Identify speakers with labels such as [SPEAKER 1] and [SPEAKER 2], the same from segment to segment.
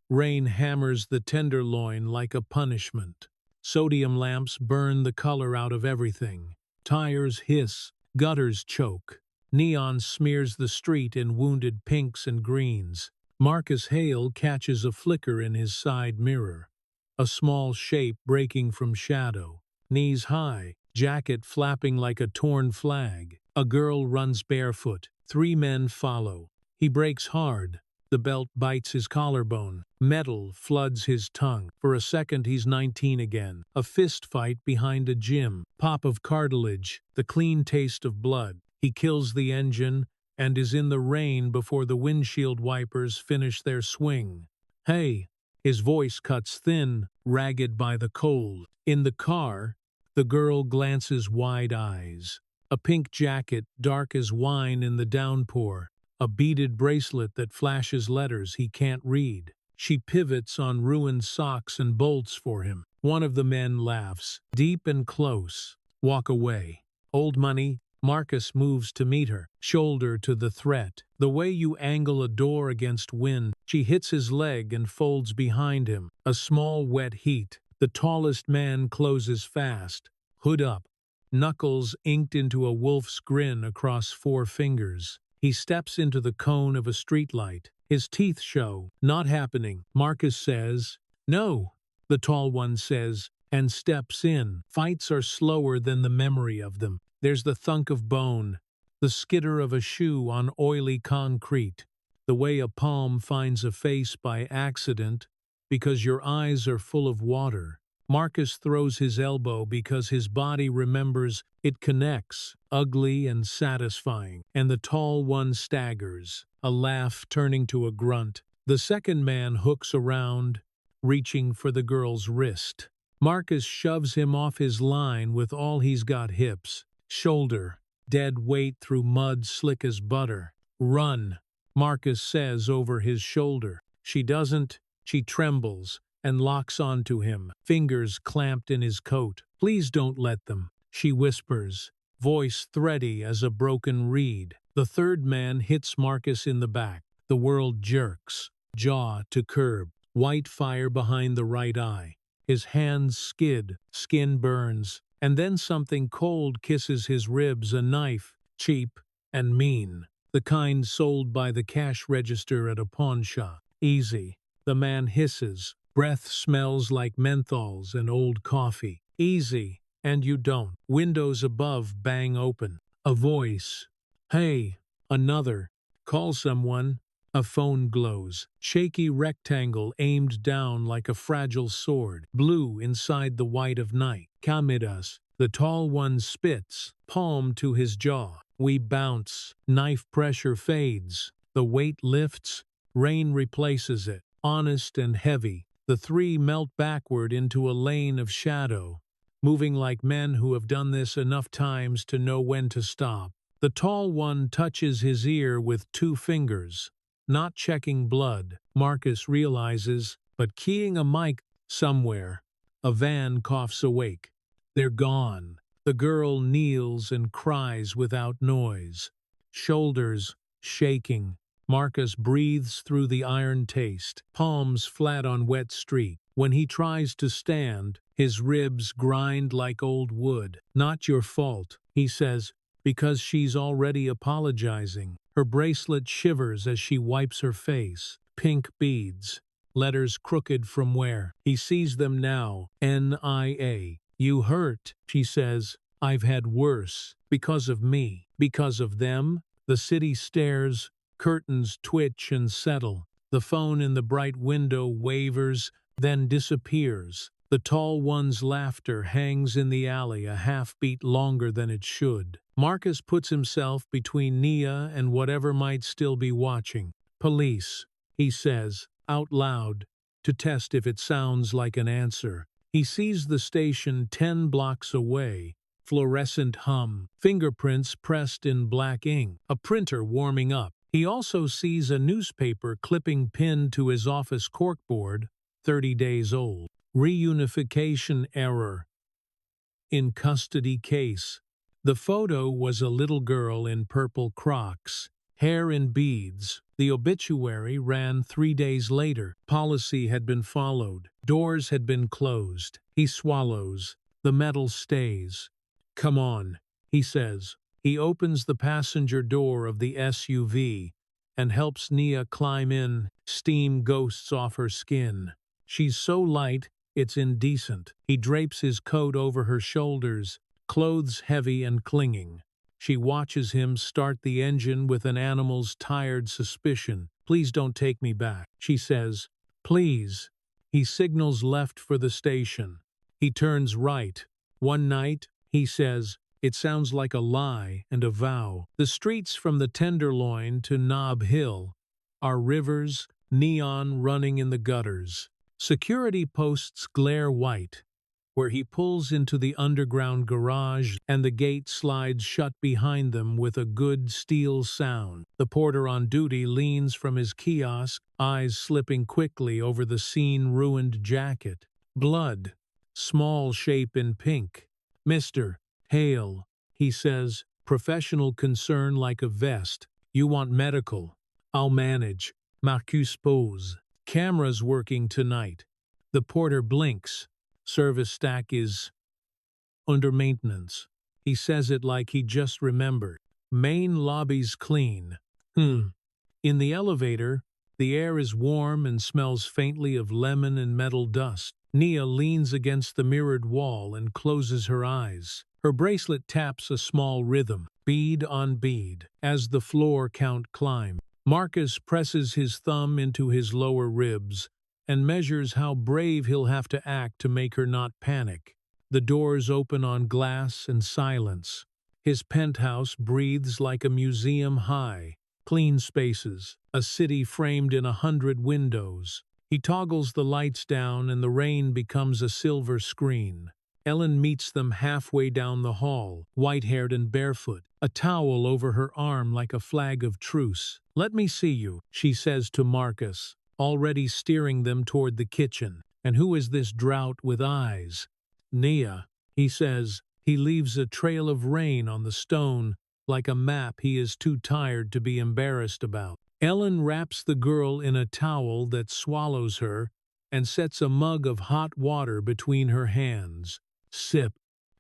[SPEAKER 1] Rain hammers the tenderloin like a punishment. Sodium lamps burn the color out of everything. Tires hiss, gutters choke. Neon smears the street in wounded pinks and greens. Marcus Hale catches a flicker in his side mirror. A small shape breaking from shadow. Knees high, jacket flapping like a torn flag. A girl runs barefoot. 3 men follow. He brakes hard. The belt bites his collarbone. Metal floods his tongue. For a second he's 19 again. A fist fight behind a gym. Pop of cartilage. The clean taste of blood. He kills the engine and is in the rain before the windshield wipers finish their swing. Hey! His voice cuts thin, ragged by the cold. In the car, the girl glances wide eyes. A pink jacket, dark as wine in the downpour. A beaded bracelet that flashes letters he can't read. She pivots on ruined socks and bolts for him. One of the men laughs, deep and close. Walk away. Old money. Marcus moves to meet her, shoulder to the threat. The way you angle a door against wind. She hits his leg and folds behind him. A small wet heat. The tallest man closes fast, hood up, knuckles inked into a wolf's grin across 4 fingers. He steps into the cone of a streetlight. His teeth show. Not happening. Marcus says, "No," the tall one says, and steps in. Fights are slower than the memory of them. There's the thunk of bone, the skitter of a shoe on oily concrete, the way a palm finds a face by accident because your eyes are full of water. Marcus throws his elbow because his body remembers it connects, ugly and satisfying, and the tall one staggers, a laugh turning to a grunt. The second man hooks around, reaching for the girl's wrist. Marcus shoves him off his line with all he's got: hips, shoulder, dead weight through mud slick as butter. "Run," Marcus says over his shoulder. She doesn't. She trembles and locks onto him, fingers clamped in his coat. "Please don't let them," she whispers, voice thready as a broken reed. The third man hits Marcus in the back. The world jerks, jaw to curb, white fire behind the right eye. His hands skid, skin burns, and then something cold kisses his ribs, a knife, cheap and mean, the kind sold by the cash register at a pawn shop. "Easy," the man hisses. Breath smells like menthols and old coffee. "Easy, and you don't." Windows above bang open. A voice. "Hey." Another. "Call someone." A phone glows. Shaky rectangle aimed down like a fragile sword. Blue inside the white of night. "Camidas." The tall one spits, palm to his jaw. We bounce. Knife pressure fades. The weight lifts. Rain replaces it. Honest and heavy. The 3 melt backward into a lane of shadow, moving like men who have done this enough times to know when to stop. The tall one touches his ear with 2 fingers, not checking blood, Marcus realizes, but keying a mic somewhere. A van coughs awake. They're gone. The girl kneels and cries without noise, shoulders shaking. Marcus breathes through the iron taste, palms flat on wet street. When he tries to stand, his ribs grind like old wood. "Not your fault," he says, because she's already apologizing. Her bracelet shivers as she wipes her face. Pink beads, letters crooked from where? He sees them now. "NIA. You hurt," she says. "I've had worse. Because of me. Because of them." The city stares. Curtains twitch and settle. The phone in the bright window wavers, then disappears. The tall one's laughter hangs in the alley a half-beat longer than it should. Marcus puts himself between Nia and whatever might still be watching. "Police," he says, out loud, to test if it sounds like an answer. He sees the station 10 blocks away. Fluorescent hum, fingerprints pressed in black ink, a printer warming up. He also sees a newspaper clipping pinned to his office corkboard, 30 days old. Reunification error. In custody case. The photo was a little girl in purple Crocs, Hair in beads. The obituary ran 3 days later. Policy had been followed. Doors had been closed. He swallows. The metal stays. "Come on," he says. He opens the passenger door of the SUV and helps Nia climb in. Steam ghosts off her skin. She's so light, it's indecent. He drapes his coat over her shoulders, clothes heavy and clinging. She watches him start the engine with an animal's tired suspicion. "Please don't take me back," she says. "Please." He signals left for the station. He turns right. "One night," he says. It sounds like a lie and a vow. The streets from the Tenderloin to Nob Hill are rivers, neon running in the gutters. Security posts glare white, where he pulls into the underground garage and the gate slides shut behind them with a good steel sound. The porter on duty leans from his kiosk, eyes slipping quickly over the scene-ruined jacket. Blood. Small shape in pink. "Mr. Hale," he says, professional concern like a vest. "You want medical? I'll manage. Marcus pose. Camera's working tonight." The porter blinks. Service stack is under maintenance. He says it like he just remembered. Main lobby's clean. In the elevator, the air is warm and smells faintly of lemon and metal dust. Nia leans against the mirrored wall and closes her eyes. Her bracelet taps a small rhythm, bead on bead, as the floor count climbs. Marcus presses his thumb into his lower ribs and measures how brave he'll have to act to make her not panic. The doors open on glass and silence. His penthouse breathes like a museum high. Clean spaces, a city framed in 100 windows. He toggles the lights down and the rain becomes a silver screen. Ellen meets them halfway down the hall, white-haired and barefoot, a towel over her arm like a flag of truce. "Let me see you," she says to Marcus, already steering them toward the kitchen. "And who is this drought with eyes?" "Nia," he says. He leaves a trail of rain on the stone, like a map he is too tired to be embarrassed about. Ellen wraps the girl in a towel that swallows her and sets a mug of hot water between her hands. "Sip.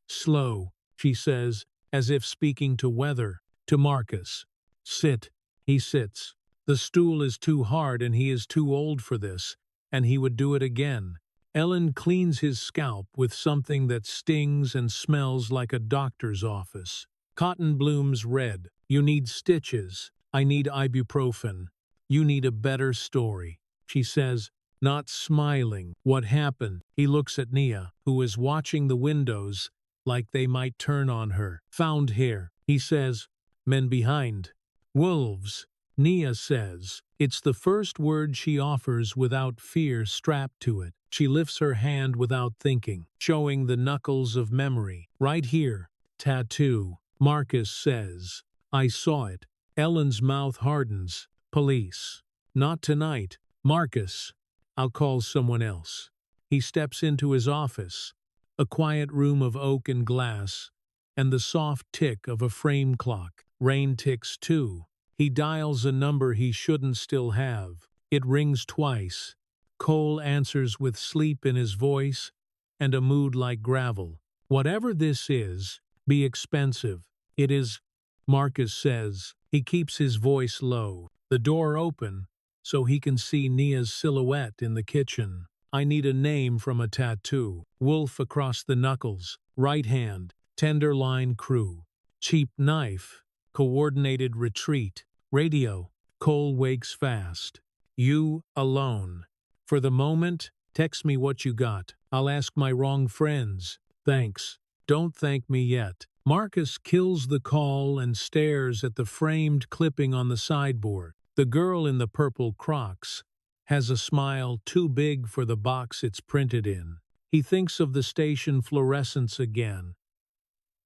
[SPEAKER 1] Slow," she says, as if speaking to weather. To Marcus. "Sit." He sits. The stool is too hard and he is too old for this, and he would do it again. Ellen cleans his scalp with something that stings and smells like a doctor's office. "Cotton blooms red. You need stitches. I need ibuprofen. You need a better story," she says, not smiling. "What happened?" He looks at Nia, who is watching the windows like they might turn on her. "Found here," he says. "Men behind." "Wolves," Nia says. It's the first word she offers without fear strapped to it. She lifts her hand without thinking, showing the knuckles of memory. "Right here. Tattoo." Marcus says. "I saw it." Ellen's mouth hardens. "Police." "Not tonight." "Marcus, I'll call someone else." He steps into his office, a quiet room of oak and glass, and the soft tick of a frame clock. Rain ticks too. He dials a number he shouldn't still have. It rings twice. Cole answers with sleep in his voice and a mood like gravel. "Whatever this is, be expensive." "It is," Marcus says. He keeps his voice low. The door open, so he can see Nia's silhouette in the kitchen. "I need a name from a tattoo." Wolf across the knuckles. Right hand. Tenderloin crew. Cheap knife. Coordinated retreat. Radio. Cole wakes fast. "You alone. For the moment, text me what you got. I'll ask my wrong friends." "Thanks. Don't thank me yet." Marcus kills the call and stares at the framed clipping on the sideboard. The girl in the purple Crocs has a smile too big for the box it's printed in. He thinks of the station fluorescence again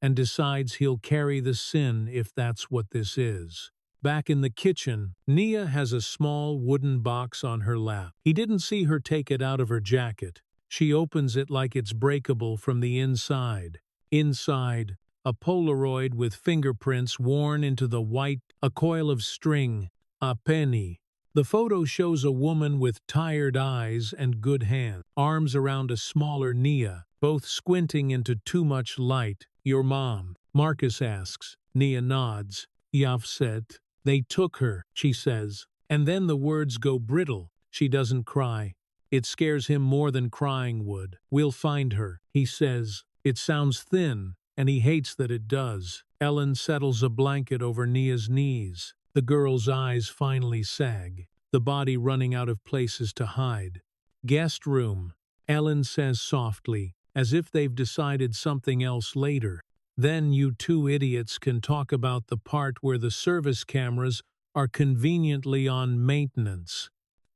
[SPEAKER 1] and decides he'll carry the sin if that's what this is. Back in the kitchen, Nia has a small wooden box on her lap. He didn't see her take it out of her jacket. She opens it like it's breakable from the inside. Inside, a Polaroid with fingerprints worn into the white a coil of string, a penny. The photo shows a woman with tired eyes and good hands, arms around a smaller Nia, both squinting into too much light. Your mom? Marcus asks. Nia nods. Yav said. They took her, she says. And then the words go brittle. She doesn't cry. It scares him more than crying would. We'll find her, he says. It sounds thin, and he hates that it does. Ellen settles a blanket over Nia's knees. The girl's eyes finally sag, the body running out of places to hide. Guest room, Ellen says softly, as if they've decided something else later. Then you two idiots can talk about the part where the service cameras are conveniently on maintenance.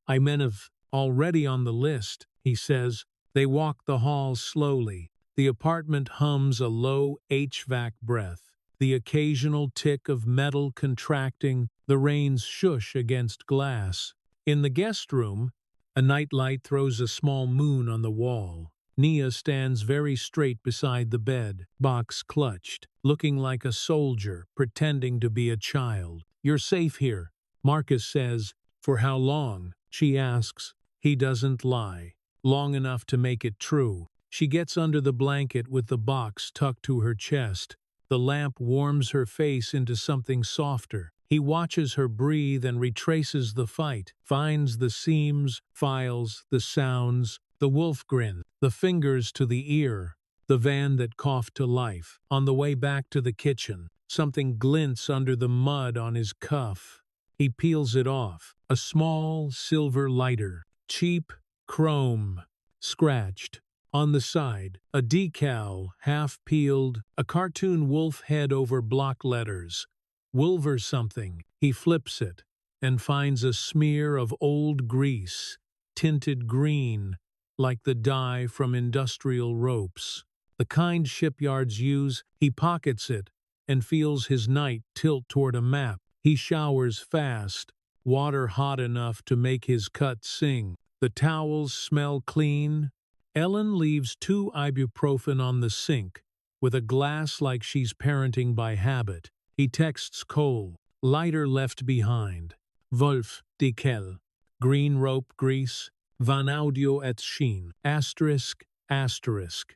[SPEAKER 1] I meant of already on the list, he says. They walk the halls slowly. The apartment hums a low HVAC breath. The occasional tick of metal contracting, the rain's shush against glass. In the guest room, a nightlight throws a small moon on the wall. Nia stands very straight beside the bed, box clutched, looking like a soldier, pretending to be a child. You're safe here, Marcus says. For how long? She asks. He doesn't lie. Long enough to make it true. She gets under the blanket with the box tucked to her chest. The lamp warms her face into something softer. He watches her breathe and retraces the fight, finds the seams, files, the sounds, the wolf grin, the fingers to the ear, the van that coughed to life. On the way back to the kitchen, something glints under the mud on his cuff. He peels it off. A small silver lighter, cheap, chrome, scratched. On the side, a decal, half-peeled, a cartoon wolf head over block letters. Wolver something. He flips it and finds a smear of old grease, tinted green, like the dye from industrial ropes. The kind shipyards use. He pockets it and feels his night tilt toward a map. He showers fast, water hot enough to make his cut sing. The towels smell clean. Ellen leaves 2 ibuprofen on the sink, with a glass like she's parenting by habit. He texts Cole. Lighter left behind. Wolf, dekel. Green rope grease. Van audio et sheen. Asterisk, asterisk.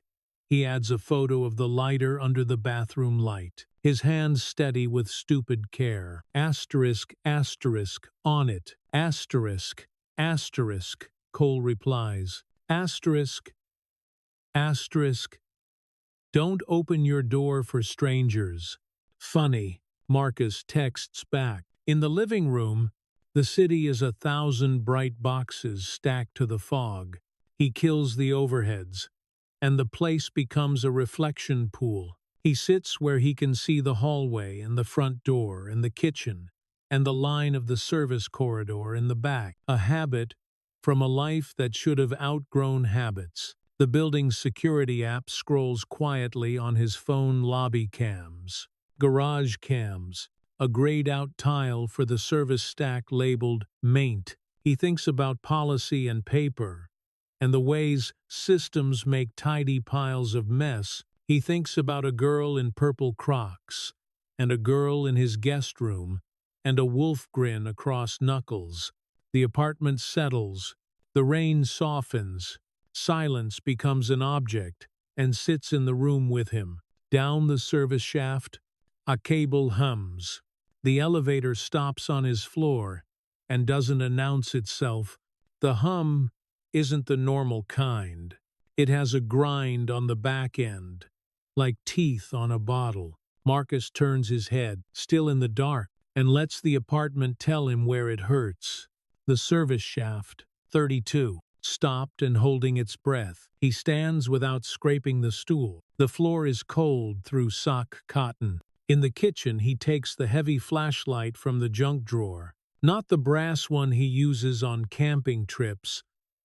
[SPEAKER 1] He adds a photo of the lighter under the bathroom light. His hands steady with stupid care. Asterisk, asterisk, on it. Asterisk, asterisk. Cole replies. Asterisk, asterisk. Don't open your door for strangers. Funny, Marcus texts back. In the living room, the city is 1,000 bright boxes stacked to the fog. He kills the overheads, and the place becomes a reflection pool. He sits where he can see the hallway and the front door and the kitchen and the line of the service corridor in the back. A habit from a life that should have outgrown habits. The building's security app scrolls quietly on his phone. Lobby cams, garage cams, a grayed-out tile for the service stack labeled Maint. He thinks about policy and paper, and the ways systems make tidy piles of mess. He thinks about a girl in purple Crocs, and a girl in his guest room, and a wolf grin across knuckles. The apartment settles, the rain softens, silence becomes an object, and sits in the room with him. Down the service shaft, a cable hums. The elevator stops on his floor and doesn't announce itself. The hum isn't the normal kind. It has a grind on the back end, like teeth on a bottle. Marcus turns his head, still in the dark, and lets the apartment tell him where it hurts. The service shaft, 32, stopped and holding its breath. He stands without scraping the stool. The floor is cold through sock cotton. In the kitchen, he takes the heavy flashlight from the junk drawer. Not the brass one he uses on camping trips,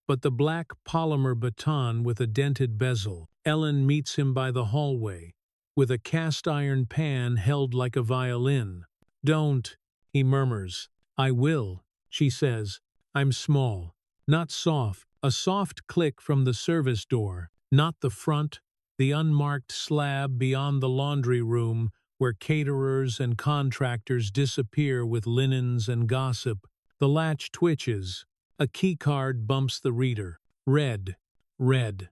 [SPEAKER 1] but the black polymer baton with a dented bezel. Ellen meets him by the hallway, with a cast-iron pan held like a violin. Don't, he murmurs. I will, she says. I'm small, not soft. A soft click from the service door, not the front, the unmarked slab beyond the laundry room where caterers and contractors disappear with linens and gossip. The latch twitches. A keycard bumps the reader. Red, red,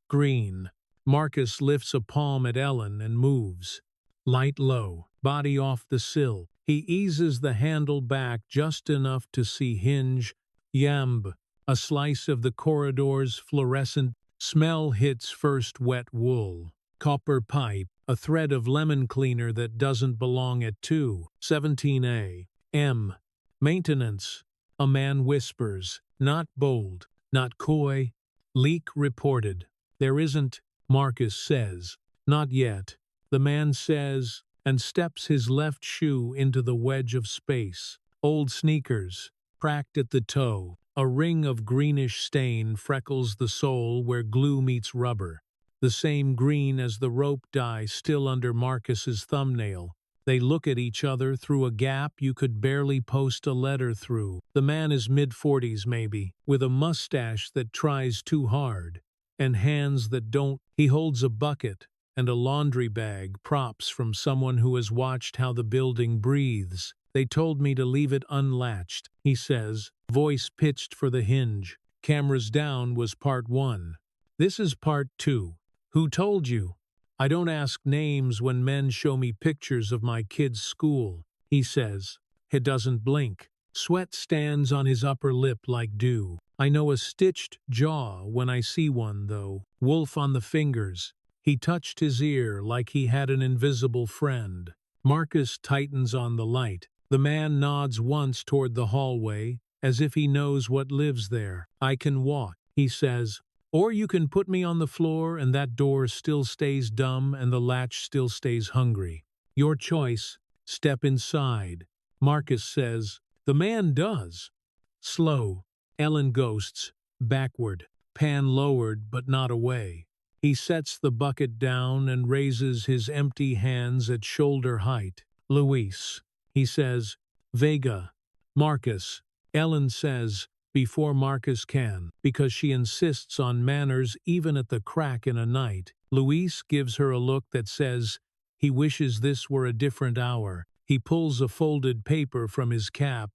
[SPEAKER 1] green. Marcus lifts a palm at Ellen and moves. Light low, body off the sill. He eases the handle back just enough to see hinge. Yamb. A slice of the corridor's fluorescent smell hits first wet wool. Copper pipe. A thread of lemon cleaner that doesn't belong at 2:17 a.m. Maintenance. A man whispers, not bold, not coy. Leak reported. There isn't, Marcus says. Not yet. The man says, and steps his left shoe into the wedge of space. Old sneakers, cracked at the toe. A ring of greenish stain freckles the sole where glue meets rubber. The same green as the rope dye still under Marcus's thumbnail. They look at each other through a gap you could barely post a letter through. The man is mid-40s maybe, with a mustache that tries too hard, and hands that don't. He holds a bucket and a laundry bag, props from someone who has watched how the building breathes. They told me to leave it unlatched, he says, voice pitched for the hinge. Cameras down was part 1. This is part 2. Who told you? I don't ask names when men show me pictures of my kid's school, he says. He doesn't blink. Sweat stands on his upper lip like dew. I know a stitched jaw when I see one, though. Wolf on the fingers. He touched his ear like he had an invisible friend. Marcus tightens on the light. The man nods once toward the hallway, as if he knows what lives there. I can walk, he says. Or you can put me on the floor and that door still stays dumb and the latch still stays hungry. Your choice. Step inside. Marcus says. The man does. Slow. Ellen ghosts. Backward. Pan lowered but not away. He sets the bucket down and raises his empty hands at shoulder height. Luis. He says. Vega. Marcus. Ellen says. Before Marcus can, because she insists on manners even at the crack in a night. Luis gives her a look that says, he wishes this were a different hour. He pulls a folded paper from his cap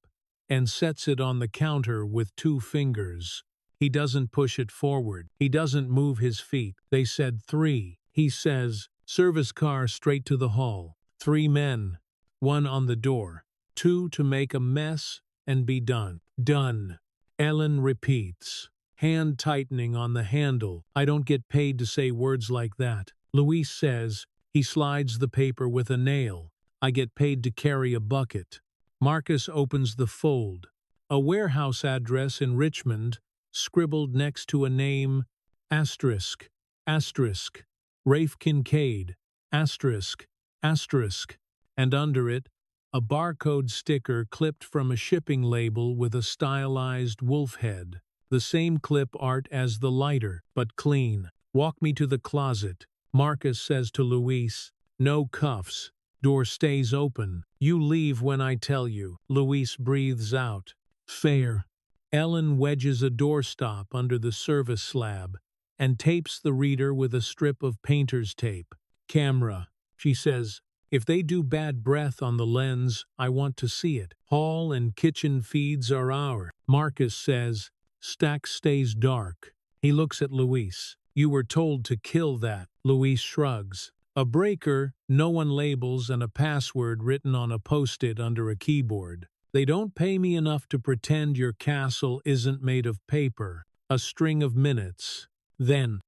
[SPEAKER 1] and sets it on the counter with 2 fingers. He doesn't push it forward. He doesn't move his feet. They said 3. He says, service car straight to the hall. 3 men. 1 on the door. 2 to make a mess and be done. Done. Ellen repeats, hand tightening on the handle. I don't get paid to say words like that. Luis says, he slides the paper with a nail. I get paid to carry a bucket. Marcus opens the fold. A warehouse address in Richmond, scribbled next to a name, asterisk, asterisk, Rafe Kincaid, asterisk, asterisk, and under it, a barcode sticker clipped from a shipping label with a stylized wolf head. The same clip art as the lighter, but clean. Walk me to the closet. Marcus says to Luis, no cuffs. Door stays open. You leave when I tell you. Luis breathes out. Fair. Ellen wedges a doorstop under the service slab and tapes the reader with a strip of painter's tape. Camera, she says. If they do bad breath on the lens, I want to see it. Hall and kitchen feeds are ours. Marcus says, stack stays dark. He looks at Luis. You were told to kill that. Luis shrugs. A breaker, no one labels, and a password written on a post-it under a keyboard. They don't pay me enough to pretend your castle isn't made of paper. A string of minutes. Then,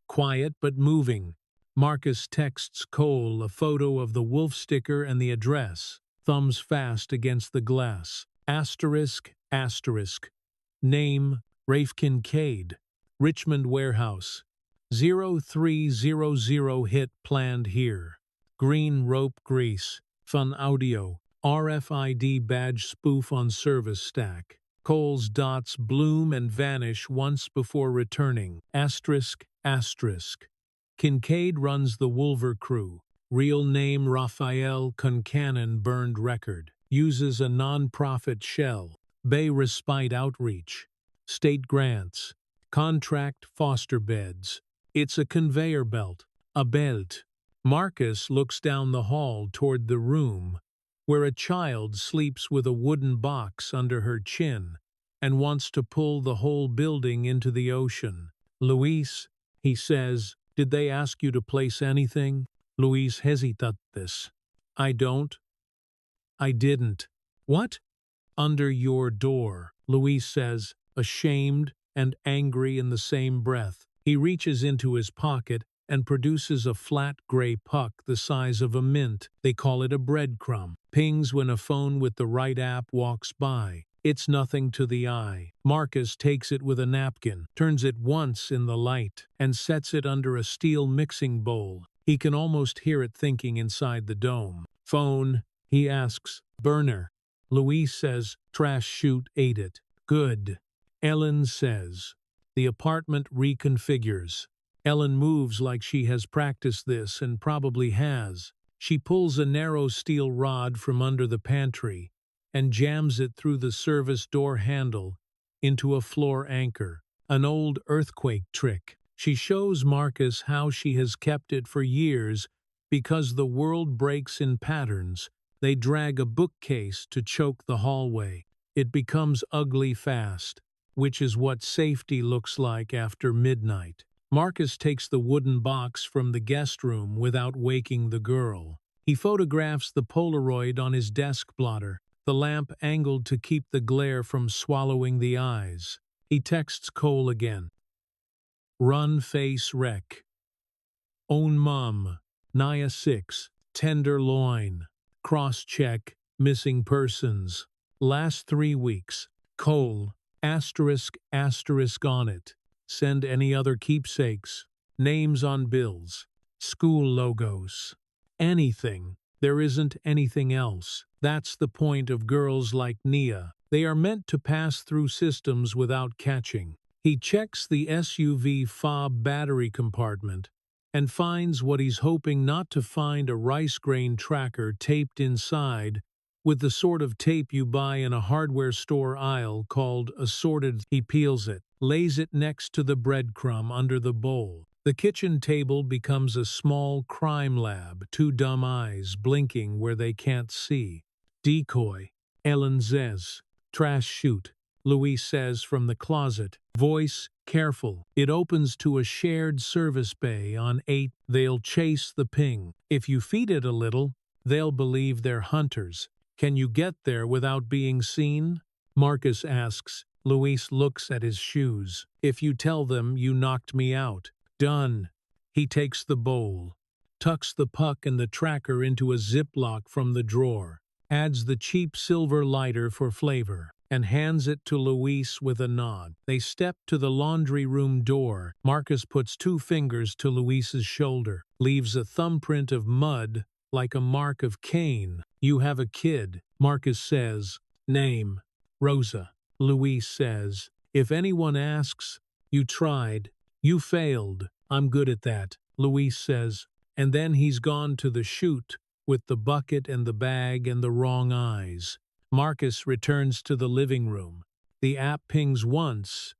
[SPEAKER 1] quiet but moving. Marcus texts Cole a photo of the wolf sticker and the address, thumbs fast against the glass. Asterisk, asterisk. Name, Rafe Kincaid. Richmond Warehouse. 0300 hit planned here. Green rope grease. Fun audio. RFID badge spoof on service stack. Cole's dots bloom and vanish once before returning. Asterisk, asterisk. Kincaid runs the Wolver crew. Real name Raphael Concannon burned record. Uses a non-profit shell. Bay Respite Outreach. State grants. Contract foster beds. It's a conveyor belt. A belt. Marcus looks down the hall toward the room where a child sleeps with a wooden box under her chin and wants to pull the whole building into the ocean. Luis, he says, did they ask you to place anything? Luis hesitates. I don't. I didn't. What? Under your door, Luis says, ashamed and angry in the same breath. He reaches into his pocket and produces a flat gray puck the size of a mint. They call it a breadcrumb. Pings when a phone with the right app walks by. It's nothing to the eye. Marcus takes it with a napkin, turns it once in the light, and sets it under a steel mixing bowl. He can almost hear it thinking inside the dome. Phone, he asks. Burner. Luis says, trash chute ate it. Good. Ellen says. The apartment reconfigures. Ellen moves like she has practiced this and probably has. She pulls a narrow steel rod from under the pantry and jams it through the service door handle into a floor anchor, an old earthquake trick. She shows Marcus how she has kept it for years because the world breaks in patterns. They drag a bookcase to choke the hallway. It becomes ugly fast, which is what safety looks like after midnight. Marcus takes the wooden box from the guest room without waking the girl. He photographs the Polaroid on his desk blotter, the lamp angled to keep the glare from swallowing the eyes. He texts Cole again. Run face wreck. Own mum. Naya 6. Tenderloin. Cross-check. Missing persons. Last 3 weeks. Cole. Asterisk on it. Send any other keepsakes. Names on bills. School logos. Anything. There isn't anything else. That's the point of girls like Nia. They are meant to pass through systems without catching. He checks the SUV fob battery compartment and finds what he's hoping not to find, a rice grain tracker taped inside with the sort of tape you buy in a hardware store aisle called assorted. He peels it, lays it next to the breadcrumb under the bowl. The kitchen table becomes a small crime lab, 2 dumb eyes blinking where they can't see. Decoy. Ellen says. Trash chute. Luis says from the closet. Voice, careful. It opens to a shared service bay on 8. They'll chase the ping. If you feed it a little, they'll believe they're hunters. Can you get there without being seen? Marcus asks. Luis looks at his shoes. If you tell them you knocked me out. Done. He takes the bowl, tucks the puck and the tracker into a Ziploc from the drawer, adds the cheap silver lighter for flavor, and hands it to Luis with a nod. They step to the laundry room door. Marcus puts 2 fingers to Luis's shoulder, leaves a thumbprint of mud like a mark of Cain. You have a kid, Marcus says. Name. Rosa. Luis says. If anyone asks, you tried. You failed. I'm good at that, Luis says. And then he's gone to the chute with the bucket and the bag and the wrong eyes. Marcus returns to the living room. The app pings once.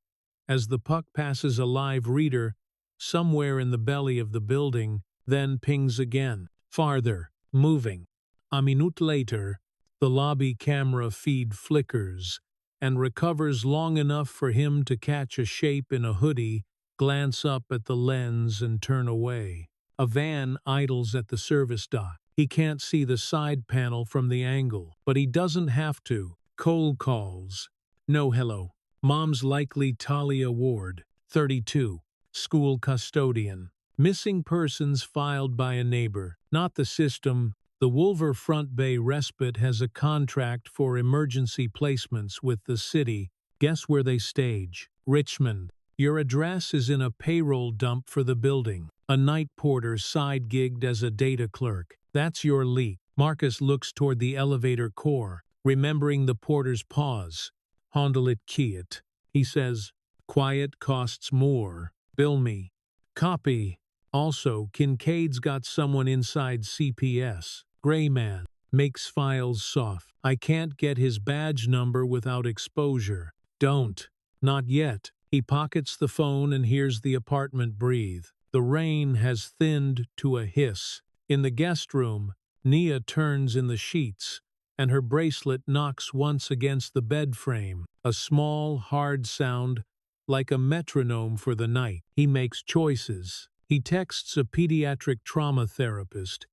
[SPEAKER 1] As the puck passes a live reader somewhere in the belly of the building, then pings again. Farther. Moving. A minute later, the lobby camera feed flickers and recovers long enough for him to catch a shape in a hoodie, glance up at the lens and turn away. A van idles at the service dock. He can't see the side panel from the angle, but he doesn't have to. Cole calls. No hello. Mom's likely Talia Ward, 32, school custodian. Missing persons filed by a neighbor, not the system. The Wolver Front Bay Respite has a contract for emergency placements with the city. Guess where they stage? Richmond. Your address is in a payroll dump for the building. A night porter side-gigged as a data clerk. That's your leak. Marcus looks toward the elevator core, remembering the porter's pause. Handle it quiet. He says, quiet costs more. Bill me. Copy. Also, Kincaid's got someone inside CPS. Gray man. Makes files soft. I can't get his badge number without exposure. Don't. Not yet. He pockets the phone and hears the apartment breathe. The rain has thinned to a hiss. In the guest room, Nia turns in the sheets, and her bracelet knocks once against the bed frame, a small, hard sound like a metronome for the night. He makes choices. He texts a pediatric trauma therapist.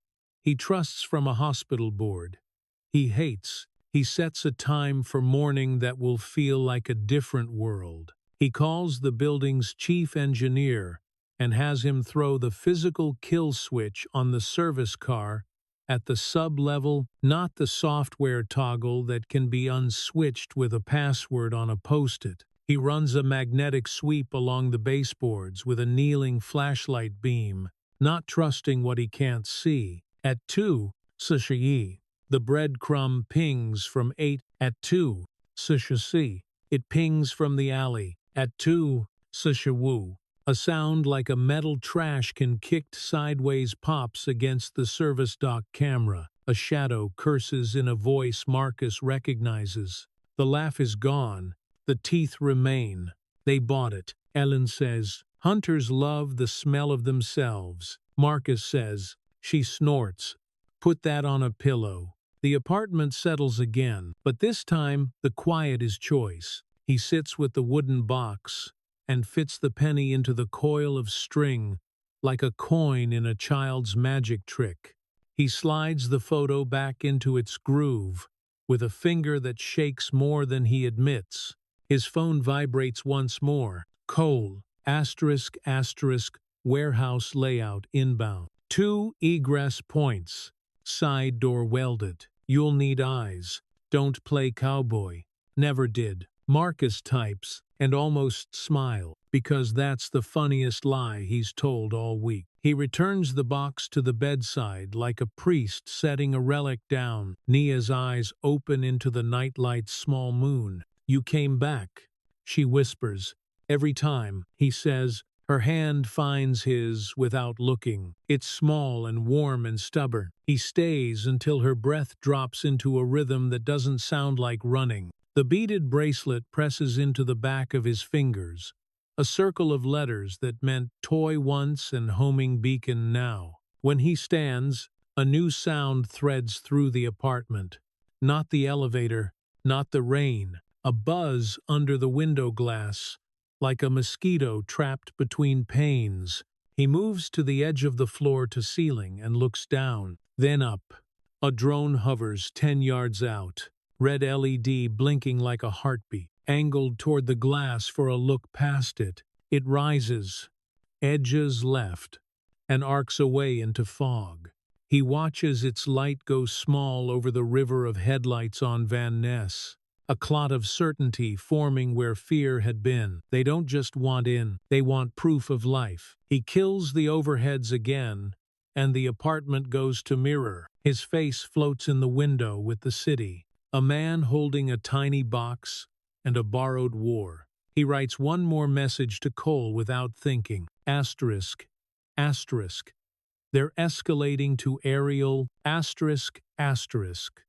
[SPEAKER 1] He trusts from a hospital board. He hates. He sets a time for morning that will feel like a different world. He calls the building's chief engineer and has him throw the physical kill switch on the service car at the sub-level, not the software toggle that can be unswitched with a password on a post-it. He runs a magnetic sweep along the baseboards with a kneeling flashlight beam, not trusting what he can't see. At 2, Sushiyi. The breadcrumb pings from 8. At 2, Sushishi. It pings from the alley. At 2, Sushiwu. A sound like a metal trash can kicked sideways pops against the service dock camera. A shadow curses in a voice Marcus recognizes. The laugh is gone. The teeth remain. They bought it. Ellen says, hunters love the smell of themselves. Marcus says, she snorts. Put that on a pillow. The apartment settles again, but this time the quiet is choice. He sits with the wooden box and fits the penny into the coil of string like a coin in a child's magic trick. He slides the photo back into its groove with a finger that shakes more than he admits. His phone vibrates once more. Cole, asterisk, asterisk, warehouse layout inbound. 2 egress points. Side door welded. You'll need eyes. Don't play cowboy. Never did. Marcus types and almost smile, because that's the funniest lie he's told all week. He returns the box to the bedside like a priest setting a relic down. Nia's eyes open into the nightlight's small moon. You came back, she whispers. Every time, he says. Her hand finds his without looking. It's small and warm and stubborn. He stays until her breath drops into a rhythm that doesn't sound like running. The beaded bracelet presses into the back of his fingers, a circle of letters that meant toy once and homing beacon now. When he stands, a new sound threads through the apartment. Not the elevator, not the rain, a buzz under the window glass, like a mosquito trapped between panes. He moves to the edge of the floor to ceiling and looks down, then up. A drone hovers 10 yards out, red LED blinking like a heartbeat, angled toward the glass for a look past it. It rises, edges left, and arcs away into fog. He watches its light go small over the river of headlights on Van Ness. A clot of certainty forming where fear had been. They don't just want in, they want proof of life. He kills the overheads again, and the apartment goes to mirror. His face floats in the window with the city. A man holding a tiny box and a borrowed war. He writes one more message to Cole without thinking. Asterisk, asterisk. They're escalating to aerial, asterisk, asterisk.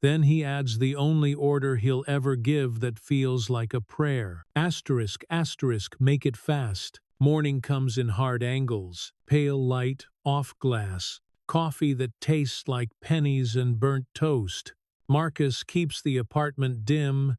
[SPEAKER 1] Then he adds the only order he'll ever give that feels like a prayer. Asterisk, asterisk, make it fast. Morning comes in hard angles, pale light, off glass, coffee that tastes like pennies and burnt toast. Marcus keeps the apartment dim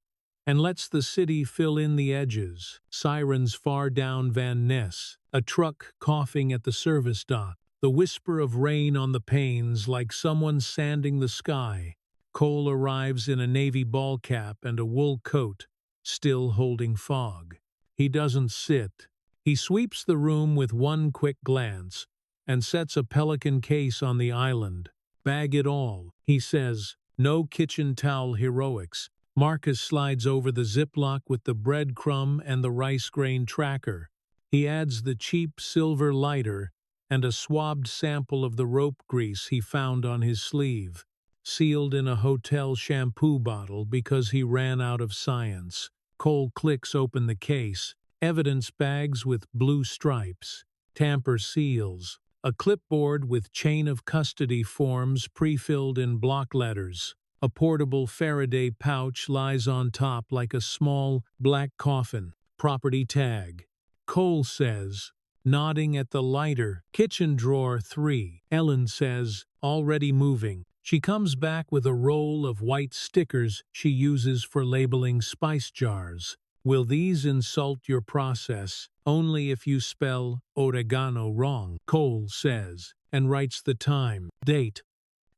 [SPEAKER 1] and lets the city fill in the edges. Sirens far down Van Ness, a truck coughing at the service dock, the whisper of rain on the panes like someone sanding the sky. Cole arrives in a navy ball cap and a wool coat, still holding fog. He doesn't sit. He sweeps the room with one quick glance and sets a pelican case on the island. Bag it all, he says. No kitchen towel heroics. Marcus slides over the ziploc with the breadcrumb and the rice grain tracker. He adds the cheap silver lighter and a swabbed sample of the rope grease he found on his sleeve, sealed in a hotel shampoo bottle because he ran out of science. Cole clicks open the case. Evidence bags with blue stripes, tamper seals, a clipboard with chain of custody forms pre-filled in block letters. A portable Faraday pouch lies on top like a small, black coffin. Property tag. Cole says, nodding at the lighter. Kitchen drawer 3. Ellen says, already moving. She comes back with a roll of white stickers she uses for labeling spice jars. Will these insult your process? Only if you spell oregano wrong, Cole says, and writes the time, date,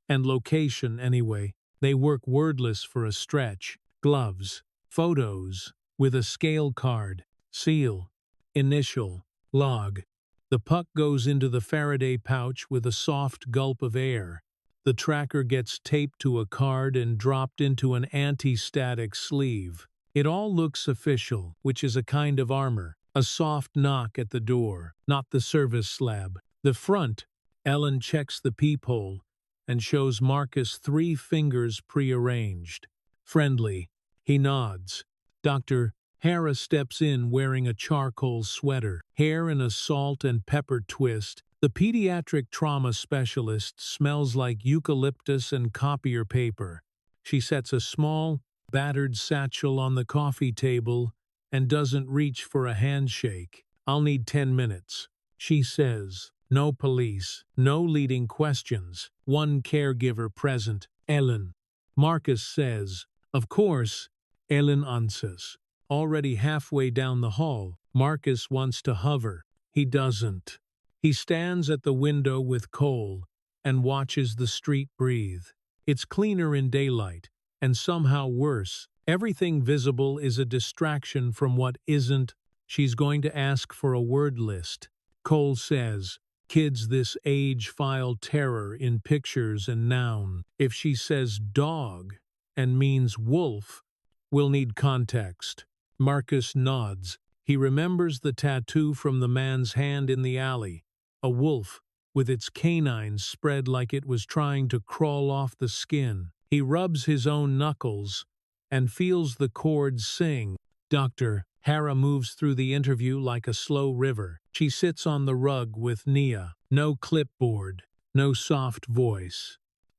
[SPEAKER 1] and location anyway. They work wordless for a stretch. Gloves, photos, with a scale card, seal, initial, log. The puck goes into the Faraday pouch with a soft gulp of air. The tracker gets taped to a card and dropped into an anti-static sleeve. It all looks official, which is a kind of armor. A soft knock at the door, not the service slab. The front. Ellen checks the peephole and shows Marcus 3 fingers prearranged. Friendly. He nods. Dr. Hara steps in wearing a charcoal sweater, hair in a salt and pepper twist. The pediatric trauma specialist smells like eucalyptus and copier paper. She sets a small, battered satchel on the coffee table and doesn't reach for a handshake. I'll need 10 minutes, she says. No police, no leading questions, one caregiver present, Ellen. Marcus says, of course, Ellen answers. Already halfway down the hall, Marcus wants to hover. He doesn't. He stands at the window with Cole and watches the street breathe. It's cleaner in daylight, and somehow worse. Everything visible is a distraction from what isn't. She's going to ask for a word list. Cole says, kids this age file terror in pictures and noun. If she says dog and means wolf, we'll need context. Marcus nods. He remembers the tattoo from the man's hand in the alley. A wolf, with its canines spread like it was trying to crawl off the skin. He rubs his own knuckles and feels the chords sing. Dr. Hara moves through the interview like a slow river. She sits on the rug with Nia. No clipboard, no soft voice.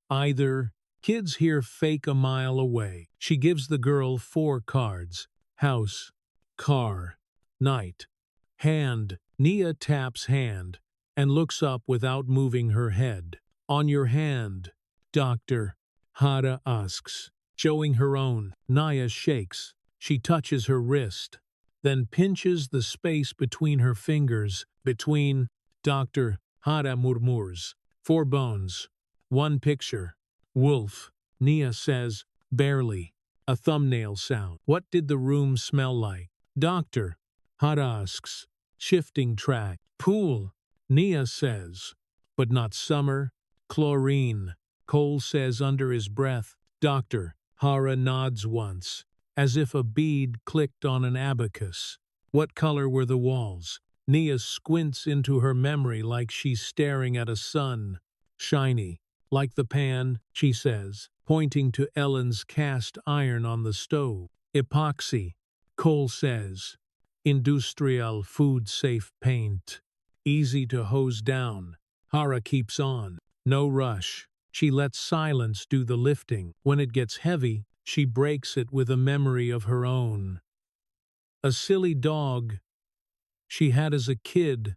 [SPEAKER 1] Either. Kids hear fake a mile away. She gives the girl 4 cards. House, car, night, hand. Nia taps hand and looks up without moving her head. On your hand, Dr. Hara asks, showing her own. Nia shakes. She touches her wrist, then pinches the space between her fingers. Between. Dr. Hara murmurs. 4 bones. 1 picture. Wolf. Nia says, barely. A thumbnail sound. What did the room smell like? Dr. Hara asks. Shifting track. Pool. Nia says. But not summer. Chlorine. Cole says under his breath. Dr. Hara nods once, as if a bead clicked on an abacus. What color were the walls? Nia squints into her memory like she's staring at a sun. Shiny. Like the pan, she says, pointing to Ellen's cast iron on the stove. Epoxy. Cole says. Industrial food-safe paint. Easy to hose down. Hara keeps on. No rush. She lets silence do the lifting. When it gets heavy, she breaks it with a memory of her own. A silly dog she had as a kid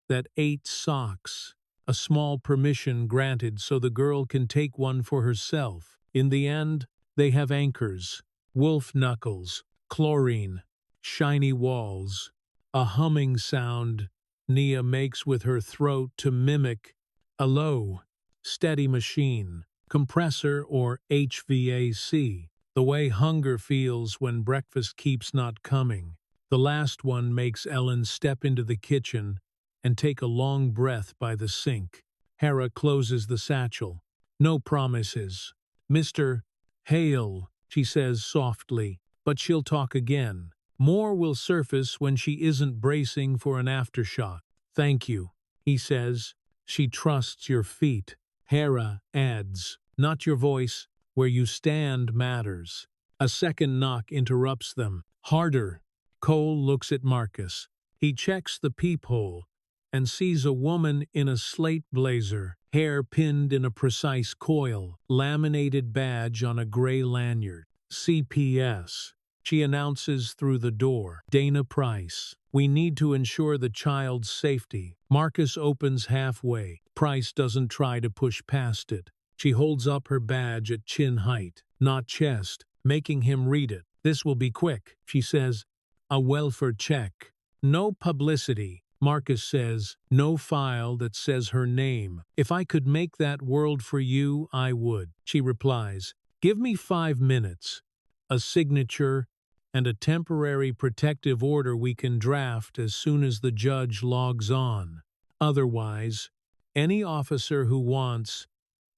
[SPEAKER 1] that ate socks. A small permission granted so the girl can take one for herself. In the end, they have anchors, wolf knuckles, chlorine, shiny walls, a humming sound Nia makes with her throat to mimic a low, steady machine, compressor or HVAC, the way hunger feels when breakfast keeps not coming. The last one makes Ellen step into the kitchen and take a long breath by the sink. Hara closes the satchel. No promises. Mr. Hale, she says softly, but she'll talk again. More will surface when she isn't bracing for an aftershock. Thank you, he says. She trusts your feet. Hara adds, not your voice, where you stand matters. A second knock interrupts them. Harder. Cole looks at Marcus. He checks the peephole and sees a woman in a slate blazer, hair pinned in a precise coil, laminated badge on a gray lanyard. CPS. She announces through the door, "Dana Price. We need to ensure the child's safety." Marcus opens halfway. Price doesn't try to push past it. She holds up her badge at chin height, not chest, making him read it. "This will be quick," she says. "A welfare check. No publicity." Marcus says, "No file that says her name. If I could make that world for you, I would." She replies, "Give me 5 minutes. A signature and a temporary protective order we can draft as soon as the judge logs on. Otherwise, any officer who wants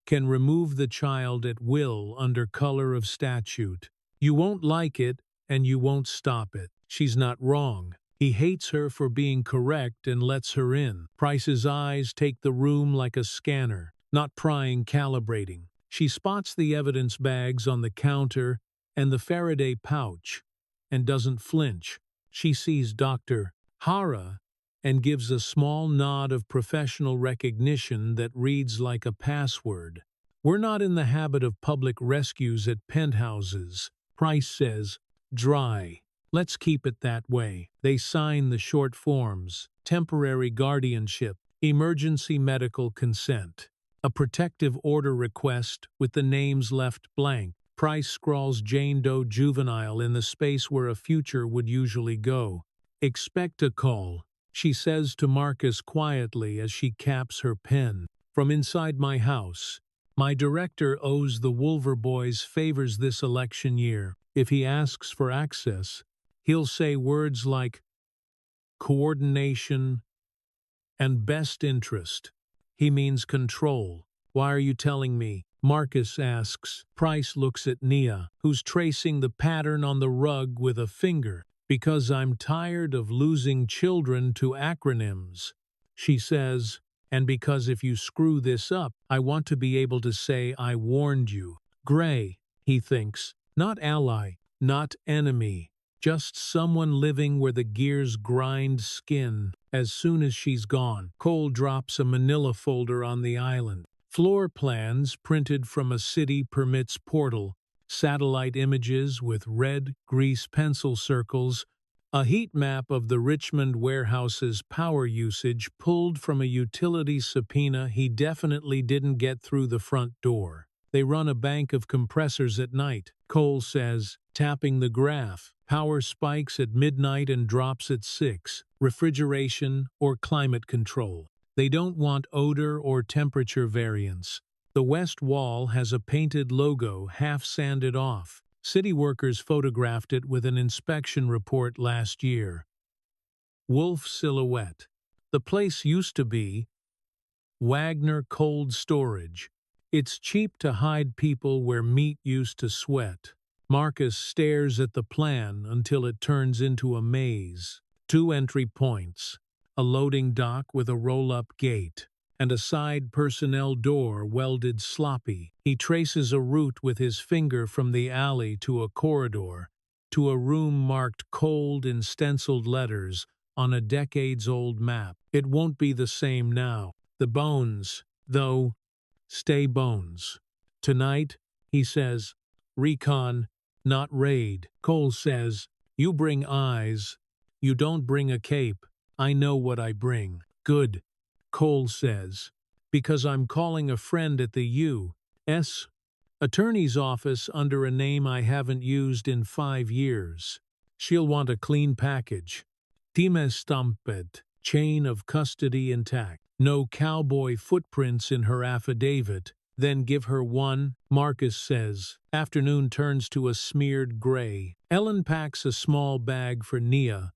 [SPEAKER 1] can remove the child at will under color of statute. You won't like it, and you won't stop it." She's not wrong. He hates her for being correct and lets her in. Price's eyes take the room like a scanner, not prying, calibrating. She spots the evidence bags on the counter and the Faraday pouch, and doesn't flinch. She sees Dr. Hara and gives a small nod of professional recognition that reads like a password. "We're not in the habit of public rescues at penthouses," Price says, dry. "Let's keep it that way." They sign the short forms: temporary guardianship, emergency medical consent, a protective order request with the names left blank. Price scrawls Jane Doe Juvenile in the space where a future would usually go. "Expect a call," she says to Marcus quietly as she caps her pen. "From inside my house. My director owes the Wolver boys favors this election year. If he asks for access, he'll say words like coordination and best interest. He means control." "Why are you telling me?" Marcus asks. Price looks at Nia, who's tracing the pattern on the rug with a finger. "Because I'm tired of losing children to acronyms," she says, "and because if you screw this up, I want to be able to say I warned you." Gray, he thinks, not ally, not enemy, just someone living where the gears grind skin. As soon as she's gone, Cole drops a manila folder on the island. Floor plans printed from a city permits portal, satellite images with red grease pencil circles, a heat map of the Richmond warehouse's power usage pulled from a utility subpoena he definitely didn't get through the front door. They run a bank of compressors at night, Cole says, tapping the graph. Power spikes at midnight and drops at 6. Refrigeration or climate control. They don't want odor or temperature variance. The west wall has a painted logo half sanded off. City workers photographed it with an inspection report last year. Wolf silhouette. The place used to be Wagner Cold Storage. It's cheap to hide people where meat used to sweat. Marcus stares at the plan until it turns into a maze. 2 entry points, a loading dock with a roll-up gate, and a side personnel door welded sloppy. He traces a route with his finger from the alley to a corridor, to a room marked cold in stenciled letters on a decades-old map. It won't be the same now. The bones, though, stay bones. Tonight, he says, recon, not raid. Cole says, "You bring eyes. You don't bring a cape. I know what I bring." "Good," Cole says, "because I'm calling a friend at the U.S. Attorney's office under a name I haven't used in 5 years. She'll want a clean package. Time stamped, chain of custody intact. No cowboy footprints in her affidavit. Then give her one," Marcus says. Afternoon turns to a smeared gray. Ellen packs a small bag for Nia,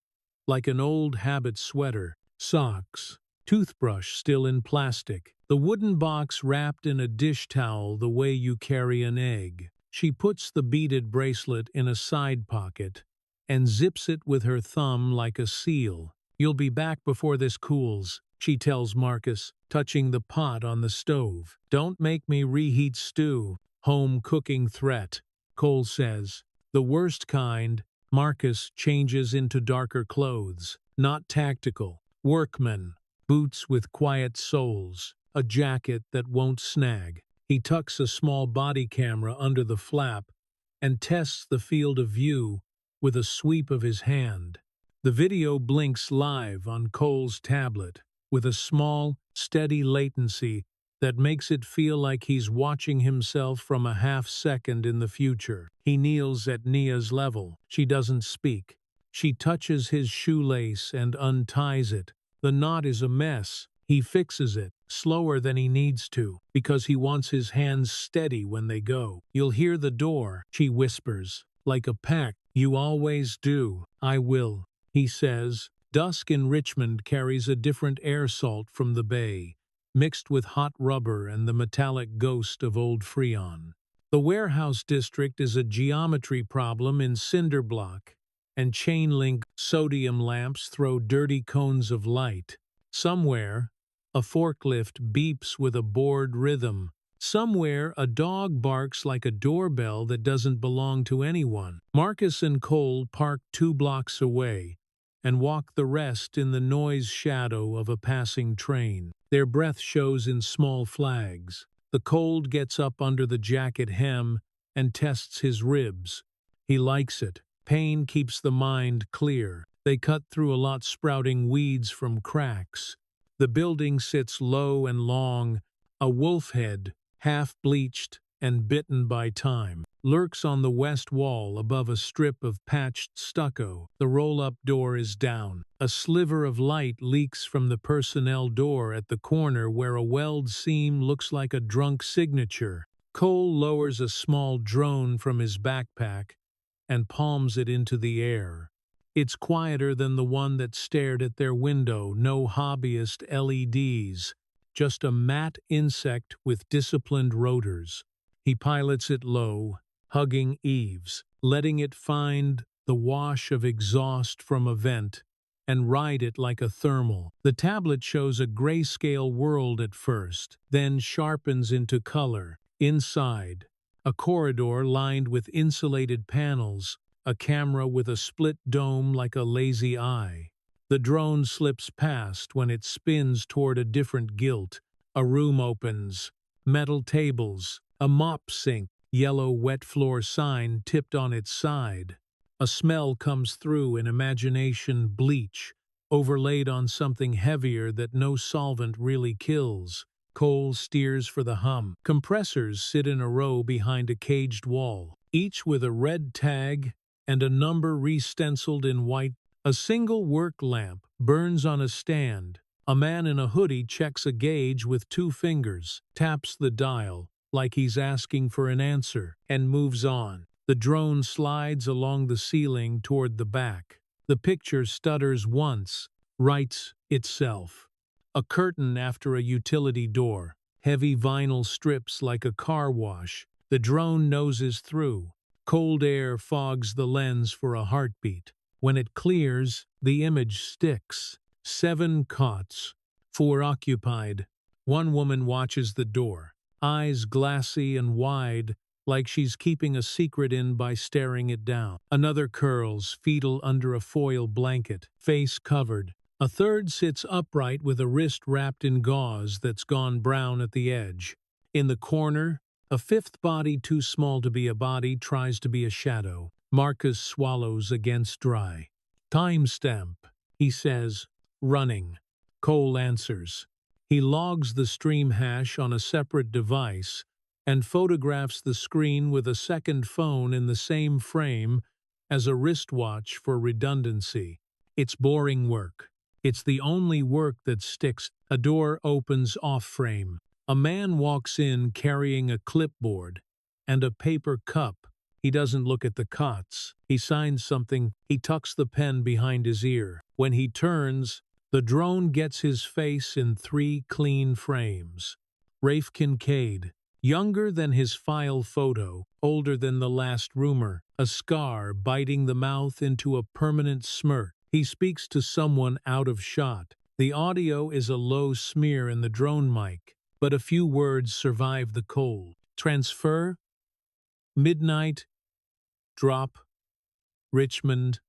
[SPEAKER 1] like an old habit sweater, socks, toothbrush still in plastic, the wooden box wrapped in a dish towel the way you carry an egg. She puts the beaded bracelet in a side pocket and zips it with her thumb like a seal. "You'll be back before this cools," she tells Marcus, touching the pot on the stove. "Don't make me reheat stew." "Home cooking threat," Cole says. "The worst kind." Marcus changes into darker clothes, not tactical. Workman, boots with quiet soles, a jacket that won't snag. He tucks a small body camera under the flap and tests the field of view with a sweep of his hand. The video blinks live on Cole's tablet, with a small, steady latency that makes it feel like he's watching himself from a half-second in the future. He kneels at Nia's level. She doesn't speak. She touches his shoelace and unties it. The knot is a mess. He fixes it, slower than he needs to, because he wants his hands steady when they go. "You'll hear the door," she whispers, like a pact. "You always do." "I will," he says. Dusk in Richmond carries a different air salt from the bay, mixed with hot rubber and the metallic ghost of old Freon. The warehouse district is a geometry problem in cinder block, and chain-link sodium lamps throw dirty cones of light. Somewhere, a forklift beeps with a bored rhythm. Somewhere, a dog barks like a doorbell that doesn't belong to anyone. Marcus and Cole park 2 blocks away and walk the rest in the noise shadow of a passing train. Their breath shows in small flags. The cold gets up under the jacket hem and tests his ribs. He likes it. Pain keeps the mind clear. They cut through a lot sprouting weeds from cracks. The building sits low and long. A wolf head, half-bleached and bitten by time, lurks on the west wall above a strip of patched stucco. The roll-up door is down. A sliver of light leaks from the personnel door at the corner where a weld seam looks like a drunk signature. Cole lowers a small drone from his backpack and palms it into the air. It's quieter than the one that stared at their window. No hobbyist LEDs, just a matte insect with disciplined rotors. He pilots it low, hugging eaves, letting it find the wash of exhaust from a vent and ride it like a thermal. The tablet shows a grayscale world at first, then sharpens into color. Inside, a corridor lined with insulated panels, a camera with a split dome like a lazy eye. The drone slips past when it spins toward a different gilt. A room opens. Metal tables, a mop sink, yellow wet floor sign tipped on its side. A smell comes through in imagination: bleach, overlaid on something heavier that no solvent really kills. Cole steers for the hum. Compressors sit in a row behind a caged wall, each with a red tag and a number re-stenciled in white. A single work lamp burns on a stand. A man in a hoodie checks a gauge with 2 fingers, taps the dial like he's asking for an answer, and moves on. The drone slides along the ceiling toward the back. The picture stutters once, rights itself. A curtain after a utility door, heavy vinyl strips like a car wash. The drone noses through. Cold air fogs the lens for a heartbeat. When it clears, the image sticks. 7 cots, 4 occupied. One woman watches the door, eyes glassy and wide, like she's keeping a secret in by staring it down. Another curls, fetal under a foil blanket, face covered. A third sits upright with a wrist wrapped in gauze that's gone brown at the edge. In the corner, a 5th body too small to be a body tries to be a shadow. Marcus swallows against dry. "Timestamp," he says. "Running." Cole answers. He logs the stream hash on a separate device and photographs the screen with a second phone in the same frame as a wristwatch for redundancy. It's boring work. It's the only work that sticks. A door opens off-frame. A man walks in carrying a clipboard and a paper cup. He doesn't look at the cots. He signs something. He tucks the pen behind his ear. When he turns, the drone gets his face in 3 clean frames. Rafe Kincaid, younger than his file photo, older than the last rumor, a scar biting the mouth into a permanent smirk. He speaks to someone out of shot. The audio is a low smear in the drone mic, but a few words survive the cold. Transfer, midnight, drop, Richmond,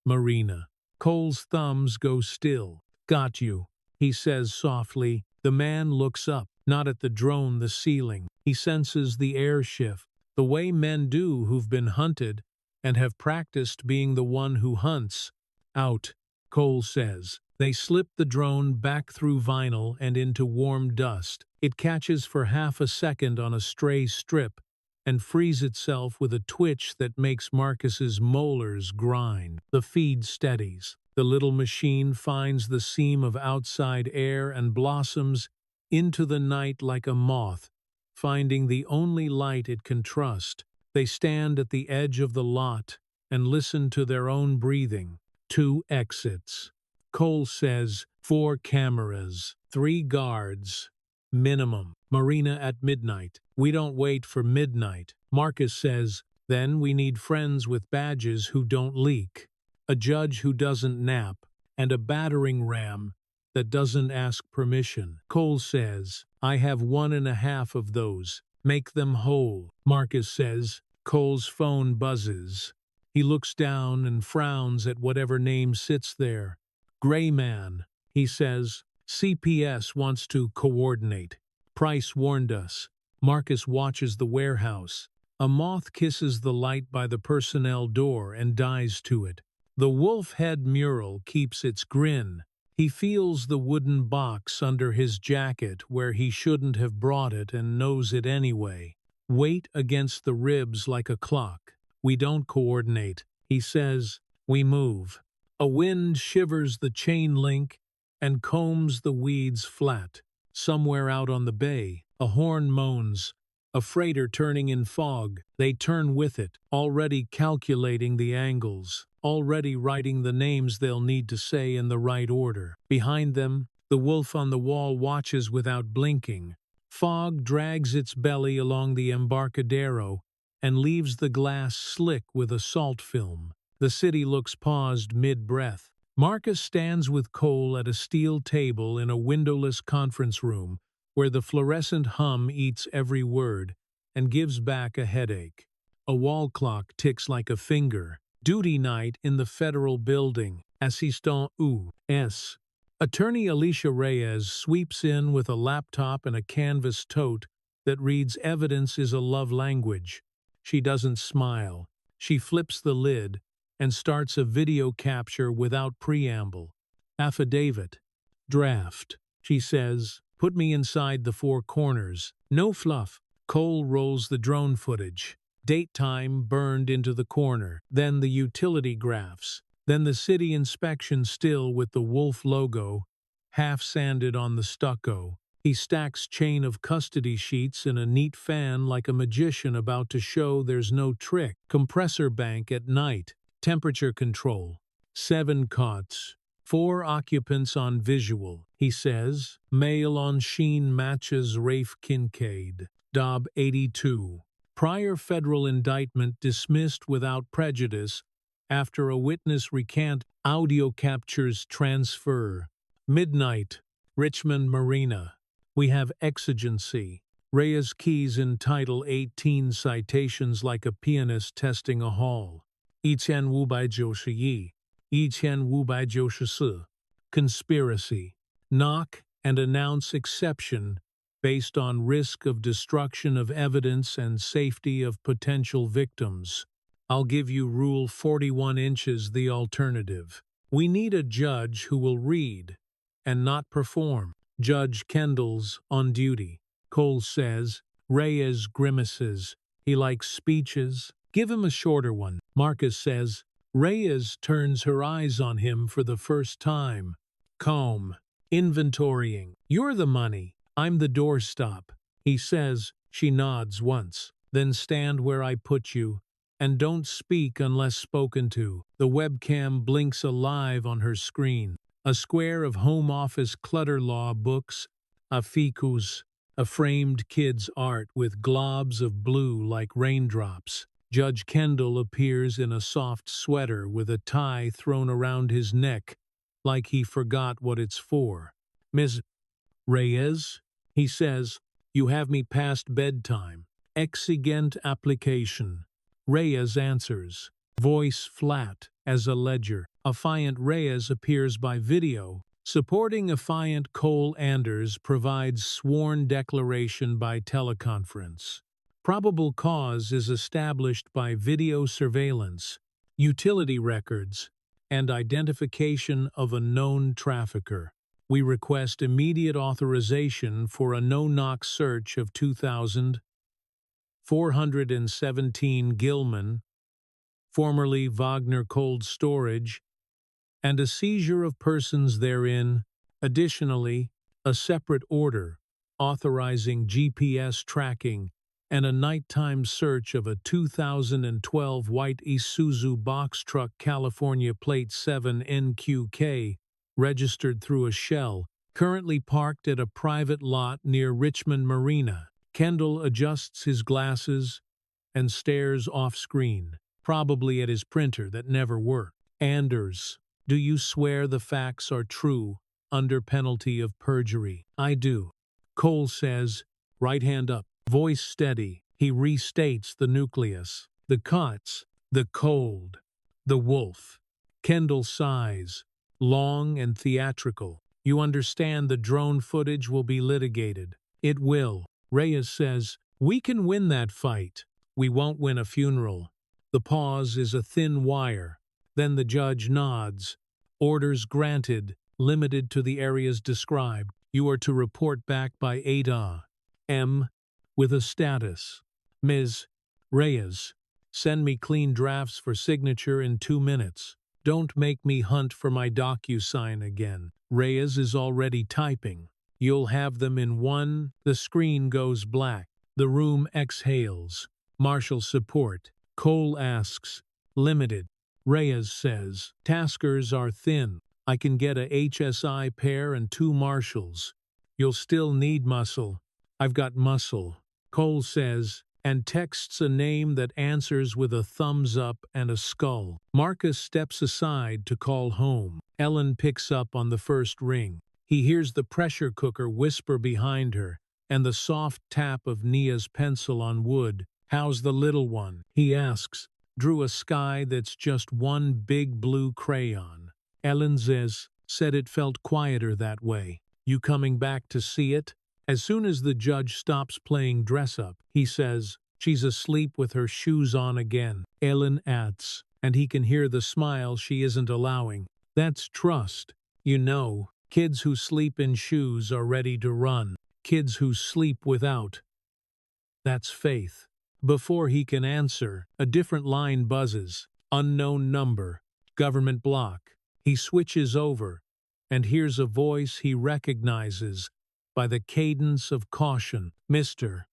[SPEAKER 1] Marina. Cole's thumbs go still. "Got you," he says softly. The man looks up, not at the drone, the ceiling. He senses the air shift, the way men do who've been hunted, and have practiced being the one who hunts. Out, Cole says. They slip the drone back through vinyl and into warm dust. It catches for half a second on a stray strip and frees itself with a twitch that makes Marcus's molars grind. The feed steadies. The little machine finds the seam of outside air and blossoms into the night like a moth, finding the only light it can trust. They stand at the edge of the lot and listen to their own breathing. 2 exits. Cole says 4 cameras, 3 guards, minimum. Marina at midnight. We don't wait for midnight. Marcus says, then we need friends with badges who don't leak, a judge who doesn't nap, and a battering ram that doesn't ask permission. Cole says, I have 1.5 of those. Make them whole. Marcus says. Cole's phone buzzes. He looks down and frowns at whatever name sits there. Gray man, he says. CPS wants to coordinate. Price warned us. Marcus watches the warehouse. A moth kisses the light by the personnel door and dies to it. The wolf head mural keeps its grin. He feels the wooden box under his jacket where he shouldn't have brought it and knows it anyway. Weight against the ribs like a clock. We don't coordinate, he says. We move. A wind shivers the chain link and combs the weeds flat. Somewhere out on the bay, a horn moans. A freighter turning in fog. They turn with it, already calculating the angles, already writing the names they'll need to say in the right order. Behind them, the wolf on the wall watches without blinking. Fog drags its belly along the Embarcadero and leaves the glass slick with a salt film. The city looks paused mid-breath. Marcus stands with Cole at a steel table in a windowless conference room where the fluorescent hum eats every word and gives back a headache. A wall clock ticks like a finger. Duty night in the federal building. Assistant U.S. Attorney Alicia Reyes sweeps in with a laptop and a canvas tote that reads evidence is a love language. She doesn't smile. She flips the lid and starts a video capture without preamble. Affidavit. Draft. She says, put me inside the 4 corners. No fluff. Cole rolls the drone footage. Date time burned into the corner. Then the utility graphs. Then the city inspection still with the wolf logo, half sanded on the stucco. He stacks chain of custody sheets in a neat fan like a magician about to show there's no trick. Compressor bank at night. Temperature control. 7 cots. 4 occupants on visual, he says. Male on sheen matches Rafe Kincaid. Dob 82. Prior federal indictment dismissed without prejudice after a witness recant. Audio captures transfer. Midnight. Richmond Marina. We have exigency. Reyes keys in Title 18 citations like a pianist testing a hall. 1559conspiracy. Knock and announce exception based on risk of destruction of evidence and safety of potential victims. I'll give you Rule 41 inches the alternative. We need a judge who will read and not perform. Judge Kendall's on duty. Cole says. Reyes grimaces. He likes speeches. Give him a shorter one. Marcus says. Reyes turns her eyes on him for the first time. Calm. Inventorying. You're the money. I'm the doorstop. He says. She nods once. Then stand where I put you. And don't speak unless spoken to. The webcam blinks alive on her screen. A square of home office clutter law books. A ficus. A framed kid's art with globs of blue like raindrops. Judge Kendall appears in a soft sweater with a tie thrown around his neck, like he forgot what it's for. Ms. Reyes, he says, you have me past bedtime. Exigent application. Reyes answers, voice flat as a ledger. Affiant Reyes appears by video. Supporting affiant Cole Anders provides sworn declaration by teleconference. Probable cause is established by video surveillance, utility records, and identification of a known trafficker. We request immediate authorization for a no-knock search of 2,417 Gilman, formerly Wagner Cold Storage, and a seizure of persons therein. Additionally, a separate order authorizing GPS tracking and a nighttime search of a 2012 white Isuzu box truck California plate 7NQK, registered through a shell, currently parked at a private lot near Richmond Marina. Kendall adjusts his glasses and stares off-screen, probably at his printer that never worked. Anders, do you swear the facts are true, under penalty of perjury? I do. Cole says, right hand up, voice steady. He restates the nucleus. The cuts, the cold, the wolf. Kendall sighs, long and theatrical. You understand the drone footage will be litigated. It will. Reyes says, we can win that fight. We won't win a funeral. The pause is a thin wire. Then the judge nods. Orders granted, limited to the areas described. You are to report back by Ada M. with a status. Ms. Reyes, send me clean drafts for signature in 2 minutes. Don't make me hunt for my DocuSign again. Reyes is already typing. You'll have them in 1. The screen goes black. The room exhales. Marshal support. Cole asks, limited. Reyes says, taskers are thin. I can get a HSI pair and 2 marshals. You'll still need muscle. I've got muscle. Cole says, and texts a name that answers with a thumbs up and a skull. Marcus steps aside to call home. Ellen picks up on the first ring. He hears the pressure cooker whisper behind her and the soft tap of Nia's pencil on wood. How's the little one? He asks. Drew a sky that's just one big blue crayon. Ellen said it felt quieter that way. You coming back to see it? As soon as the judge stops playing dress-up, he says, she's asleep with her shoes on again. Ellen adds, and he can hear the smile she isn't allowing. That's trust. You know, kids who sleep in shoes are ready to run. Kids who sleep without. That's faith. Before he can answer, a different line buzzes. Unknown number. Government block. He switches over and hears a voice he recognizes by the cadence of caution. Mr.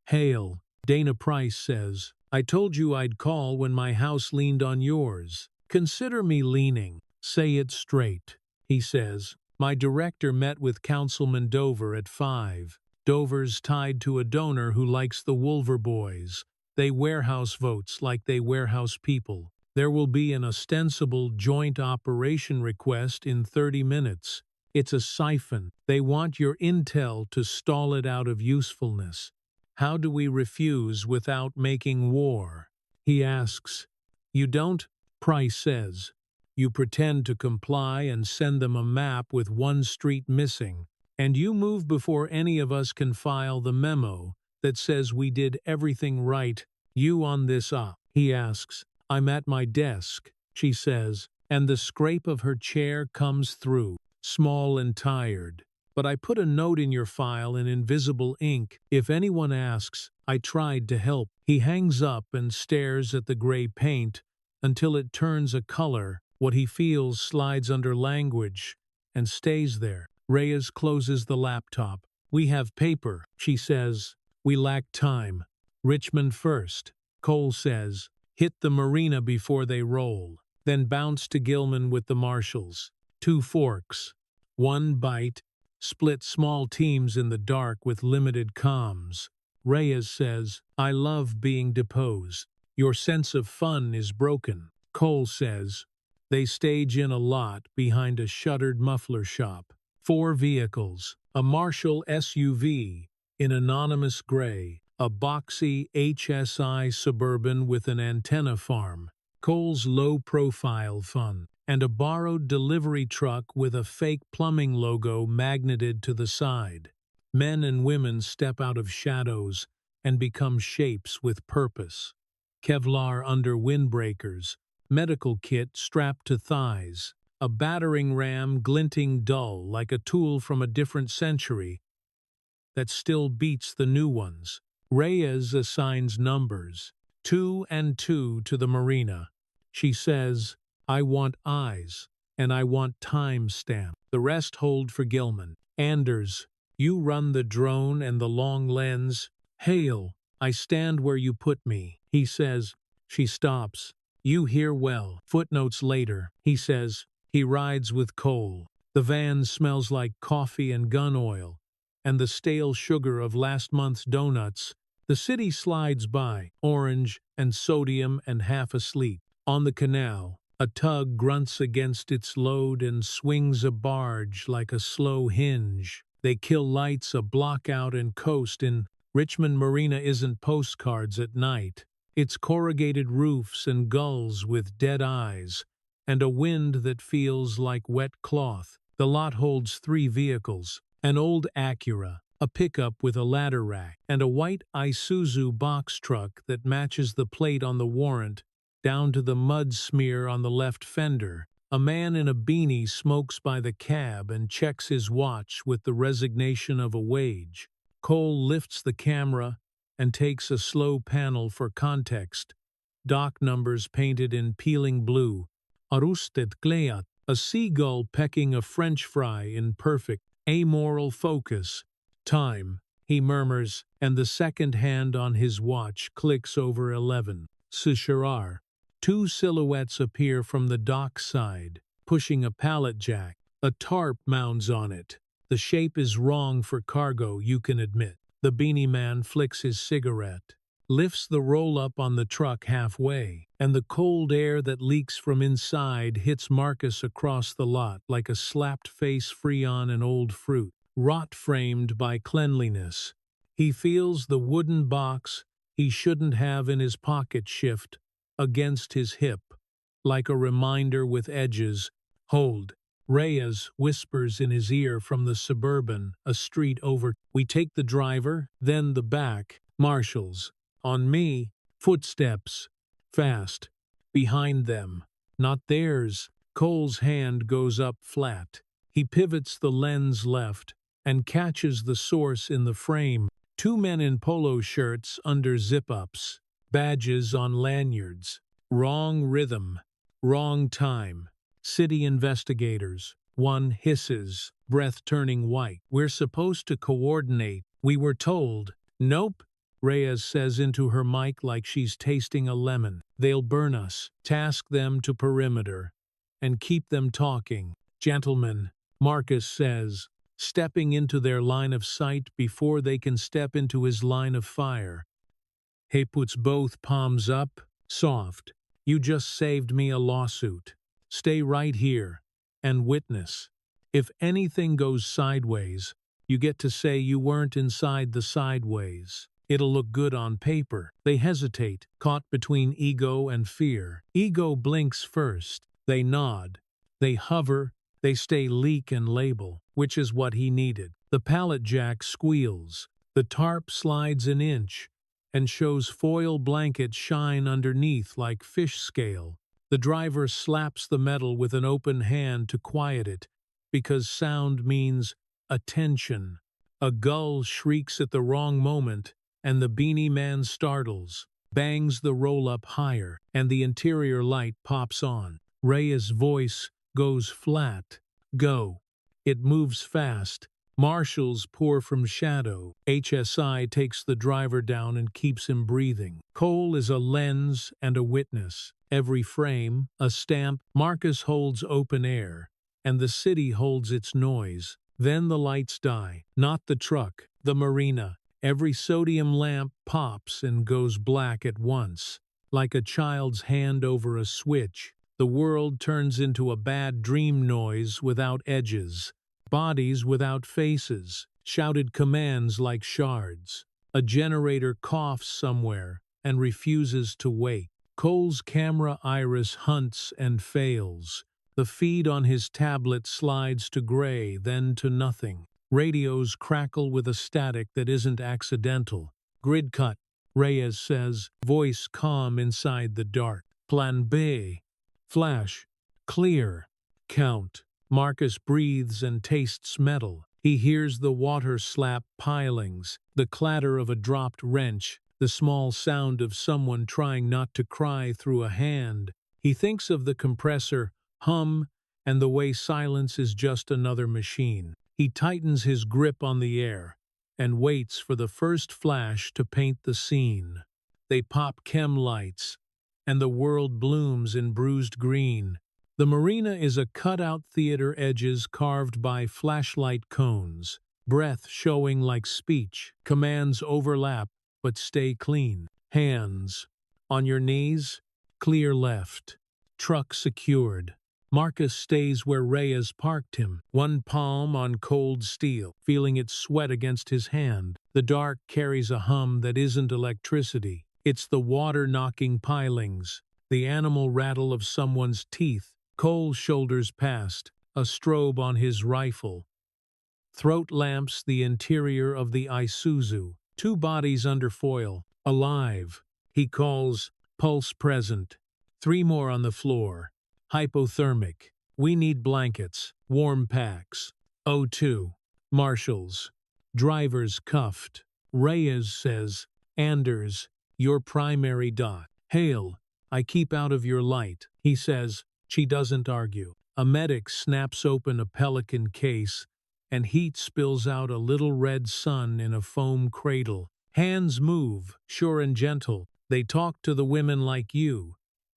[SPEAKER 1] Hale, Dana Price says, I told you I'd call when my house leaned on yours. Consider me leaning. Say it straight. He says, my director met with Councilman Dover at 5. Dover's tied to a donor who likes the Wolver boys. They warehouse votes like they warehouse people. There will be an ostensible joint operation request in 30 minutes. It's a siphon. They want your intel to stall it out of usefulness. How do we refuse without making war? He asks. You don't? Price says. You pretend to comply and send them a map with 1 street missing. And you move before any of us can file the memo that says we did everything right. You on this up? He asks. I'm at my desk, she says, and the scrape of her chair comes through, small and tired. But I put a note in your file in invisible ink. If anyone asks, I tried to help. He hangs up and stares at the gray paint until it turns a color. What he feels slides under language and stays there. Reyes closes the laptop. We have paper, she says. We lack time. Richmond first, Cole says. Hit the marina before they roll. Then bounce to Gilman with the marshals. 2 forks. 1 bite. Split small teams in the dark with limited comms. Reyes says, I love being deposed. Your sense of fun is broken. Cole says, they stage in a lot behind a shuttered muffler shop. 4 vehicles. A Marshall SUV in anonymous gray. A boxy HSI Suburban with an antenna farm. Cole's low-profile fun. And a borrowed delivery truck with a fake plumbing logo magneted to the side. Men and women step out of shadows and become shapes with purpose. Kevlar under windbreakers, medical kit strapped to thighs, a battering ram glinting dull like a tool from a different century that still beats the new ones. Reyes assigns numbers, 2 and 2 to the Marina. She says, I want eyes, and I want time stamp. The rest hold for Gilman. Anders, you run the drone and the long lens. Hale, I stand where you put me. He says. She stops. You hear well. Footnotes later, he says. He rides with Cole. The van smells like coffee and gun oil, and the stale sugar of last month's donuts. The city slides by, orange and sodium and half asleep. On the canal, a tug grunts against its load and swings a barge like a slow hinge. They kill lights a block out and coast in. Richmond Marina isn't postcards at night. It's corrugated roofs and gulls with dead eyes, and a wind that feels like wet cloth. The lot holds 3 vehicles. An old Acura, a pickup with a ladder rack, and a white Isuzu box truck that matches the plate on the warrant, down to the mud smear on the left fender. A man in a beanie smokes by the cab and checks his watch with the resignation of a wage. Cole lifts the camera and takes a slow panel for context. Dock numbers painted in peeling blue. Arustet Gleat, a seagull pecking a French fry in perfect, amoral focus. Time, he murmurs, and the second hand on his watch clicks over 11. Sushirar. 2 silhouettes appear from the dock side, pushing a pallet jack. A tarp mounds on it. The shape is wrong for cargo, you can admit. The beanie man flicks his cigarette, lifts the roll-up on the truck halfway, and the cold air that leaks from inside hits Marcus across the lot like a slapped face Freon and old fruit, rot-framed by cleanliness. He feels the wooden box he shouldn't have in his pocket shift against his hip, like a reminder with edges. Hold. Reyes whispers in his ear from the Suburban, a street over. We take the driver, then the back. Marshals. On me. Footsteps. Fast. Behind them. Not theirs. Cole's hand goes up flat. He pivots the lens left and catches the source in the frame. 2 men in polo shirts under zip-ups. Badges on lanyards. Wrong rhythm. Wrong time. City investigators. One hisses, breath turning white. We're supposed to coordinate, we were told. Nope, Reyes says into her mic like she's tasting a lemon. They'll burn us. Task them to perimeter. And keep them talking. Gentlemen, Marcus says, stepping into their line of sight before they can step into his line of fire. He puts both palms up, soft. You just saved me a lawsuit. Stay right here and witness. If anything goes sideways, you get to say you weren't inside the sideways. It'll look good on paper. They hesitate, caught between ego and fear. Ego blinks first. They nod. They hover. They stay leak and label, which is what he needed. The pallet jack squeals. The tarp slides an inch and shows foil blanket shine underneath like fish scale. The driver slaps the metal with an open hand to quiet it, because sound means attention. A gull shrieks at the wrong moment, and the beanie man startles, bangs the roll-up higher, and the interior light pops on. Reyes' voice goes flat. Go. It moves fast. Marshals pour from shadow. HSI takes the driver down and keeps him breathing. Cole is a lens and a witness. Every frame, a stamp. Marcus holds open air, and the city holds its noise. Then the lights die. Not the truck, the marina. Every sodium lamp pops and goes black at once. Like a child's hand over a switch, the world turns into a bad dream noise without edges. Bodies without faces, shouted commands like shards. A generator coughs somewhere and refuses to wake. Cole's camera iris hunts and fails. The feed on his tablet slides to gray, then to nothing. Radios crackle with a static that isn't accidental. Grid cut, Reyes says, voice calm inside the dark. Plan B. Flash. Clear. Count. Marcus breathes and tastes metal. He hears the water slap pilings, the clatter of a dropped wrench, the small sound of someone trying not to cry through a hand. He thinks of the compressor, hum, and the way silence is just another machine. He tightens his grip on the air and waits for the first flash to paint the scene. They pop chem lights, and the world blooms in bruised green. The marina is a cutout theater, edges carved by flashlight cones, breath showing like speech, commands overlap but stay clean. Hands. On your knees, clear left. Truck secured. Marcus stays where Reyes parked him, one palm on cold steel, feeling it sweat against his hand. The dark carries a hum that isn't electricity. It's the water knocking pilings, the animal rattle of someone's teeth. Cole shoulders past, a strobe on his rifle. Throat lamps the interior of the Isuzu, two bodies under foil, alive. He calls, pulse present. Three more on the floor. Hypothermic. We need blankets, warm packs. O2. Marshals. Drivers cuffed. Reyes says, Anders, your primary dot. Hale, I keep out of your light. He says. She doesn't argue. A medic snaps open a Pelican case, and heat spills out a little red sun in a foam cradle. Hands move, sure and gentle. They talk to the women like you.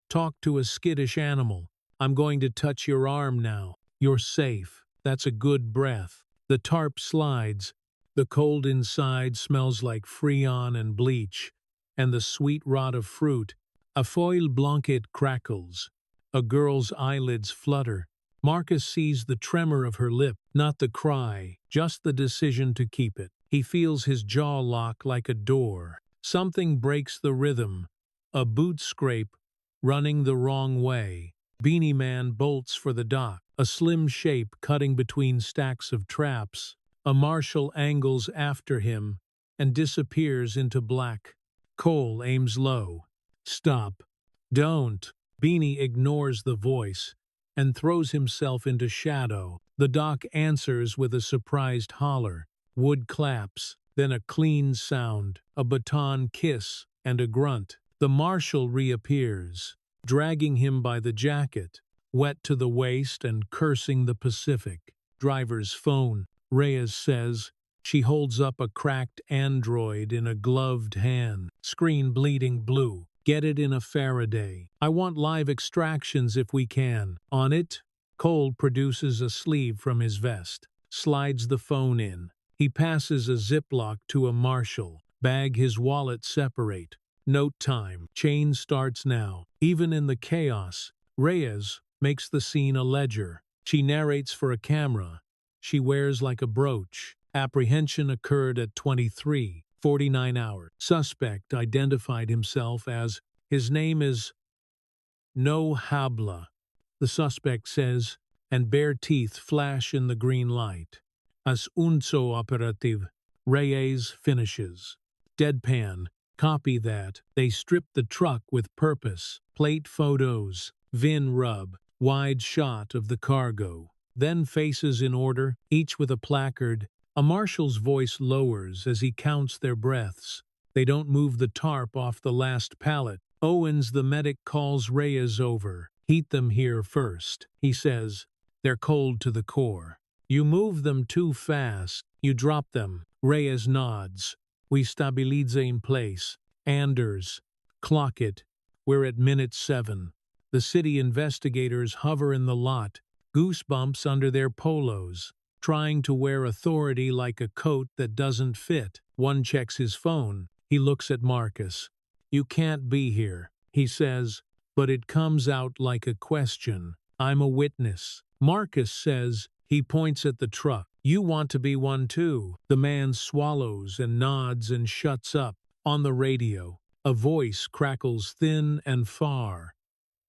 [SPEAKER 1] Talk to a skittish animal. I'm going to touch your arm now. You're safe. That's a good breath. The tarp slides. The cold inside smells like Freon and bleach, and the sweet rot of fruit. A foil blanket crackles. A girl's eyelids flutter. Marcus sees the tremor of her lip, not the cry, just the decision to keep it. He feels his jaw lock like a door. Something breaks the rhythm. A boot scrape, running the wrong way. Beanie Man bolts for the dock, a slim shape cutting between stacks of traps. A marshal angles after him and disappears into black. Cole aims low. Stop. Don't. Beanie ignores the voice and throws himself into shadow. The dock answers with a surprised holler. Wood claps, then a clean sound, a baton kiss, and a grunt. The marshal reappears, dragging him by the jacket, wet to the waist and cursing the Pacific. Driver's phone, Reyes says. She holds up a cracked Android in a gloved hand, screen bleeding blue. Get it in a Faraday. I want live extractions if we can. On it, Cole produces a sleeve from his vest, slides the phone in. He passes a Ziploc to a marshal. Bag his wallet separate. Note time. Chain starts now. Even in the chaos, Reyes makes the scene a ledger. She narrates for a camera. She wears like a brooch. Apprehension occurred at 23. 49 hours. Suspect identified himself as, his name is No Habla, the suspect says, and bare teeth flash in the green light. As unso operative, Reyes finishes. Deadpan, copy that. They stripped the truck with purpose. Plate photos, VIN rub, wide shot of the cargo. Then faces in order, each with a placard. A marshal's voice lowers as he counts their breaths. They don't move the tarp off the last pallet. Owens, the medic, calls Reyes over. Heat them here first, he says. They're cold to the core. You move them too fast. You drop them. Reyes nods. We stabilize in place. Anders. Clock it. We're at minute 7. The city investigators hover in the lot, goosebumps under their polos, trying to wear authority like a coat that doesn't fit. One checks his phone. He looks at Marcus. You can't be here, he says, but it comes out like a question. I'm a witness. Marcus says. He points at the truck. You want to be one too. The man swallows and nods and shuts up. On the radio, a voice crackles thin and far.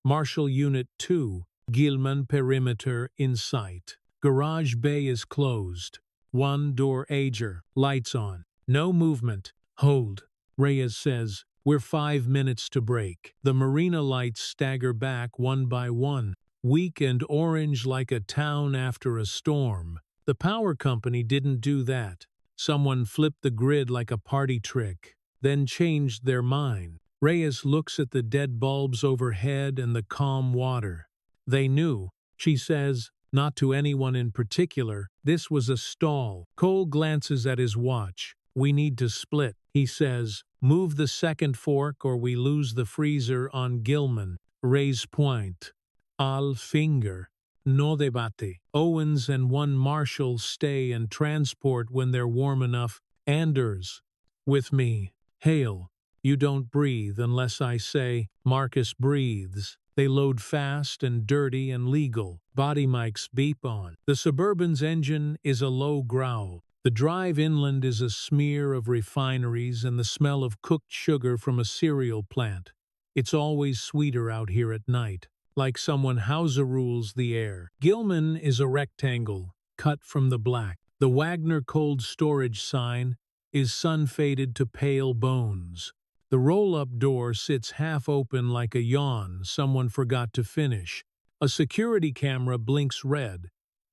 [SPEAKER 1] Marshal Unit 2, Gilman perimeter in sight. Garage bay is closed. One door ager. Lights on. No movement. Hold. Reyes says, "We're 5 minutes to break." The marina lights stagger back one by one, weak and orange like a town after a storm. The power company didn't do that. Someone flipped the grid like a party trick, then changed their mind. Reyes looks at the dead bulbs overhead and the calm water. They knew, she says, not to anyone in particular. This was a stall. Cole glances at his watch. "We need to split," he says. "Move the second fork or we lose the freezer on Gilman." Raise point. Al finger. No debate. Owens and one Marshall stay and transport when they're warm enough. Anders. With me. Hale. You don't breathe unless I say. Marcus breathes. They load fast and dirty and legal. Body mics beep on. The Suburban's engine is a low growl. The drive inland is a smear of refineries and the smell of cooked sugar from a cereal plant. It's always sweeter out here at night, like someone Hauser rules the air. Gilman is a rectangle, cut from the black. The Wagner cold storage sign is sun-faded to pale bones. The roll-up door sits half open like a yawn someone forgot to finish. A security camera blinks red,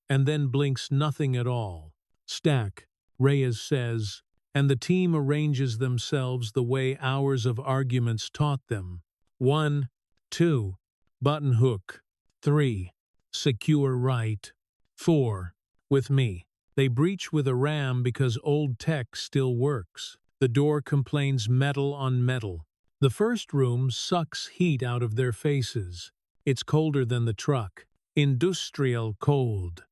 [SPEAKER 1] and then blinks nothing at all. "Stack," Reyes says, and the team arranges themselves the way hours of arguments taught them. 1, 2, button hook. 3, secure right. 4, with me. They breach with a ram because old tech still works. The door complains metal on metal. The first room sucks heat out of their faces. It's colder than the truck. Industrial cold.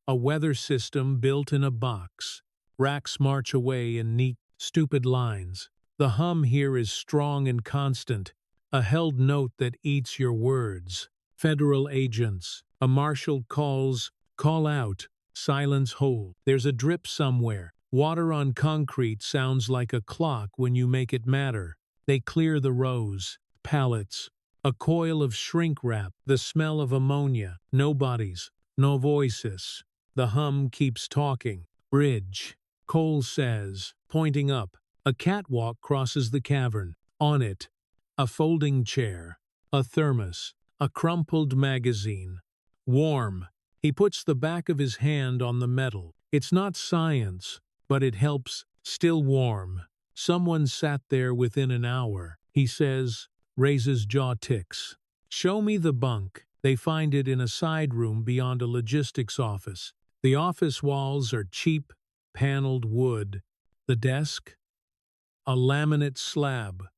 [SPEAKER 1] A weather system built in a box. Racks march away in neat, stupid lines. The hum here is strong and constant, a held note that eats your words. Federal agents. A marshal calls, "Call out." Silence hold. There's a drip somewhere. Water on concrete sounds like a clock when you make it matter. They clear the rows. Pallets. A coil of shrink wrap. The smell of ammonia. No bodies. No voices. The hum keeps talking. Bridge. Cole says, pointing up. A catwalk crosses the cavern. On it, a folding chair. A thermos. A crumpled magazine. Warm. He puts the back of his hand on the metal. It's not science, but it helps. Still warm. Someone sat there within an hour, he says. Raises jaw ticks. "Show me the bunk." They find it in a side room beyond a logistics office. The office walls are cheap, paneled wood. The desk? A laminate slab,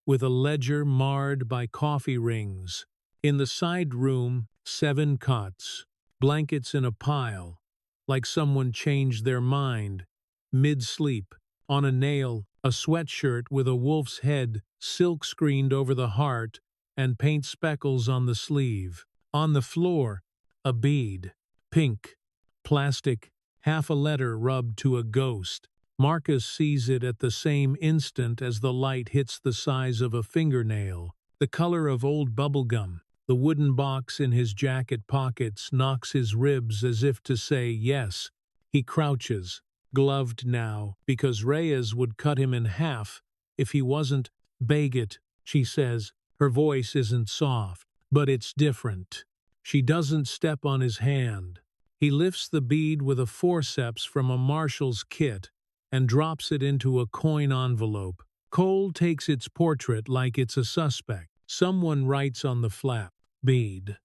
[SPEAKER 1] with a ledger marred by coffee rings. In the side room, 7 cots, blankets in a pile, like someone changed their mind, mid-sleep. On a nail, a sweatshirt with a wolf's head silk-screened over the heart and paint speckles on the sleeve. On the floor, a bead, pink, plastic, half a letter rubbed to a ghost. Marcus sees it at the same instant as the light hits the size of a fingernail, the color of old bubblegum. The wooden box in his jacket pockets knocks his ribs as if to say yes. He crouches, gloved now, because Reyes would cut him in half if he wasn't. "Bag it," she says. Her voice isn't soft, but it's different. She doesn't step on his hand. He lifts the bead with a forceps from a marshal's kit and drops it into a coin envelope. Cole takes its portrait like it's a suspect. Someone writes on the flap, "Bead.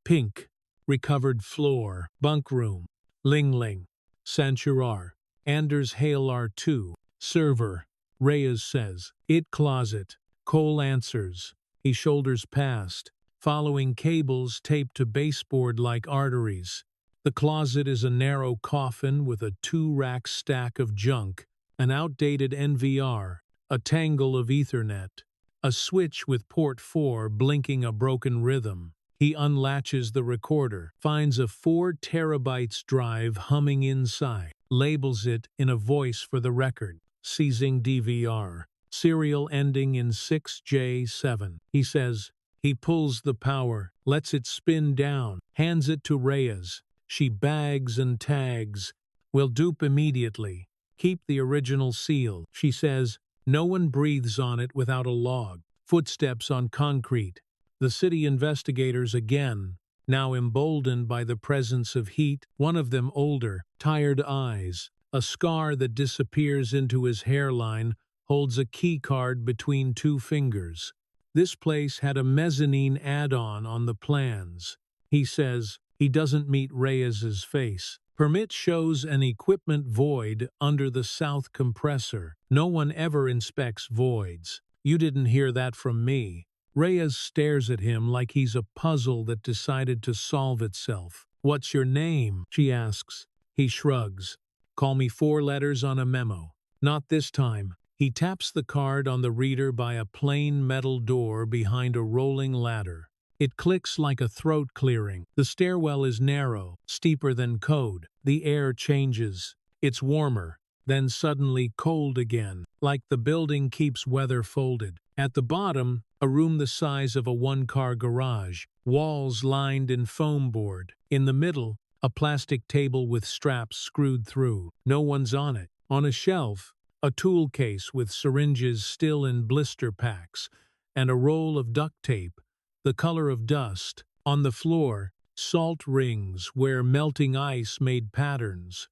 [SPEAKER 1] Pink. Recovered floor. Bunk room. Ling Ling. Sanchurar. Anders Hale R2. Server." Reyes says, "It closet." Cole answers. He shoulders past, following cables taped to baseboard like arteries. The closet is a narrow coffin with a 2-rack stack of junk, an outdated NVR, a tangle of Ethernet, a switch with port 4 blinking a broken rhythm. He unlatches the recorder, finds a 4 terabytes drive humming inside, labels it in a voice for the record, seizing DVR, serial ending in 6J7. He says, he pulls the power, lets it spin down, hands it to Reyes. She bags and tags. "We'll dupe immediately. Keep the original seal," she says. No one breathes on it without a log. Footsteps on concrete. The city investigators again, now emboldened by the presence of heat, one of them older, tired eyes, a scar that disappears into his hairline, holds a key card between two fingers. This place had a mezzanine add-on on the plans. He says he doesn't meet Reyes's face. Permit shows an equipment void under the south compressor. No one ever inspects voids. You didn't hear that from me. Reyes stares at him like he's a puzzle that decided to solve itself. What's your name? She asks. He shrugs. Call me 4 letters on a memo. Not this time. He taps the card on the reader by a plain metal door behind a rolling ladder. It clicks like a throat clearing. The stairwell is narrow, steeper than code. The air changes. It's warmer, then suddenly cold again, like the building keeps weather folded. At the bottom, a room the size of a 1-car garage, walls lined in foam board. In the middle, a plastic table with straps screwed through. No one's on it. On a shelf, a tool case with syringes still in blister packs, and a roll of duct tape, the color of dust. On the floor, salt rings where melting ice made patterns,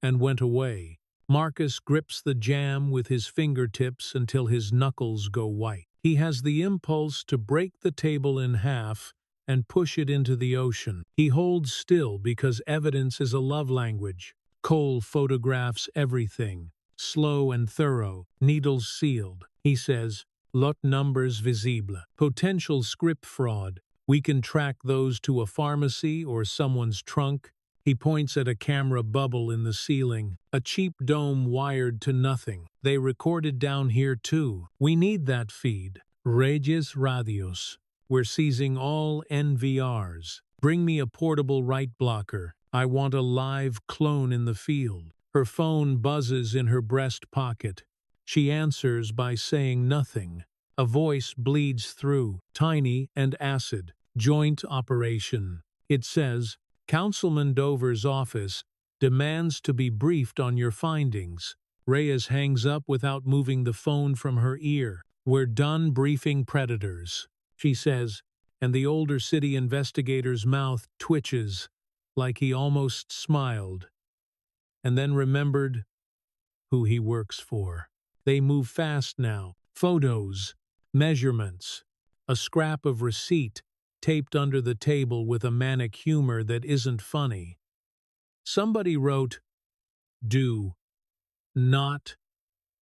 [SPEAKER 1] and went away. Marcus grips the jam with his fingertips until his knuckles go white. He has the impulse to break the table in half and push it into the ocean. He holds still because evidence is a love language. Cole photographs everything, slow and thorough, needles sealed. He says, "Lot numbers visible." Potential script fraud. We can track those to a pharmacy or someone's trunk. He points at a camera bubble in the ceiling, a cheap dome wired to nothing. They recorded down here too. We need that feed. Regis Radios. We're seizing all NVRs. Bring me a portable right blocker. I want a live clone in the field. Her phone buzzes in her breast pocket. She answers by saying nothing. A voice bleeds through, tiny and acid. Joint operation. It says, Councilman Dover's office demands to be briefed on your findings. Reyes hangs up without moving the phone from her ear. We're done briefing predators, she says, and the older city investigator's mouth twitches, like he almost smiled, and then remembered who he works for. They move fast now. Photos, measurements, a scrap of receipt taped under the table with a manic humor that isn't funny. Somebody wrote, "Do not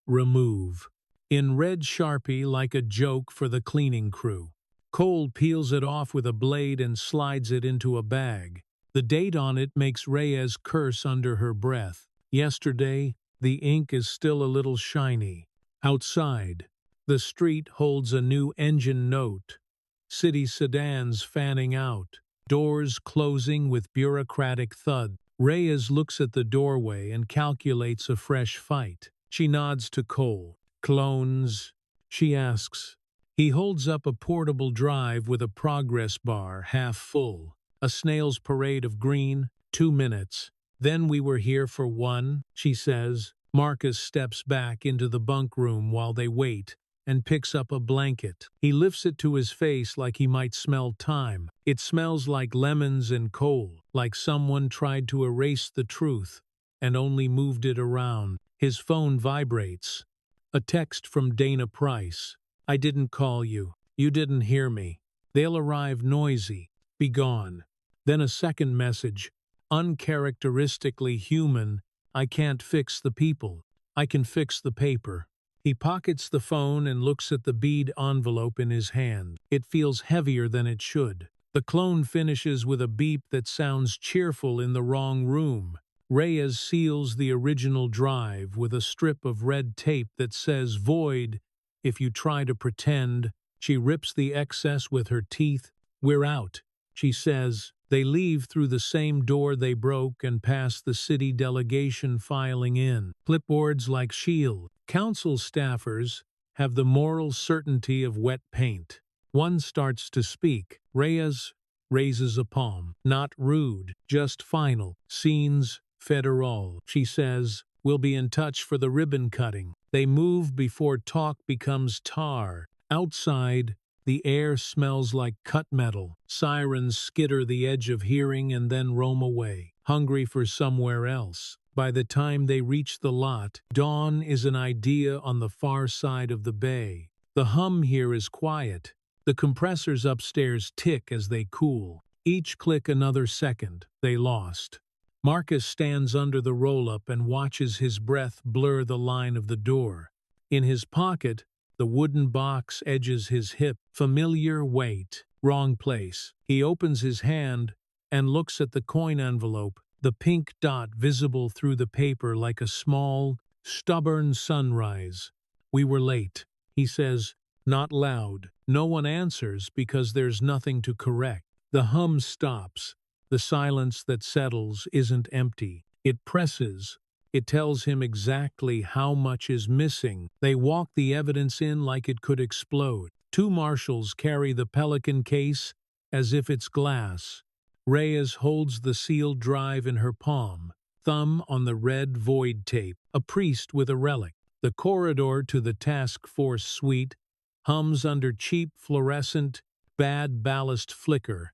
[SPEAKER 1] remove," in red Sharpie like a joke for the cleaning crew. Cole peels it off with a blade and slides it into a bag. The date on it makes Reyes curse under her breath. Yesterday, the ink is still a little shiny. Outside, the street holds a new engine note. City sedans fanning out, doors closing with bureaucratic thud. Reyes looks at the doorway and calculates a fresh fight. She nods to Cole. Clones? She asks. He holds up a portable drive with a progress bar half full. A snail's parade of green, 2 minutes. Then we were here for 1, she says. Marcus steps back into the bunk room while they wait and picks up a blanket. He lifts it to his face like he might smell time. It smells like lemons and coal, like someone tried to erase the truth and only moved it around. His phone vibrates. A text from Dana Price. I didn't call you. You didn't hear me. They'll arrive noisy. Be gone. Then a second message. Uncharacteristically human. I can't fix the people. I can fix the paper. He pockets the phone and looks at the bead envelope in his hand. It feels heavier than it should. The clone finishes with a beep that sounds cheerful in the wrong room. Reyes seals the original drive with a strip of red tape that says void if you try to pretend. She rips the excess with her teeth. We're out, she says. They leave through the same door they broke and pass the city delegation filing in. Clipboards like shield. Council staffers have the moral certainty of wet paint. One starts to speak. Reyes raises a palm. Not rude, just final. Scenes federal, she says. We'll be in touch for the ribbon cutting. They move before talk becomes tar. Outside, the air smells like cut metal. Sirens skitter the edge of hearing and then roam away, hungry for somewhere else. By the time they reach the lot, dawn is an idea on the far side of the bay. The hum here is quiet. The compressors upstairs tick as they cool. Each click another second. They lost. Marcus stands under the roll-up and watches his breath blur the line of the door. In his pocket, the wooden box edges his hip. Familiar weight. Wrong place. He opens his hand and looks at the coin envelope, the pink dot visible through the paper like a small, stubborn sunrise. "We were late," he says, not loud. No one answers because there's nothing to correct. The hum stops. The silence that settles isn't empty. It presses. It tells him exactly how much is missing. They walk the evidence in like it could explode. Two marshals carry the Pelican case as if it's glass. Reyes holds the sealed drive in her palm, thumb on the red void tape, a priest with a relic. The corridor to the task force suite hums under cheap fluorescent, bad ballast flicker,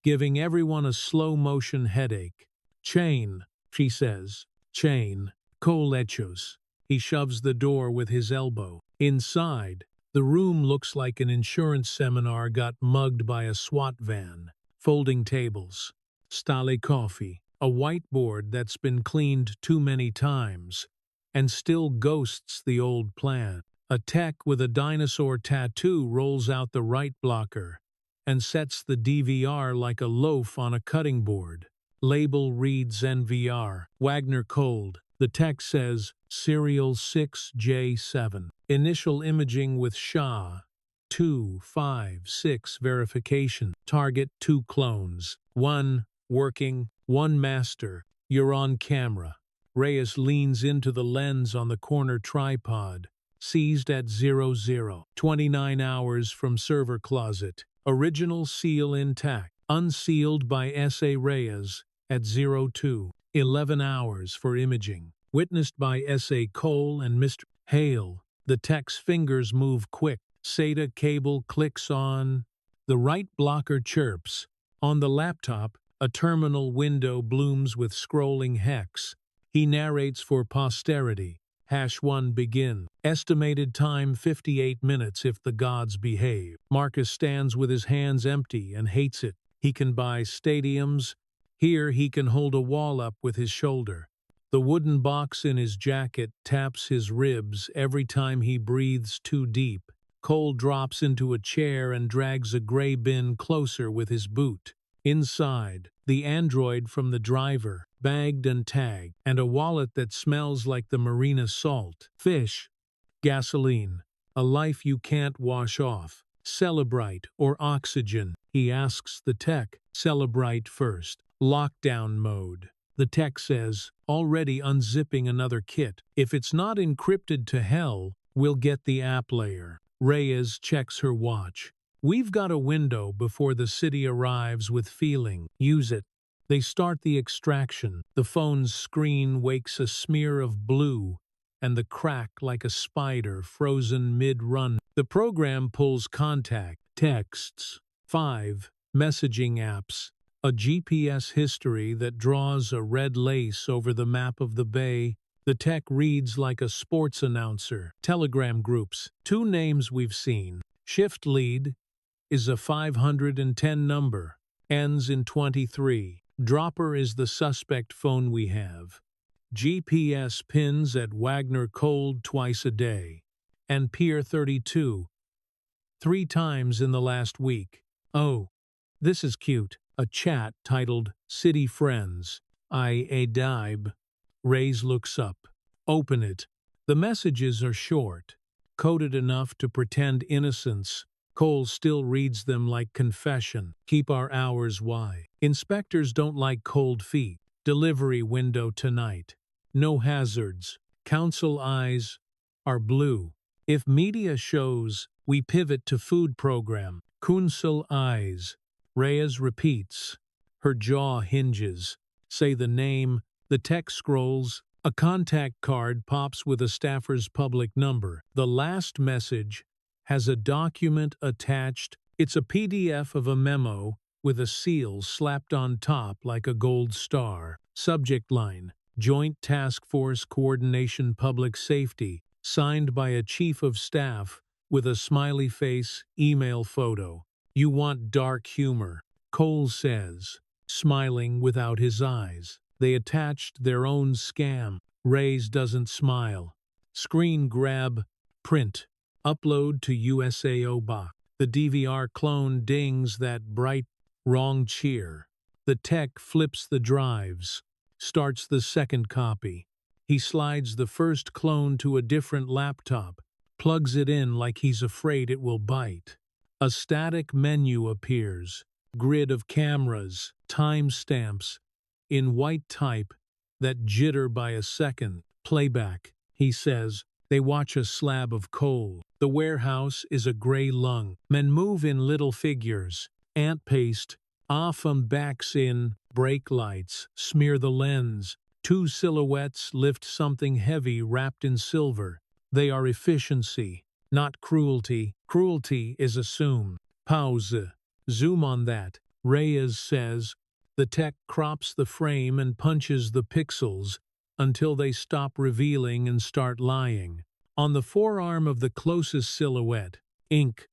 [SPEAKER 1] giving everyone a slow-motion headache. "Chain," she says. "Chain. Colechos." He shoves the door with his elbow. Inside, the room looks like an insurance seminar got mugged by a SWAT van. Folding tables. Stale coffee. A whiteboard that's been cleaned too many times and still ghosts the old plan. A tech with a dinosaur tattoo rolls out the right blocker and sets the DVR like a loaf on a cutting board. Label reads NVR. Wagner Cold. The tech says Serial 6J7. Initial imaging with SHA 256 verification. Target 2 clones. 1 working, 1 master. You're on camera. Reyes leans into the lens on the corner tripod. Seized at 00. 29 hours from server closet. Original seal intact. Unsealed by S.A. Reyes at 02. 11 hours for imaging. Witnessed by S.A. Cole and Mr. Hale. The tech's fingers move quick. SATA cable clicks on. The right blocker chirps. On the laptop, a terminal window blooms with scrolling hex. He narrates for posterity. #1 begin. Estimated time 58 minutes if the gods behave. Marcus stands with his hands empty and hates it. He can buy stadiums. Here he can hold a wall up with his shoulder. The wooden box in his jacket taps his ribs every time he breathes too deep. Cole drops into a chair and drags a gray bin closer with his boot. Inside, the android from the driver, bagged and tagged, and a wallet that smells like the marina salt. Fish. Gasoline. A life you can't wash off. Celebrite or oxygen? He asks the tech. Celebrite first. Lockdown mode. The tech says, already unzipping another kit. If it's not encrypted to hell, we'll get the app layer. Reyes checks her watch. We've got a window before the city arrives with feeling. Use it. They start the extraction. The phone's screen wakes a smear of blue and the crack like a spider frozen mid-run. The program pulls contact, texts, 5 messaging apps, a GPS history that draws a red lace over the map of the bay. The tech reads like a sports announcer. Telegram groups. 2 names we've seen. Shift lead is a 510 number. Ends in 23. Dropper is the suspect phone we have. GPS pins at Wagner Cold twice a day. And Pier 32. 3 times in the last week. Oh, this is cute. A chat titled City Friends. A dibe. Reyes looks up. Open it. The messages are short, coded enough to pretend innocence. Cole still reads them like confession. Keep our hours wide. Inspectors don't like cold feet. Delivery window tonight. No hazards. Council eyes are blue. If media shows, we pivot to food program. Council eyes. Reyes repeats. Her jaw hinges. Say the name. The tech scrolls. A contact card pops with a staffer's public number. The last message has a document attached. It's a PDF of a memo with a seal slapped on top like a gold star. Subject line: Joint Task Force Coordination Public Safety, signed by a chief of staff with a smiley face, email photo. You want dark humor, Cole says, smiling without his eyes. They attached their own scam. Reyes doesn't smile. Screen grab, print, upload to USAO box. The DVR clone dings that bright, wrong cheer. The tech flips the drives, starts the second copy. He slides the first clone to a different laptop, plugs it in like he's afraid it will bite. A static menu appears, grid of cameras, timestamps, in white type that jitter by a second. Playback, he says. They watch a slab of coal. The warehouse is a gray lung. Men move in little figures. Ant paste, off and backs in, brake lights, smear the lens. Two silhouettes lift something heavy wrapped in silver. They are efficiency, not cruelty. Cruelty is assumed. Pause. Zoom on that, Reyes says. The tech crops the frame and punches the pixels until they stop revealing and start lying. On the forearm of the closest silhouette, ink.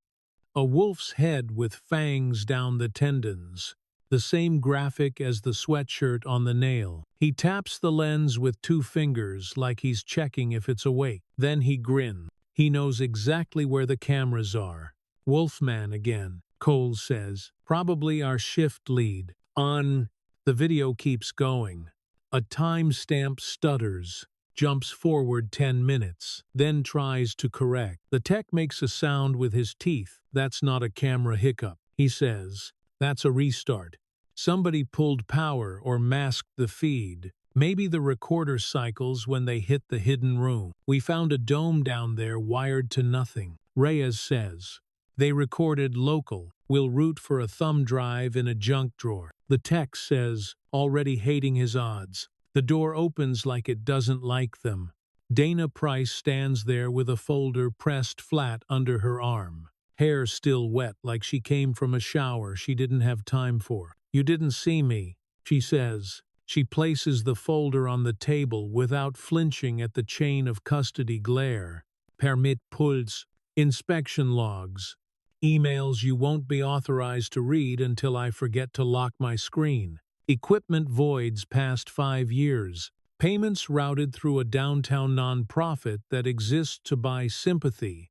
[SPEAKER 1] A wolf's head with fangs down the tendons. The same graphic as the sweatshirt on the nail. He taps the lens with two fingers like he's checking if it's awake. Then he grins. He knows exactly where the cameras are. Wolfman again, Cole says. Probably our shift lead. The video keeps going. A timestamp stutters, jumps forward 10 minutes, then tries to correct. The tech makes a sound with his teeth. That's not a camera hiccup, he says. That's a restart. Somebody pulled power or masked the feed. Maybe the recorder cycles when they hit the hidden room. We found a dome down there wired to nothing, Reyes says. They recorded local. We'll root for a thumb drive in a junk drawer. The tech says, already hating his odds. The door opens like it doesn't like them. Dana Price stands there with a folder pressed flat under her arm. Hair still wet like she came from a shower she didn't have time for. You didn't see me, she says. She places the folder on the table without flinching at the chain of custody glare. Permit pulls, inspection logs. Emails you won't be authorized to read until I forget to lock my screen. Equipment voids past 5 years. Payments routed through a downtown nonprofit that exists to buy sympathy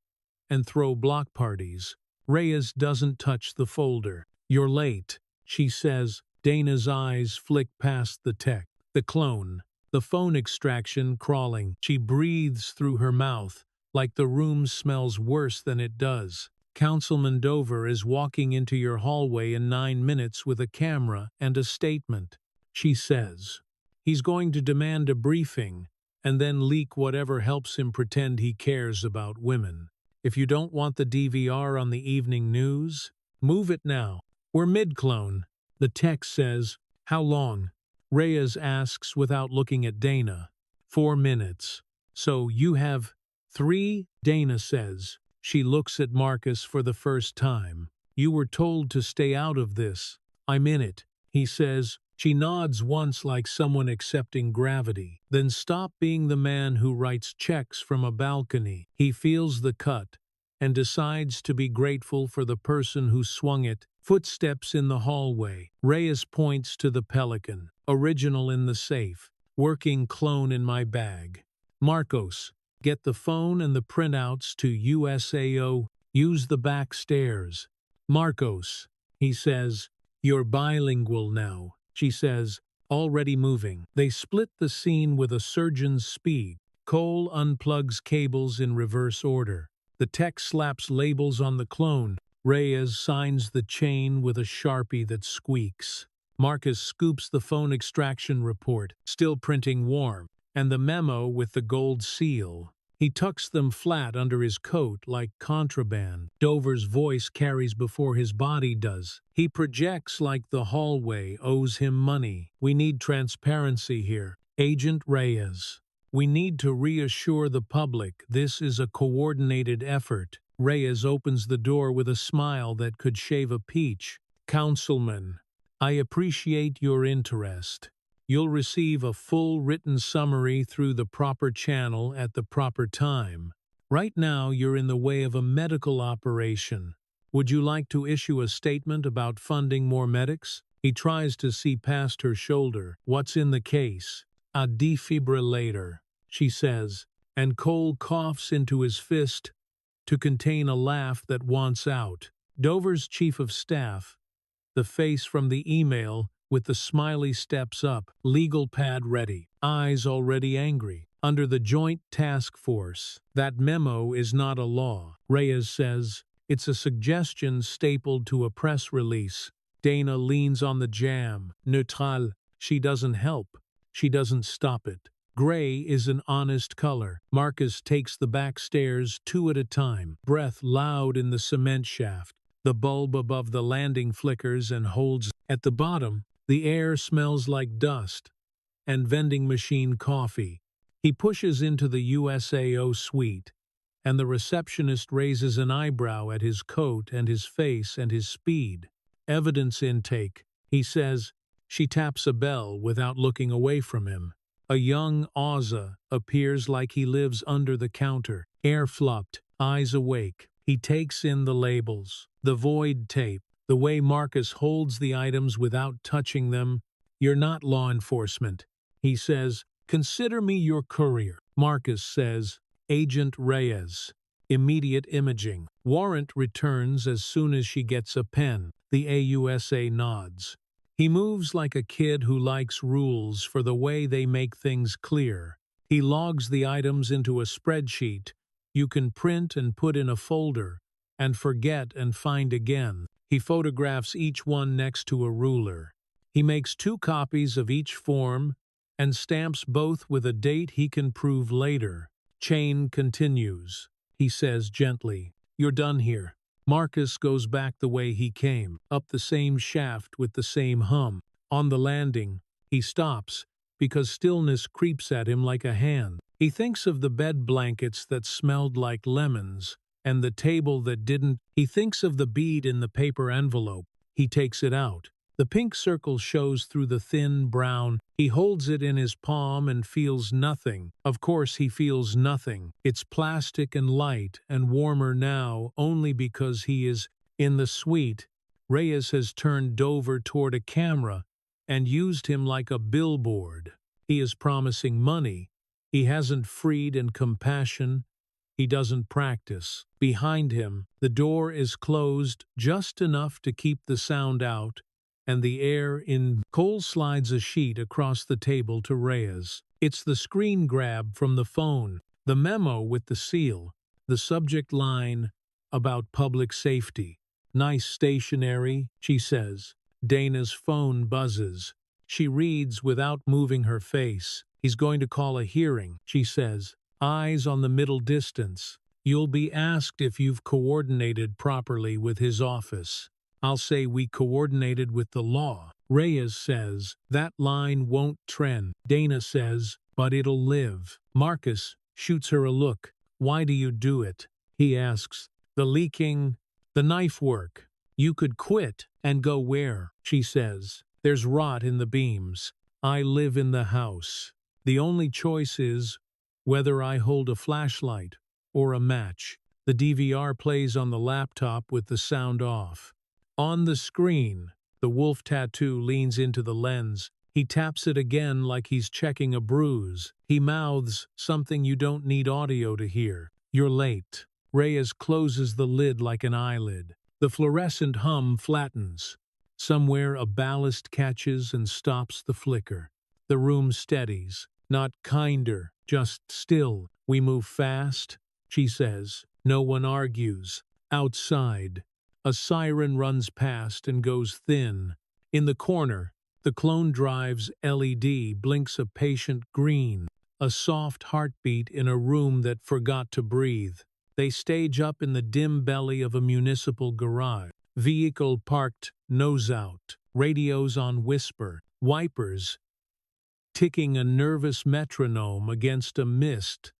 [SPEAKER 1] and throw block parties. Reyes doesn't touch the folder. You're late, she says. Dana's eyes flick past the tech. The clone. The phone extraction crawling. She breathes through her mouth like the room smells worse than it does. Councilman Dover is walking into your hallway in 9 minutes with a camera and a statement, she says. He's going to demand a briefing and then leak whatever helps him pretend he cares about women. If you don't want the DVR on the evening news, move it now. We're mid-clone. The text says, how long? Reyes asks without looking at Dana. 4 minutes. So you have 3, Dana says. She looks at Marcus for the first time. You were told to stay out of this. I'm in it, he says. She nods once like someone accepting gravity, then stop being the man who writes checks from a balcony. He feels the cut and decides to be grateful for the person who swung it. Footsteps in the hallway. Reyes points to the Pelican. Original in the safe. Working clone in my bag. Marcos. Get the phone and the printouts to USAO. Use the back stairs. Marcos, he says. You're bilingual now, she says, already moving. They split the scene with a surgeon's speed. Cole unplugs cables in reverse order. The tech slaps labels on the clone. Reyes signs the chain with a Sharpie that squeaks. Marcus scoops the phone extraction report, still printing warm, and the memo with the gold seal. He tucks them flat under his coat like contraband. Dover's voice carries before his body does. He projects like the hallway owes him money. We need transparency here. Agent Reyes. We need to reassure the public this is a coordinated effort. Reyes opens the door with a smile that could shave a peach. Councilman, I appreciate your interest. You'll receive a full written summary through the proper channel at the proper time. Right now, you're in the way of a medical operation. Would you like to issue a statement about funding more medics? He tries to see past her shoulder. What's in the case? A defibrillator, she says, and Cole coughs into his fist to contain a laugh that wants out. Dover's chief of staff, the face from the email with the smiley steps up, legal pad ready, eyes already angry. Under the Joint Task Force, that memo is not a law. Reyes says, it's a suggestion stapled to a press release. Dana leans on the jam. Neutral. She doesn't help. She doesn't stop it. Gray is an honest color. Marcus takes the back stairs 2 at a time, breath loud in the cement shaft. The bulb above the landing flickers and holds. At the bottom, the air smells like dust and vending machine coffee. He pushes into the USAO suite, and the receptionist raises an eyebrow at his coat and his face and his speed. Evidence intake, he says. She taps a bell without looking away from him. A young Ozza appears like he lives under the counter, air-flopped, eyes awake. He takes in the labels, the void tape, the way Marcus holds the items without touching them. You're not law enforcement, he says. Consider me your courier. Marcus says, Agent Reyes. Immediate imaging. Warrant returns as soon as she gets a pen. The AUSA nods. He moves like a kid who likes rules for the way they make things clear. He logs the items into a spreadsheet you can print and put in a folder, and forget and find again. He photographs each one next to a ruler. He makes 2 copies of each form and stamps both with a date he can prove later. Chain continues. He says gently, You're done here. Marcus goes back the way he came, up the same shaft with the same hum. On the landing, he stops, because stillness creeps at him like a hand. He thinks of the bed blankets that smelled like lemons, and the table that didn't. He thinks of the bead in the paper envelope. He takes it out. The pink circle shows through the thin brown. He holds it in his palm and feels nothing. Of course he feels nothing. It's plastic and light and warmer now only because he is in the suite. Reyes has turned Dover toward a camera and used him like a billboard. He is promising money. He hasn't freed and compassion. He doesn't practice. Behind him, the door is closed just enough to keep the sound out and the air in. Cole slides a sheet across the table to Reyes. It's the screen grab from the phone, the memo with the seal, the subject line about public safety. Nice stationery, she says. Dana's phone buzzes. She reads without moving her face. He's going to call a hearing, she says. Eyes on the middle distance. You'll be asked if you've coordinated properly with his office. I'll say we coordinated with the law. Reyes says, that line won't trend. Dana says, but it'll live. Marcus shoots her a look. Why do you do it? He asks. The leaking, the knife work. You could quit and go where? She says. There's rot in the beams. I live in the house. The only choice is whether I hold a flashlight or a match. The DVR plays on the laptop with the sound off. On the screen, the wolf tattoo leans into the lens. He taps it again like he's checking a bruise. He mouths something you don't need audio to hear. You're late. Reyes closes the lid like an eyelid. The fluorescent hum flattens. Somewhere a ballast catches and stops the flicker. The room steadies. Not kinder, just still. We move fast, she says. No one argues. Outside, a siren runs past and goes thin. In the corner, the clone drive's LED blinks a patient green, a soft heartbeat in a room that forgot to breathe. They stage up in the dim belly of a municipal garage. Vehicle parked, nose out, radios on whisper, wipers ticking a nervous metronome against a mist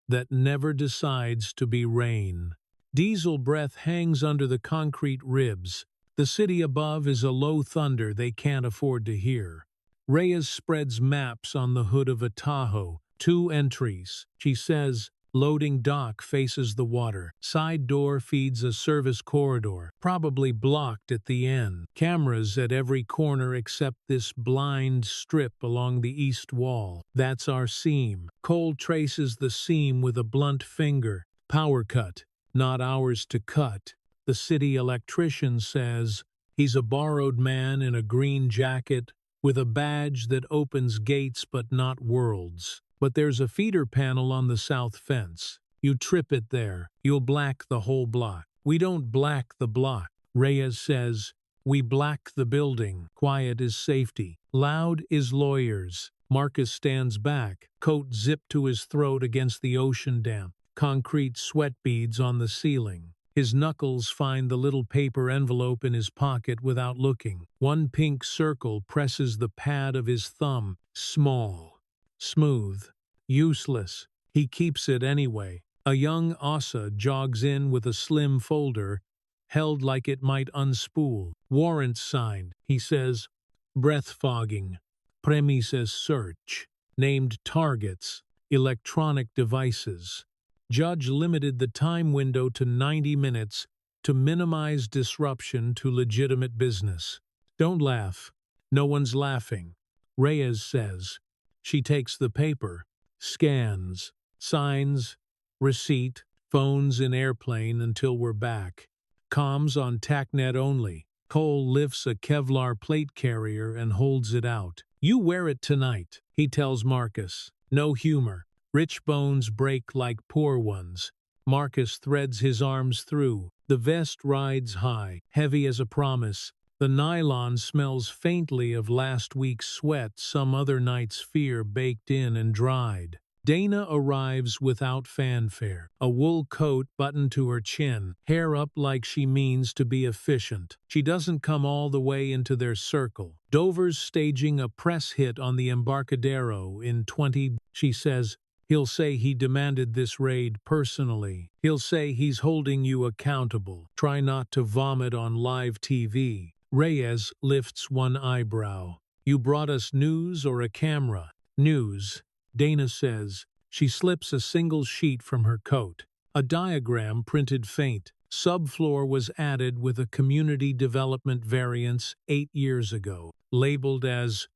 [SPEAKER 1] that never decides to be rain. Diesel breath hangs under the concrete ribs. The city above is a low thunder they can't afford to hear. Reyes spreads maps on the hood of a Tahoe. 2 entries. She says, loading dock faces the water. Side door feeds a service corridor, probably blocked at the end. Cameras at every corner except this blind strip along the east wall. That's our seam. Cole traces the seam with a blunt finger. Power cut. Not ours to cut. The city electrician says he's a borrowed man in a green jacket with a badge that opens gates but not worlds. But there's a feeder panel on the south fence. You trip it there, you'll black the whole block. We don't black the block, Reyes says. We black the building. Quiet is safety. Loud is lawyers. Marcus stands back, coat zipped to his throat against the ocean damp. Concrete sweat beads on the ceiling. His knuckles find the little paper envelope in his pocket without looking. One pink circle presses the pad of his thumb. Small. Smooth. Useless. He keeps it anyway. A young Ossa jogs in with a slim folder, held like it might unspool. Warrant signed, he says. Breath fogging. Premises search. Named targets. Electronic devices. Judge limited the time window to 90 minutes to minimize disruption to legitimate business. Don't laugh. No one's laughing, Reyes says. She takes the paper, scans, signs, receipt, phones in airplane until we're back. Comms on TACnet only. Cole lifts a Kevlar plate carrier and holds it out. You wear it tonight, he tells Marcus. No humor. Rich bones break like poor ones. Marcus threads his arms through. The vest rides high, heavy as a promise. The nylon smells faintly of last week's sweat, some other night's fear baked in and dried. Dana arrives without fanfare, a wool coat buttoned to her chin, hair up like she means to be efficient. She doesn't come all the way into their circle. Dover's staging a press hit on the Embarcadero in 20, she says. He'll say he demanded this raid personally. He'll say he's holding you accountable. Try not to vomit on live TV. Reyes lifts one eyebrow. You brought us news or a camera? News, Dana says. She slips a single sheet from her coat. A diagram printed faint. Subfloor was added with a community development variance 8 years ago, labeled as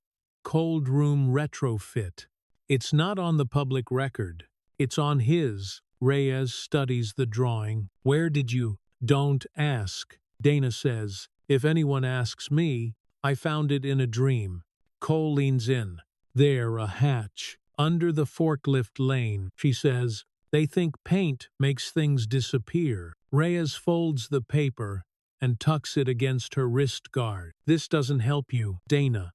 [SPEAKER 1] cold room retrofit. It's not on the public record. It's on his. Reyes studies the drawing. Where did you? Don't ask, Dana says. If anyone asks me, I found it in a dream. Cole leans in. There, a hatch. Under the forklift lane, she says. They think paint makes things disappear. Reyes folds the paper and tucks it against her wrist guard. This doesn't help you, Dana.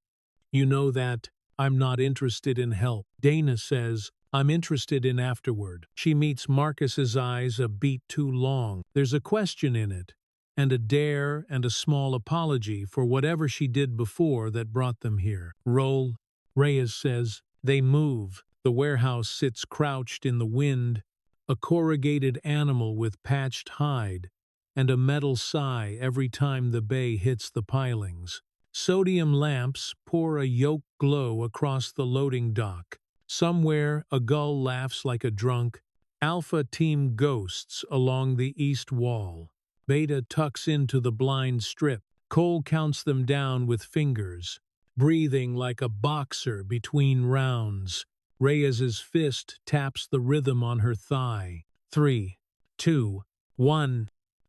[SPEAKER 1] You know that. I'm not interested in help. Dana says, I'm interested in afterward. She meets Marcus's eyes a beat too long. There's a question in it, and a dare and a small apology for whatever she did before that brought them here. Roll, Reyes says. They move. The warehouse sits crouched in the wind, a corrugated animal with patched hide, and a metal sigh every time the bay hits the pilings. Sodium lamps pour a yolk glow across the loading dock. Somewhere, a gull laughs like a drunk. Alpha team ghosts along the east wall. Beta tucks into the blind strip. Cole counts them down with fingers, breathing like a boxer between rounds. Reyes's fist taps the rhythm on her thigh. 3, 2, 1.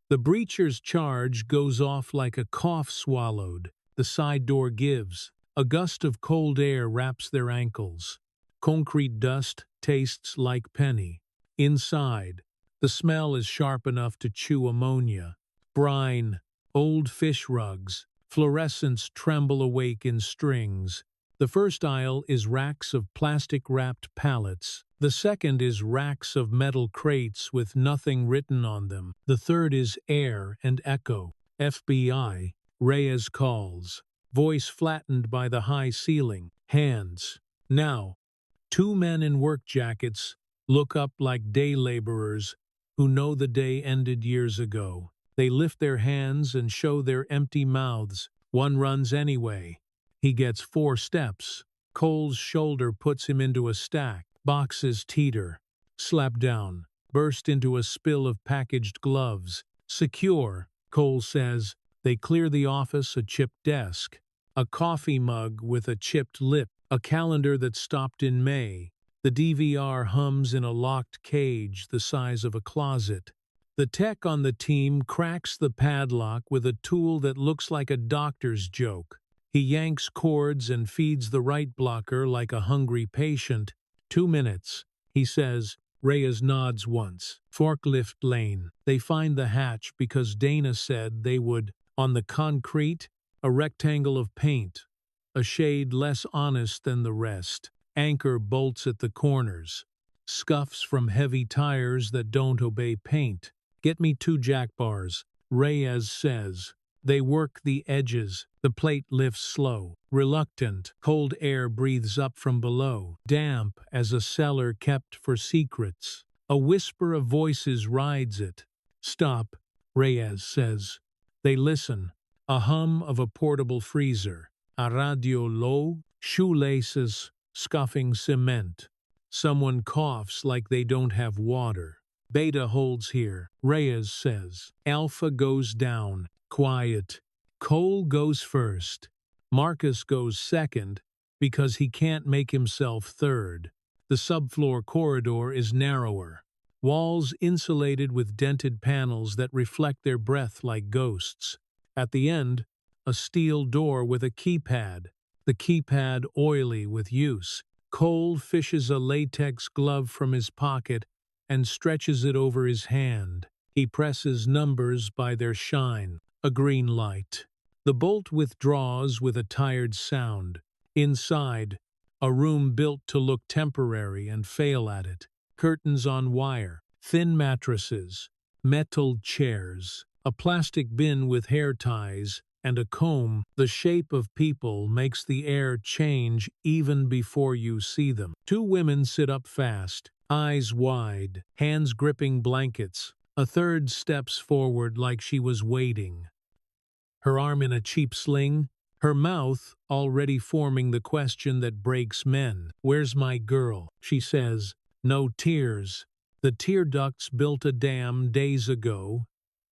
[SPEAKER 1] The breacher's charge goes off like a cough swallowed. The side door gives. A gust of cold air wraps their ankles. Concrete dust tastes like penny. Inside, the smell is sharp enough to chew ammonia. Brine, old fish rugs, fluorescents tremble awake in strings. The first aisle is racks of plastic-wrapped pallets. The second is racks of metal crates with nothing written on them. The third is air and echo. FBI. Reyes calls, voice flattened by the high ceiling. Hands. Now, two men in work jackets look up like day laborers who know the day ended years ago. They lift their hands and show their empty mouths. One runs anyway. He gets 4 steps. Cole's shoulder puts him into a stack. Boxes teeter, slap down, burst into a spill of packaged gloves. Secure, Cole says. They clear the office, a chipped desk, a coffee mug with a chipped lip, a calendar that stopped in May. The DVR hums in a locked cage the size of a closet. The tech on the team cracks the padlock with a tool that looks like a doctor's joke. He yanks cords and feeds the right blocker like a hungry patient. 2 minutes, he says. Reyes nods once. Forklift lane. They find the hatch because Dana said they would. On the concrete, a rectangle of paint, a shade less honest than the rest. Anchor bolts at the corners. Scuffs from heavy tires that don't obey paint. Get me 2 jack bars, Reyes says. They work the edges. The plate lifts slow. Reluctant, cold air breathes up from below, damp as a cellar kept for secrets. A whisper of voices rides it. Stop, Reyes says. They listen. A hum of a portable freezer. A radio low, shoelaces, scuffing cement. Someone coughs like they don't have water. Beta holds here, Reyes says. Alpha goes down. Quiet. Cole goes first. Marcus goes second because he can't make himself third. The subfloor corridor is narrower. Walls insulated with dented panels that reflect their breath like ghosts. At the end, a steel door with a keypad. The keypad oily with use. Cole fishes a latex glove from his pocket and stretches it over his hand. He presses numbers by their shine. A green light. The bolt withdraws with a tired sound. Inside, a room built to look temporary and fail at it. Curtains on wire, thin mattresses, metal chairs, a plastic bin with hair ties, and a comb. The shape of people makes the air change even before you see them. 2 women sit up fast, eyes wide, hands gripping blankets. A third steps forward like she was waiting. Her arm in a cheap sling, her mouth already forming the question that breaks men. Where's my girl? She says. No tears. The tear ducts built a dam days ago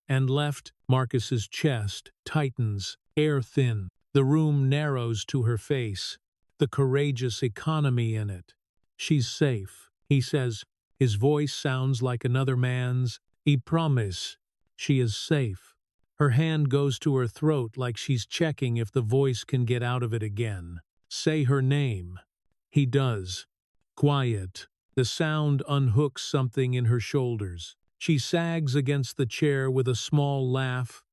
[SPEAKER 1] and left. Marcus's chest tightens, air thin. The room narrows to her face, the courageous economy in it. She's safe, he says. His voice sounds like another man's. He promise she is safe. Her hand goes to her throat like she's checking if the voice can get out of it again. Say her name. He does. Quiet. The sound unhooks something in her shoulders. She sags against the chair with a small laugh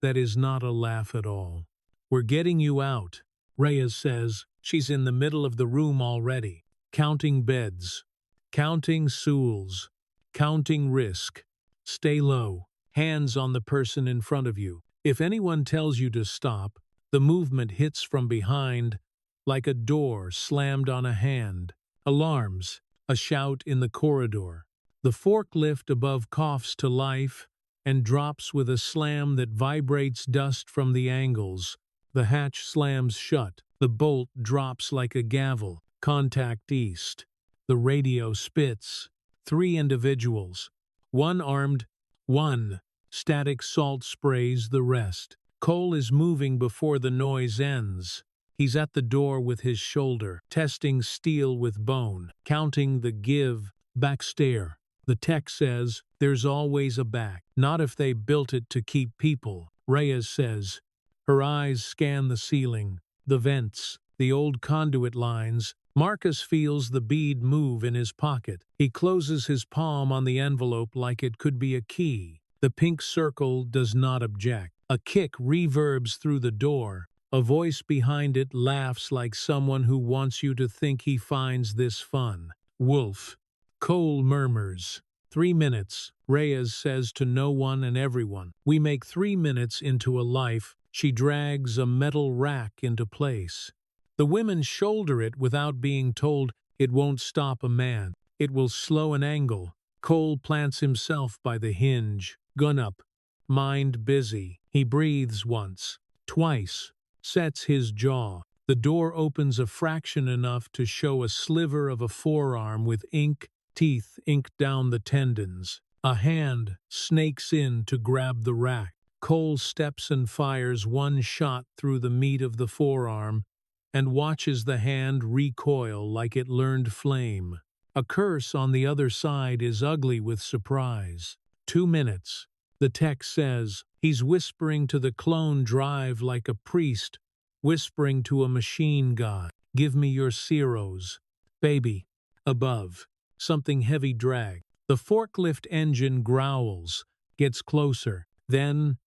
[SPEAKER 1] that is not a laugh at all. We're getting you out, Reyes says. She's in the middle of the room already, counting beds, counting stools, counting risk. Stay low, hands on the person in front of you. If anyone tells you to stop, the movement hits from behind like a door slammed on a hand. Alarms, a shout in the corridor. The forklift above coughs to life and drops with a slam that vibrates dust from the angles. The hatch slams shut. The bolt drops like a gavel. Contact east. The radio spits. 3 individuals. 1 armed. 1. Static salt sprays the rest. Cole is moving before the noise ends. He's at the door with his shoulder, testing steel with bone, counting the give, back stare. The tech says, there's always a back. Not if they built it to keep people, Reyes says. Her eyes scan the ceiling, the vents, the old conduit lines. Marcus feels the bead move in his pocket. He closes his palm on the envelope like it could be a key. The pink circle does not object. A kick reverbs through the door. A voice behind it laughs like someone who wants you to think he finds this fun. Wolf. Cole murmurs. 3 minutes, Reyes says to no one and everyone. We make 3 minutes into a life. She drags a metal rack into place. The women shoulder it without being told it won't stop a man. It will slow an angle. Cole plants himself by the hinge, gun up, mind busy. He breathes once, twice, sets his jaw. The door opens a fraction enough to show a sliver of a forearm with teeth inked down the tendons. A hand snakes in to grab the rack. Cole steps and fires one shot through the meat of the forearm and watches the hand recoil like it learned flame. A curse on the other side is ugly with surprise. 2 minutes. The text says, he's whispering to the clone drive like a priest, whispering to a machine god. Give me your zeros. Baby. Above. Something heavy drag. The forklift engine growls, gets closer. Then,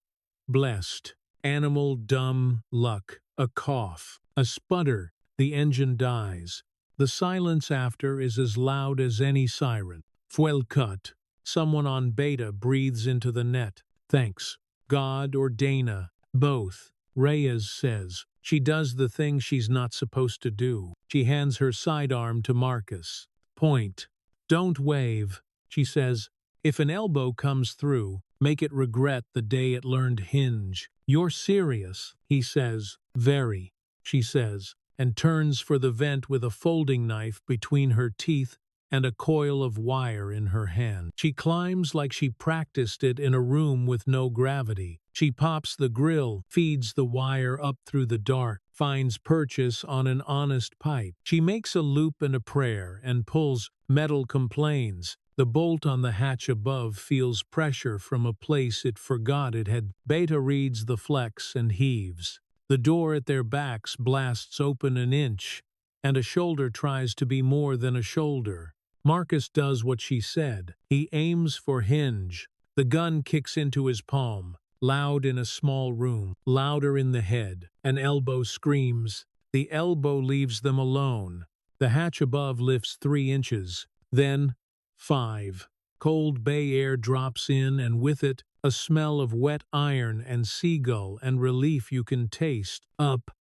[SPEAKER 1] blessed. Animal dumb luck. A cough. A sputter. The engine dies. The silence after is as loud as any siren. Fuel cut. Someone on Beta breathes into the net. Thanks. God or Dana. Both. Reyes says. She does the thing she's not supposed to do. She hands her sidearm to Marcus. Point. Don't wave. She says. If an elbow comes through, make it regret the day it learned hinge. You're serious, he says. Very. She says, and turns for the vent with a folding knife between her teeth and a coil of wire in her hand. She climbs like she practiced it in a room with no gravity. She pops the grill, feeds the wire up through the dark, finds purchase on an honest pipe. She makes a loop and a prayer and pulls. Metal complains. The bolt on the hatch above feels pressure from a place it forgot it had. Beta reads the flex and heaves. The door at their backs blasts open an inch, and a shoulder tries to be more than a shoulder. Marcus does what she said. He aims for hinge. The gun kicks into his palm, loud in a small room, louder in the head. An elbow screams. The elbow leaves them alone. The hatch above lifts 3 inches, then 5. Cold bay air drops in, and with it, a smell of wet iron and seagull and relief you can taste. Up.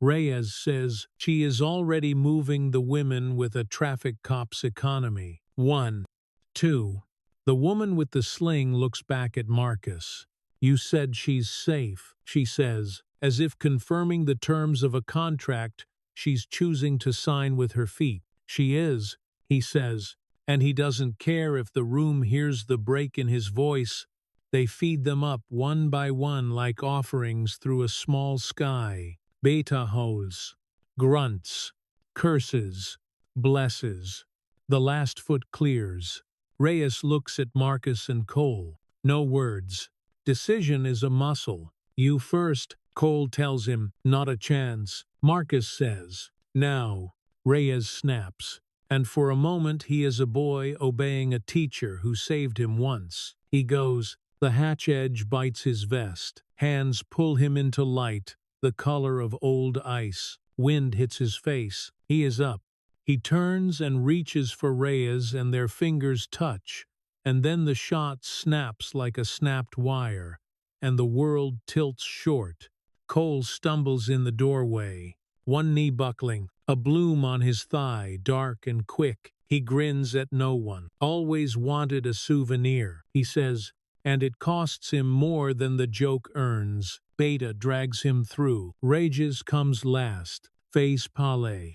[SPEAKER 1] Reyes says she is already moving the women with a traffic cop's economy. 1. 2. The woman with the sling looks back at Marcus. You said she's safe, she says, as if confirming the terms of a contract she's choosing to sign with her feet. She is, he says, and he doesn't care if the room hears the break in his voice. They feed them up one by one like offerings through a small sky. Beta hoes, grunts, curses, blesses. The last foot clears. Reyes looks at Marcus and Cole. No words. Decision is a muscle. You first, Cole tells him. Not a chance. Marcus says. Now. Reyes snaps. And for a moment he is a boy obeying a teacher who saved him once. He goes. The hatch edge bites his vest. Hands pull him into light, the color of old ice. Wind hits his face. He is up. He turns and reaches for Reyes, and their fingers touch. And then the shot snaps like a snapped wire, and the world tilts short. Cole stumbles in the doorway, one knee buckling, a bloom on his thigh, dark and quick. He grins at no one. Always wanted a souvenir, he says, and it costs him more than the joke earns. Beta drags him through. Rages comes last. Face pale.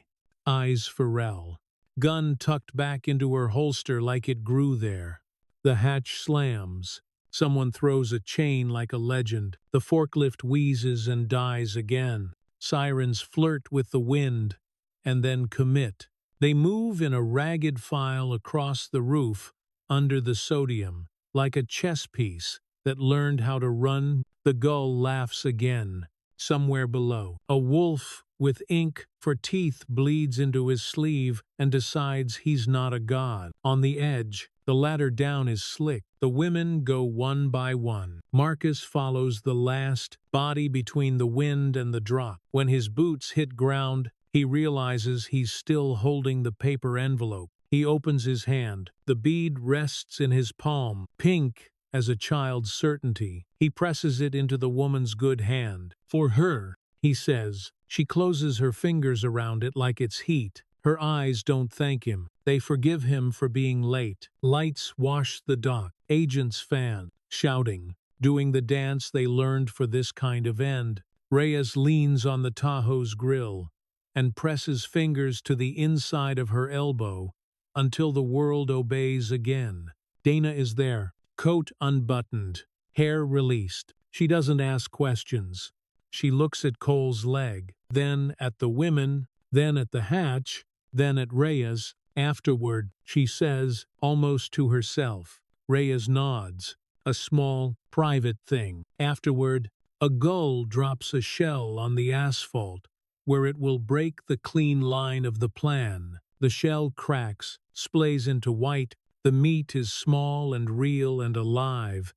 [SPEAKER 1] Eyes Pharrell. Gun tucked back into her holster like it grew there. The hatch slams. Someone throws a chain like a legend. The forklift wheezes and dies again. Sirens flirt with the wind, and then commit. They move in a ragged file across the roof, under the sodium, like a chess piece that learned how to run. The gull laughs again, somewhere below. A wolf with ink for teeth bleeds into his sleeve and decides he's not a god. On the edge, the ladder down is slick. The women go one by one. Marcus follows the last, body between the wind and the drop. When his boots hit ground, he realizes he's still holding the paper envelope. He opens his hand. The bead rests in his palm, pink as a child's certainty. He presses it into the woman's good hand. For her, he says. She closes her fingers around it like it's heat. Her eyes don't thank him. They forgive him for being late. Lights wash the dock. Agents fan, shouting, doing the dance they learned for this kind of end. Reyes leans on the Tahoe's grill and presses fingers to the inside of her elbow until the world obeys again. Dana is there, coat unbuttoned, hair released. She doesn't ask questions. She looks at Cole's leg, then at the women, then at the hatch, then at Reyes. Afterward, she says, almost to herself. Reyes nods. A small, private thing. Afterward, a gull drops a shell on the asphalt, where it will break the clean line of the plan. The shell cracks, splays into white. The meat is small and real and alive,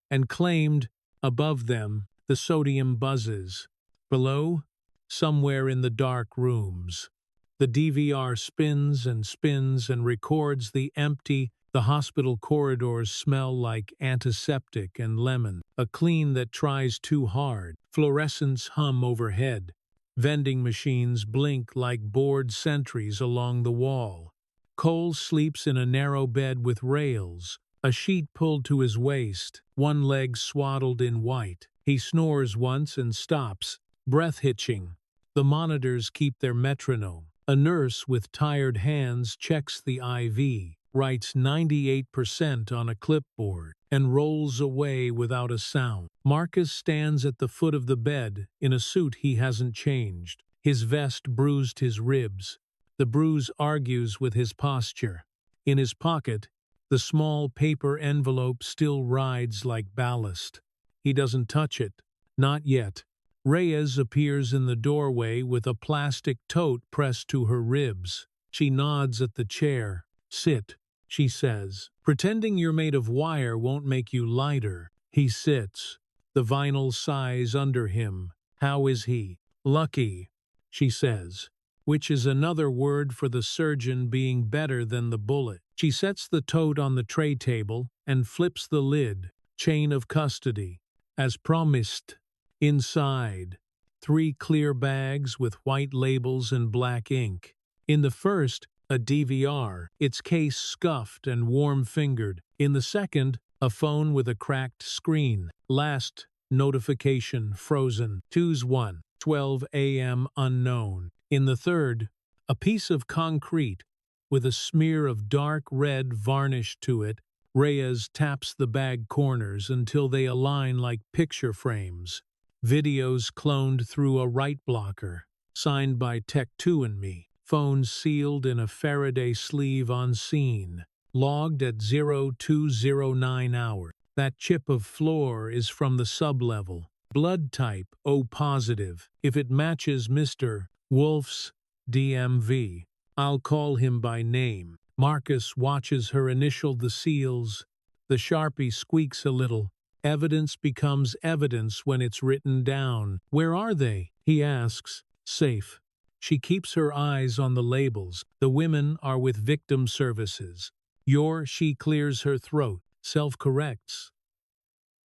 [SPEAKER 1] and claimed. Above them, the sodium buzzes. Below, somewhere in the dark rooms, the DVR spins and records the empty. The hospital corridors smell like antiseptic and lemon, a clean that tries too hard. Fluorescents hum overhead. Vending machines blink like bored sentries along the wall. Cole sleeps in a narrow bed with rails, a sheet pulled to his waist, one leg swaddled in white. He snores once and stops, breath hitching. The monitors keep their metronome. A nurse with tired hands checks the IV, writes 98% on a clipboard, and rolls away without a sound. Marcus stands at the foot of the bed, in a suit he hasn't changed. His vest bruised his ribs. The bruise argues with his posture. In his pocket, the small paper envelope still rides like ballast. He doesn't touch it. Not yet. Reyes appears in the doorway with a plastic tote pressed to her ribs. She nods at the chair. Sit, she says. Pretending you're made of wire won't make you lighter. He sits. The vinyl sighs under him. How is he? Lucky, she says, which is another word for the surgeon being better than the bullet. She sets the tote on the tray table and flips the lid. Chain of custody. As promised. Inside, 3 clear bags with white labels and black ink. In the first, a DVR, its case scuffed and warm-fingered. In the second, a phone with a cracked screen. Last, notification frozen. 2:01, 12 a.m. unknown. In the third, a piece of concrete with a smear of dark red varnish to it. Reyes taps the bag corners until they align like picture frames. Videos cloned through a write blocker, signed by Tech2 and me. Phone sealed in a Faraday sleeve on scene. Logged at 0209 hours. That chip of floor is from the sublevel. Blood type O positive. If it matches Mr. Wolf's DMV, I'll call him by name. Marcus watches her initial the seals. The Sharpie squeaks a little. Evidence becomes evidence when it's written down. Where are they? He asks. Safe. She keeps her eyes on the labels. The women are with victim services. She clears her throat, self-corrects.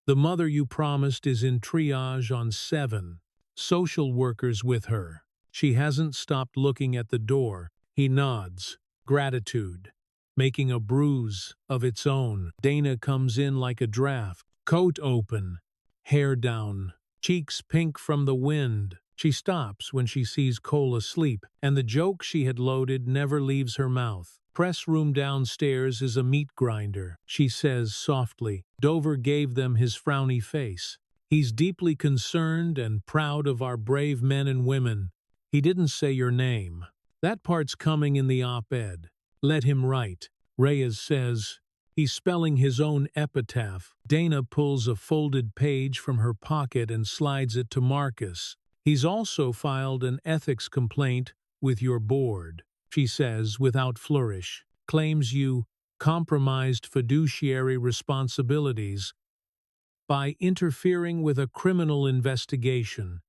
[SPEAKER 1] The mother you promised is in triage on 7. Social workers with her. She hasn't stopped looking at the door. He nods. Gratitude. Making a bruise of its own. Dana comes in like a draft. Coat open. Hair down. Cheeks pink from the wind. She stops when she sees Cole asleep, and the joke she had loaded never leaves her mouth. Press room downstairs is a meat grinder, she says softly. Dover gave them his frowny face. He's deeply concerned and proud of our brave men and women. He didn't say your name. That part's coming in the op-ed. Let him write. Reyes says. He's spelling his own epitaph. Dana pulls a folded page from her pocket and slides it to Marcus. He's also filed an ethics complaint with your board, she says without flourish. Claims you compromised fiduciary responsibilities by interfering with a criminal investigation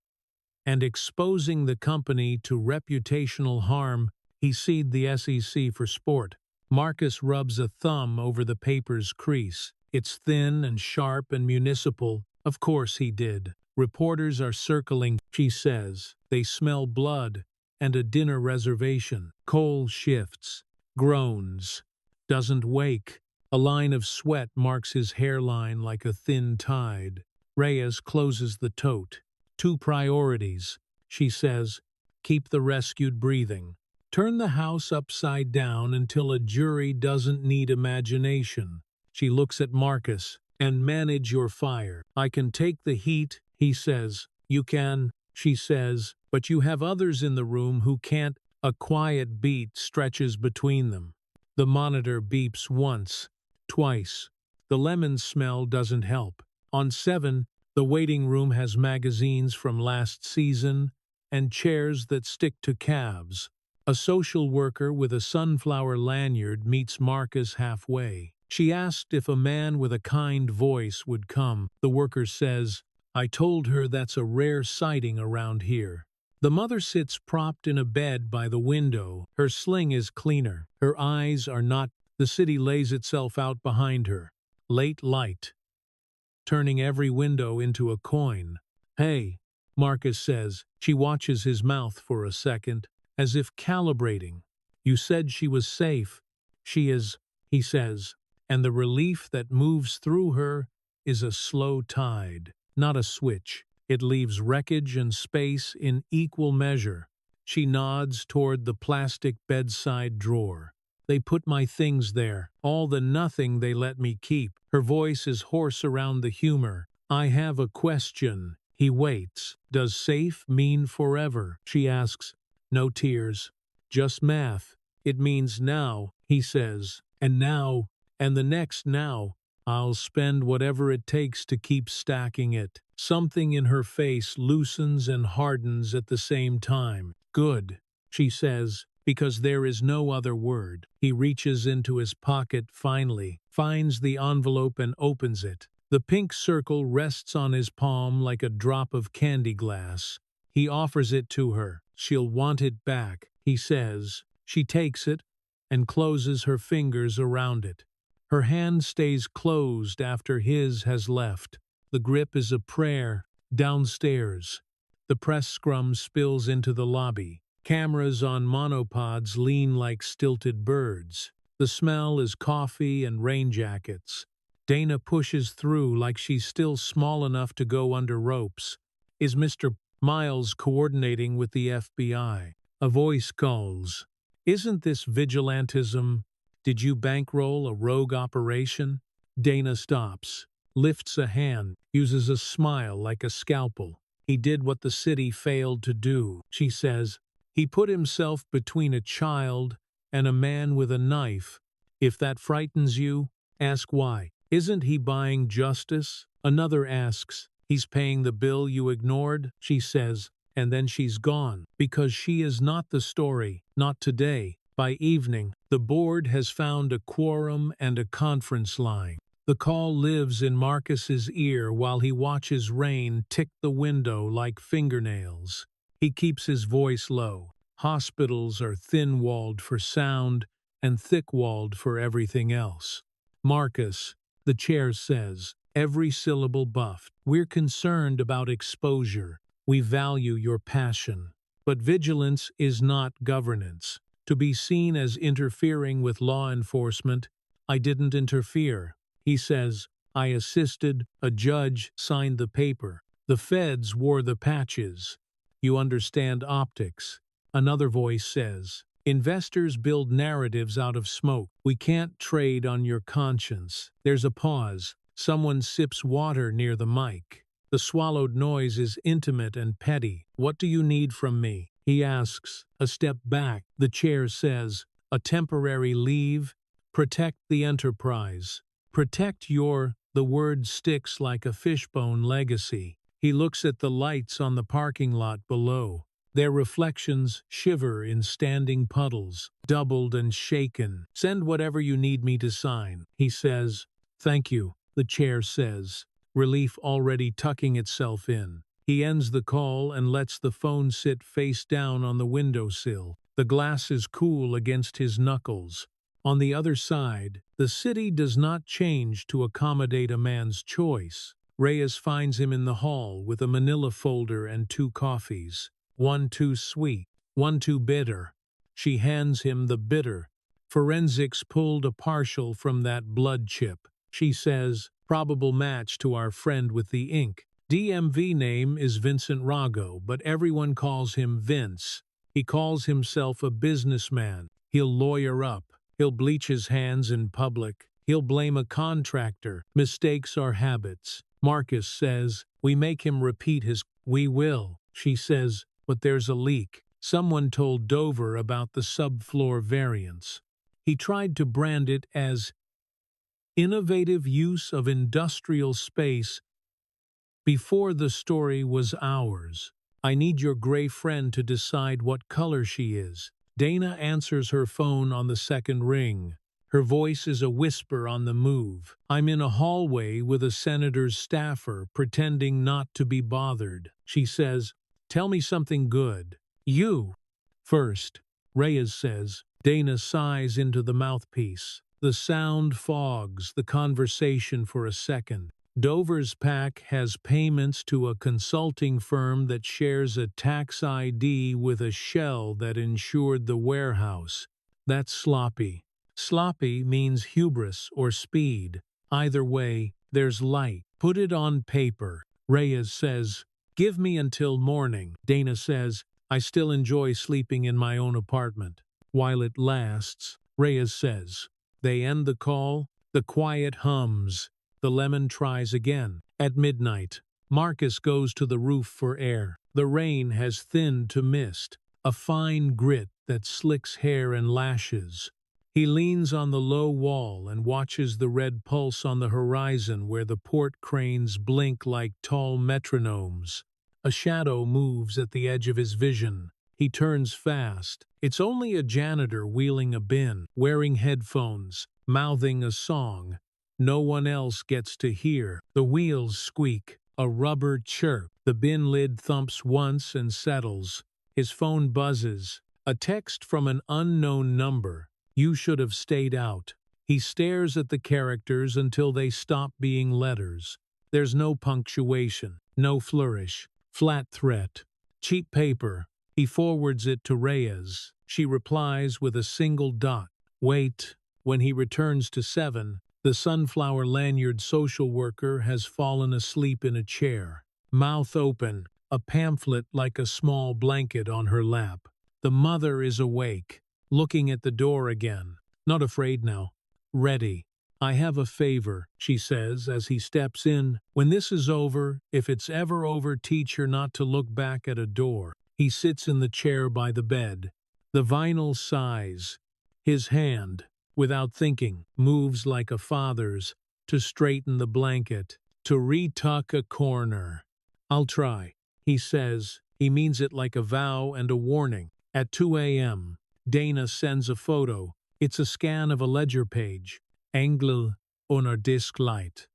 [SPEAKER 1] and exposing the company to reputational harm. He sued the SEC for sport. Marcus rubs a thumb over the paper's crease. It's thin and sharp and municipal. Of course he did. Reporters are circling, she says. They smell blood and a dinner reservation. Cole shifts, groans, doesn't wake. A line of sweat marks his hairline like a thin tide. Reyes closes the tote. Two priorities, she says. Keep the rescued breathing. Turn the house upside down until a jury doesn't need imagination. She looks at Marcus. And manage your fire. I can take the heat, he says. You can, she says, but you have others in the room who can't. A quiet beat stretches between them. The monitor beeps once, twice. The lemon smell doesn't help. On 7, the waiting room has magazines from last season and chairs that stick to calves. A social worker with a sunflower lanyard meets Marcus halfway. She asked if a man with a kind voice would come. The worker says, I told her that's a rare sighting around here. The mother sits propped in a bed by the window. Her sling is cleaner. Her eyes are not. The city lays itself out behind her. Late light, turning every window into a coin. Hey, Marcus says. She watches his mouth for a second, as if calibrating. You said she was safe. She is, he says. And the relief that moves through her is a slow tide, not a switch. It leaves wreckage and space in equal measure. She nods toward the plastic bedside drawer. They put my things there, all the nothing they let me keep. Her voice is hoarse around the humor. I have a question. He waits. Does safe mean forever? She asks. No tears. Just math. It means now, he says. And now. And the next now, I'll spend whatever it takes to keep stacking it. Something in her face loosens and hardens at the same time. Good, she says, because there is no other word. He reaches into his pocket finally, finds the envelope and opens it. The pink circle rests on his palm like a drop of candy glass. He offers it to her. She'll want it back, he says. She takes it and closes her fingers around it. Her hand stays closed after his has left. The grip is a prayer. Downstairs, the press scrum spills into the lobby. Cameras on monopods lean like stilted birds. The smell is coffee and rain jackets. Dana pushes through like she's still small enough to go under ropes. Is Mr. Miles coordinating with the FBI? A voice calls. Isn't this vigilantism? Did you bankroll a rogue operation? Dana stops, lifts a hand, uses a smile like a scalpel. He did what the city failed to do, she says. He put himself between a child and a man with a knife. If that frightens you, ask why. Isn't he buying justice? Another asks. He's paying the bill you ignored, she says, and then she's gone. Because she is not the story, not today. By evening, the board has found a quorum and a conference line. The call lives in Marcus's ear while he watches rain tick the window like fingernails. He keeps his voice low. Hospitals are thin-walled for sound and thick-walled for everything else. Marcus, the chair says, every syllable buffed. We're concerned about exposure. We value your passion. But vigilance is not governance. To be seen as interfering with law enforcement, I didn't interfere. He says, I assisted, a judge signed the paper. The feds wore the patches. You understand optics. Another voice says, investors build narratives out of smoke. We can't trade on your conscience. There's a pause. Someone sips water near the mic. The swallowed noise is intimate and petty. What do you need from me? He asks. A step back. The chair says, a temporary leave. Protect the enterprise. Protect your, the word sticks like a fishbone legacy. He looks at the lights on the parking lot below. Their reflections shiver in standing puddles, doubled and shaken. Send whatever you need me to sign, he says. Thank you, the chair says, relief already tucking itself in. He ends the call and lets the phone sit face down on the windowsill. The glass is cool against his knuckles. On the other side, the city does not change to accommodate a man's choice. Reyes finds him in the hall with a manila folder and 2 coffees. One too sweet, one too bitter. She hands him the bitter. Forensics pulled a partial from that blood chip. She says, probable match to our friend with the ink. DMV name is Vincent Rago, but everyone calls him Vince. He calls himself a businessman. He'll lawyer up. He'll bleach his hands in public. He'll blame a contractor. Mistakes are habits. Marcus says, we make him repeat his. We will. She says, but there's a leak. Someone told Dover about the subfloor variance. He tried to brand it as innovative use of industrial space before the story was ours. I need your gray friend to decide what color she is. Dana answers her phone on the second ring. Her voice is a whisper on the move. I'm in a hallway with a senator's staffer pretending not to be bothered. She says, tell me something good. You. First, Reyes says. Dana sighs into the mouthpiece. The sound fogs the conversation for a second. Dover's PAC has payments to a consulting firm that shares a tax ID with a shell that insured the warehouse. That's sloppy. Sloppy means hubris or speed. Either way, there's light. Put it on paper. Reyes says, give me until morning. Dana says, I still enjoy sleeping in my own apartment. While it lasts, Reyes says. They end the call. The quiet hums. The lemon tries again. At midnight, Marcus goes to the roof for air. The rain has thinned to mist, a fine grit that slicks hair and lashes. He leans on the low wall and watches the red pulse on the horizon where the port cranes blink like tall metronomes. A shadow moves at the edge of his vision. He turns fast. It's only a janitor wheeling a bin, wearing headphones, mouthing a song. No one else gets to hear. The wheels squeak. A rubber chirp. The bin lid thumps once and settles. His phone buzzes. A text from an unknown number. You should have stayed out. He stares at the characters until they stop being letters. There's no punctuation, no flourish. Flat threat. Cheap paper. He forwards it to Reyes. She replies with a single dot. Wait. When he returns to 7, the sunflower lanyard social worker has fallen asleep in a chair. Mouth open, a pamphlet like a small blanket on her lap. The mother is awake, looking at the door again. Not afraid now. Ready. I have a favor, she says as he steps in. When this is over, if it's ever over, teach her not to look back at a door. He sits in the chair by the bed. The vinyl sighs. His hand, without thinking, moves like a father's, to straighten the blanket, to retuck a corner. I'll try, he says. He means it like a vow and a warning. At 2 a.m., Dana sends a photo. It's a scan of a ledger page. Angle on a disc light.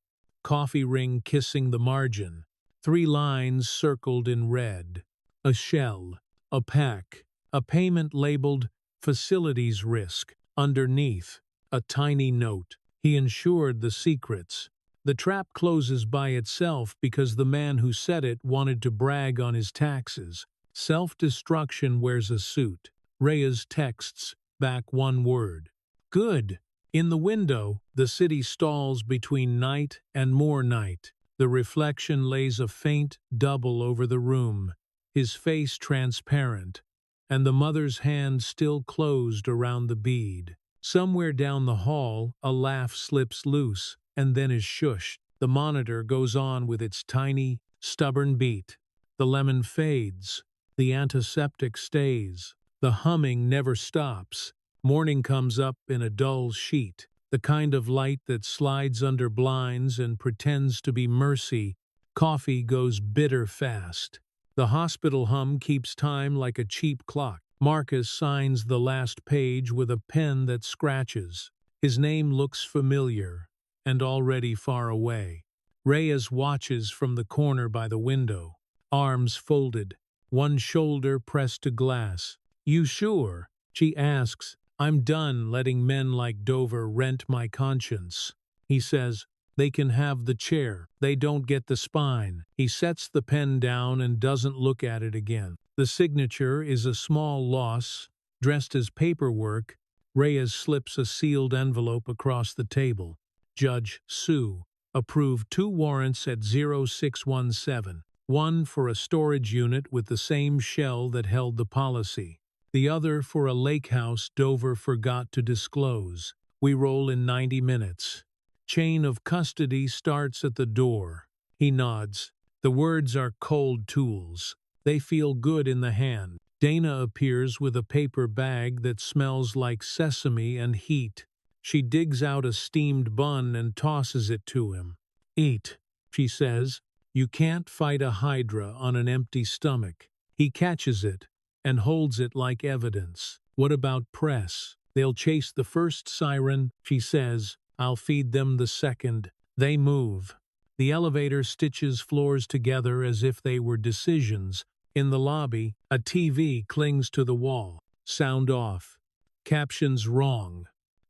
[SPEAKER 1] Coffee ring kissing the margin. 3 lines circled in red. A shell. A PAC. A payment labeled Facilities Risk. Underneath, a tiny note. He insured the secrets. The trap closes by itself because the man who said it wanted to brag on his taxes. Self-destruction wears a suit. Reyes texts back one word. Good. In the window, the city stalls between night and more night. The reflection lays a faint double over the room, his face transparent, and the mother's hand still closed around the bead. Somewhere down the hall, a laugh slips loose, and then is shushed. The monitor goes on with its tiny, stubborn beat. The lemon fades. The antiseptic stays. The humming never stops. Morning comes up in a dull sheet, the kind of light that slides under blinds and pretends to be mercy. Coffee goes bitter fast. The hospital hum keeps time like a cheap clock. Marcus signs the last page with a pen that scratches. His name looks familiar, and already far away. Reyes watches from the corner by the window, arms folded, one shoulder pressed to glass. You sure? She asks. I'm done letting men like Dover rent my conscience. He says, They can have the chair. They don't get the spine. He sets the pen down and doesn't look at it again. The signature is a small loss. Dressed as paperwork, Reyes slips a sealed envelope across the table. Judge Sue approved 2 warrants at 0617. One for a storage unit with the same shell that held the policy. The other for a lake house Dover forgot to disclose. We roll in 90 minutes. Chain of custody starts at the door. He nods. The words are cold tools. They feel good in the hand. Dana appears with a paper bag that smells like sesame and heat. She digs out a steamed bun and tosses it to him. Eat, she says. You can't fight a hydra on an empty stomach. He catches it and holds it like evidence. What about press? They'll chase the first siren, she says. I'll feed them the second. They move. The elevator stitches floors together as if they were decisions. In the lobby, a TV clings to the wall. Sound off. Captions wrong.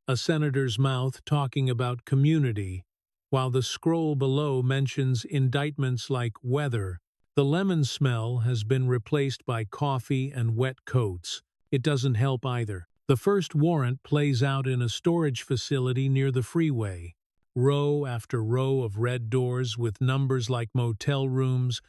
[SPEAKER 1] A senator's mouth talking about community, while the scroll below mentions indictments like weather. The lemon smell has been replaced by coffee and wet coats. It doesn't help either. The first warrant plays out in a storage facility near the freeway. Row after row of red doors with numbers like motel rooms.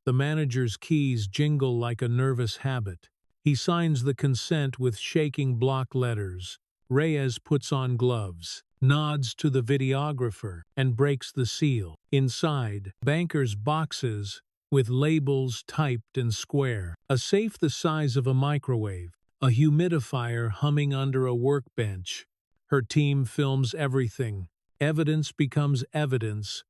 [SPEAKER 1] The manager's keys jingle like a nervous habit. He signs the consent with shaking block letters. Reyes puts on gloves, nods to the videographer, and breaks the seal. Inside, bankers' boxes with labels typed and square. A safe the size of a microwave. A humidifier humming under a workbench. Her team films everything. Evidence becomes evidence.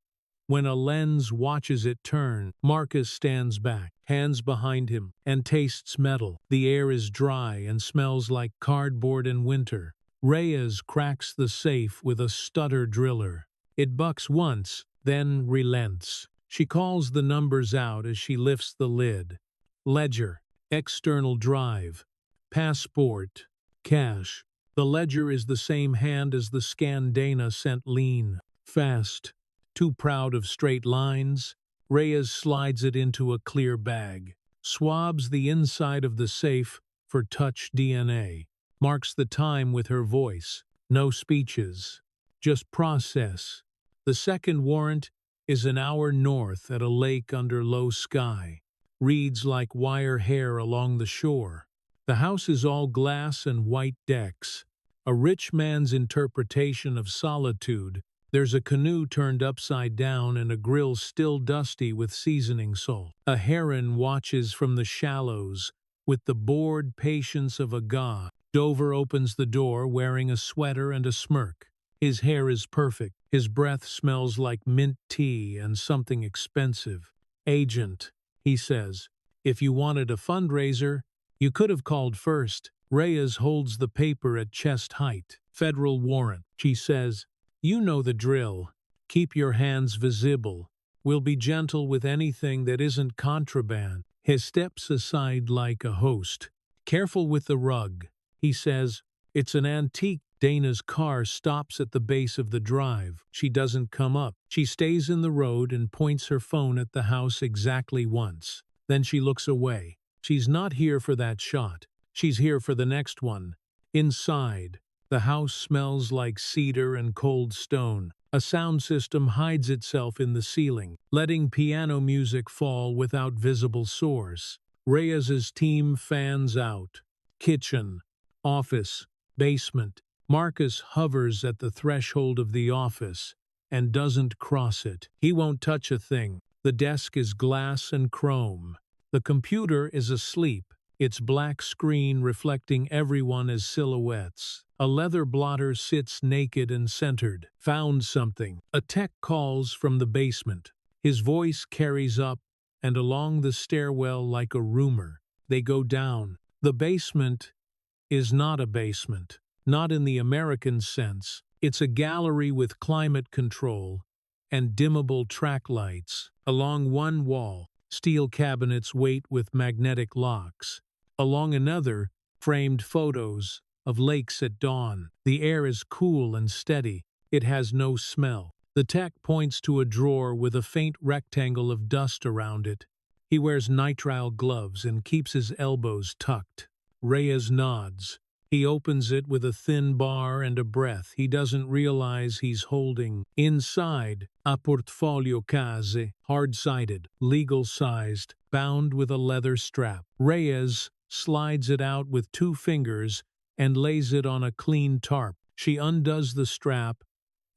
[SPEAKER 1] When a lens watches it turn, Marcus stands back, hands behind him, and tastes metal. The air is dry and smells like cardboard in winter. Reyes cracks the safe with a stutter driller. It bucks once, then relents. She calls the numbers out as she lifts the lid. Ledger, external drive, passport, cash. The ledger is the same hand as the scan Dana sent lean, fast. Too proud of straight lines, Reyes slides it into a clear bag, swabs the inside of the safe for touch DNA, marks the time with her voice. No speeches, just process. The second warrant is an hour north at a lake under low sky. Reads like wire hair along the shore. The house is all glass and white decks. A rich man's interpretation of solitude. There's a canoe turned upside down and a grill still dusty with seasoning salt. A heron watches from the shallows with the bored patience of a god. Dover opens the door wearing a sweater and a smirk. His hair is perfect. His breath smells like mint tea and something expensive. Agent, he says, if you wanted a fundraiser, you could have called first. Reyes holds the paper at chest height. Federal warrant, she says. You know the drill. Keep your hands visible. We'll be gentle with anything that isn't contraband. He steps aside like a host. Careful with the rug, he says. It's an antique. Dana's car stops at the base of the drive. She doesn't come up. She stays in the road and points her phone at the house exactly once. Then she looks away. She's not here for that shot. She's here for the next one. Inside, the house smells like cedar and cold stone. A sound system hides itself in the ceiling, letting piano music fall without visible source. Reyes's team fans out. Kitchen, office, basement. Marcus hovers at the threshold of the office and doesn't cross it. He won't touch a thing. The desk is glass and chrome. The computer is asleep, its black screen reflecting everyone as silhouettes. A leather blotter sits naked and centered. Found something. A tech calls from the basement. His voice carries up and along the stairwell like a rumor. They go down. The basement is not a basement. Not in the American sense. It's a gallery with climate control and dimmable track lights. Along one wall, steel cabinets wait with magnetic locks. Along another, framed photos of lakes at dawn. The air is cool and steady. It has no smell. The tech points to a drawer with a faint rectangle of dust around it. He wears nitrile gloves and keeps his elbows tucked. Reyes nods. He opens it with a thin bar and a breath he doesn't realize he's holding. Inside, a portfolio case, hard-sided, legal-sized, bound with a leather strap. Reyes slides it out with 2 fingers and lays it on a clean tarp. She undoes the strap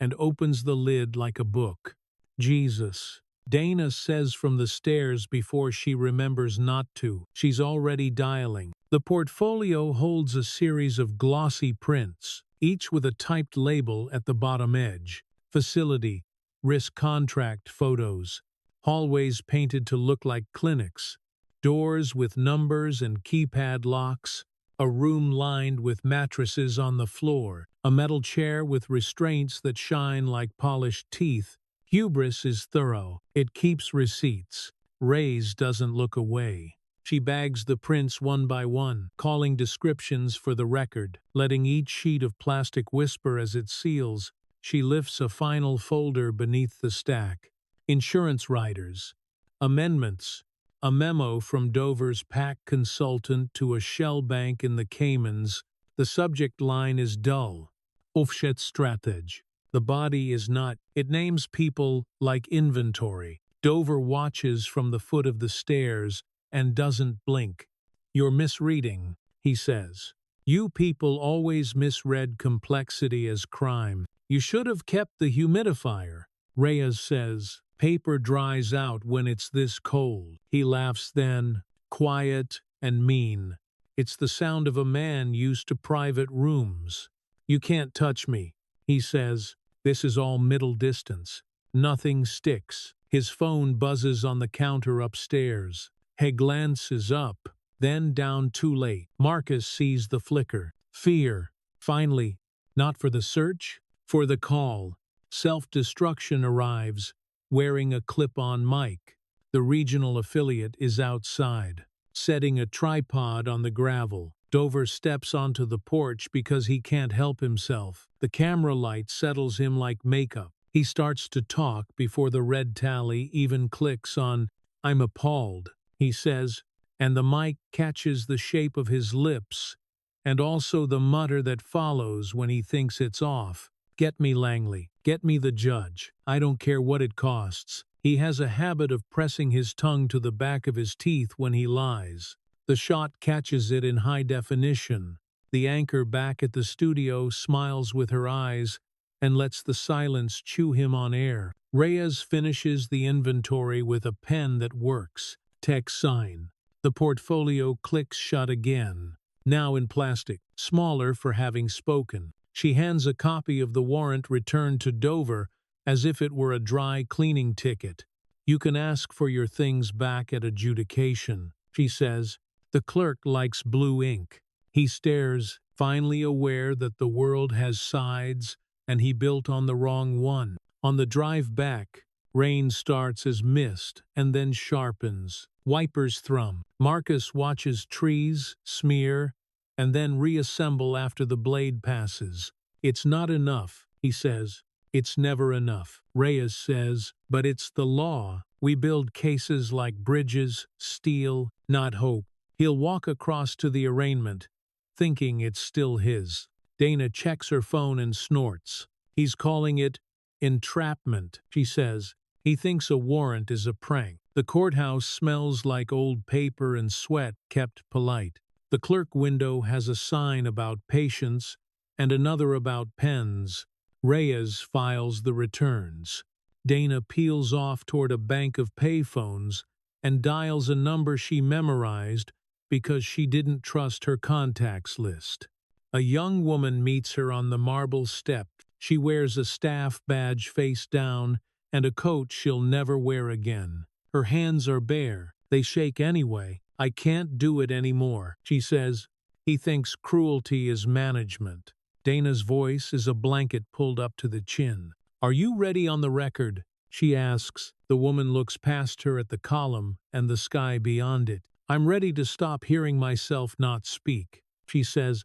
[SPEAKER 1] and opens the lid like a book. Jesus, Dana says from the stairs before she remembers not to. She's already dialing. The portfolio holds a series of glossy prints, each with a typed label at the bottom edge. Facility, risk contract photos, hallways painted to look like clinics, doors with numbers and keypad locks, a room lined with mattresses on the floor, a metal chair with restraints that shine like polished teeth. Hubris is thorough. It keeps receipts. Reyes doesn't look away. She bags the prints one by one, calling descriptions for the record, letting each sheet of plastic whisper as it seals. She lifts a final folder beneath the stack. Insurance riders. Amendments. A memo from Dover's PAC consultant to a shell bank in the Caymans. The subject line is dull. Aufschätzstratege. The body is not. It names people like inventory. Dover watches from the foot of the stairs and doesn't blink. You're misreading, he says. You people always misread complexity as crime. You should have kept the humidifier. Reyes says, paper dries out when it's this cold. He laughs then, quiet and mean. It's the sound of a man used to private rooms. You can't touch me, he says. This is all middle distance. Nothing sticks. His phone buzzes on the counter upstairs. He glances up, then down too late. Marcus sees the flicker. Fear. Finally, not for the search, for the call. Self-destruction arrives, wearing a clip-on mic. The regional affiliate is outside, setting a tripod on the gravel. Dover steps onto the porch because he can't help himself. The camera light settles him like makeup. He starts to talk before the red tally even clicks on, I'm appalled, he says, and the mic catches the shape of his lips, and also the mutter that follows when he thinks it's off. Get me Langley. Get me the judge. I don't care what it costs. He has a habit of pressing his tongue to the back of his teeth when he lies. The shot catches it in high definition. The anchor back at the studio smiles with her eyes and lets the silence chew him on air. Reyes finishes the inventory with a pen that works. Tech sign. The portfolio clicks shut again, now in plastic, smaller for having spoken. She hands a copy of the warrant returned to Dover as if it were a dry cleaning ticket. You can ask for your things back at adjudication, she says. The clerk likes blue ink. He stares, finally aware that the world has sides and he built on the wrong one. On the drive back, rain starts as mist and then sharpens. Wipers thrum. Marcus watches trees smear and then reassemble after the blade passes. It's not enough, he says. It's never enough, Reyes says, but it's the law. We build cases like bridges, steel, not hope. He'll walk across to the arraignment, thinking it's still his. Dana checks her phone and snorts. He's calling it entrapment, she says. He thinks a warrant is a prank. The courthouse smells like old paper and sweat kept polite. The clerk window has a sign about patience and another about pens. Reyes files the returns. Dana peels off toward a bank of payphones and dials a number she memorized because she didn't trust her contacts list. A young woman meets her on the marble step. She wears a staff badge face down and a coat she'll never wear again. Her hands are bare. They shake anyway. I can't do it anymore, she says. He thinks cruelty is management. Dana's voice is a blanket pulled up to the chin. Are you ready on the record? She asks. The woman looks past her at the column and the sky beyond it. I'm ready to stop hearing myself not speak, she says.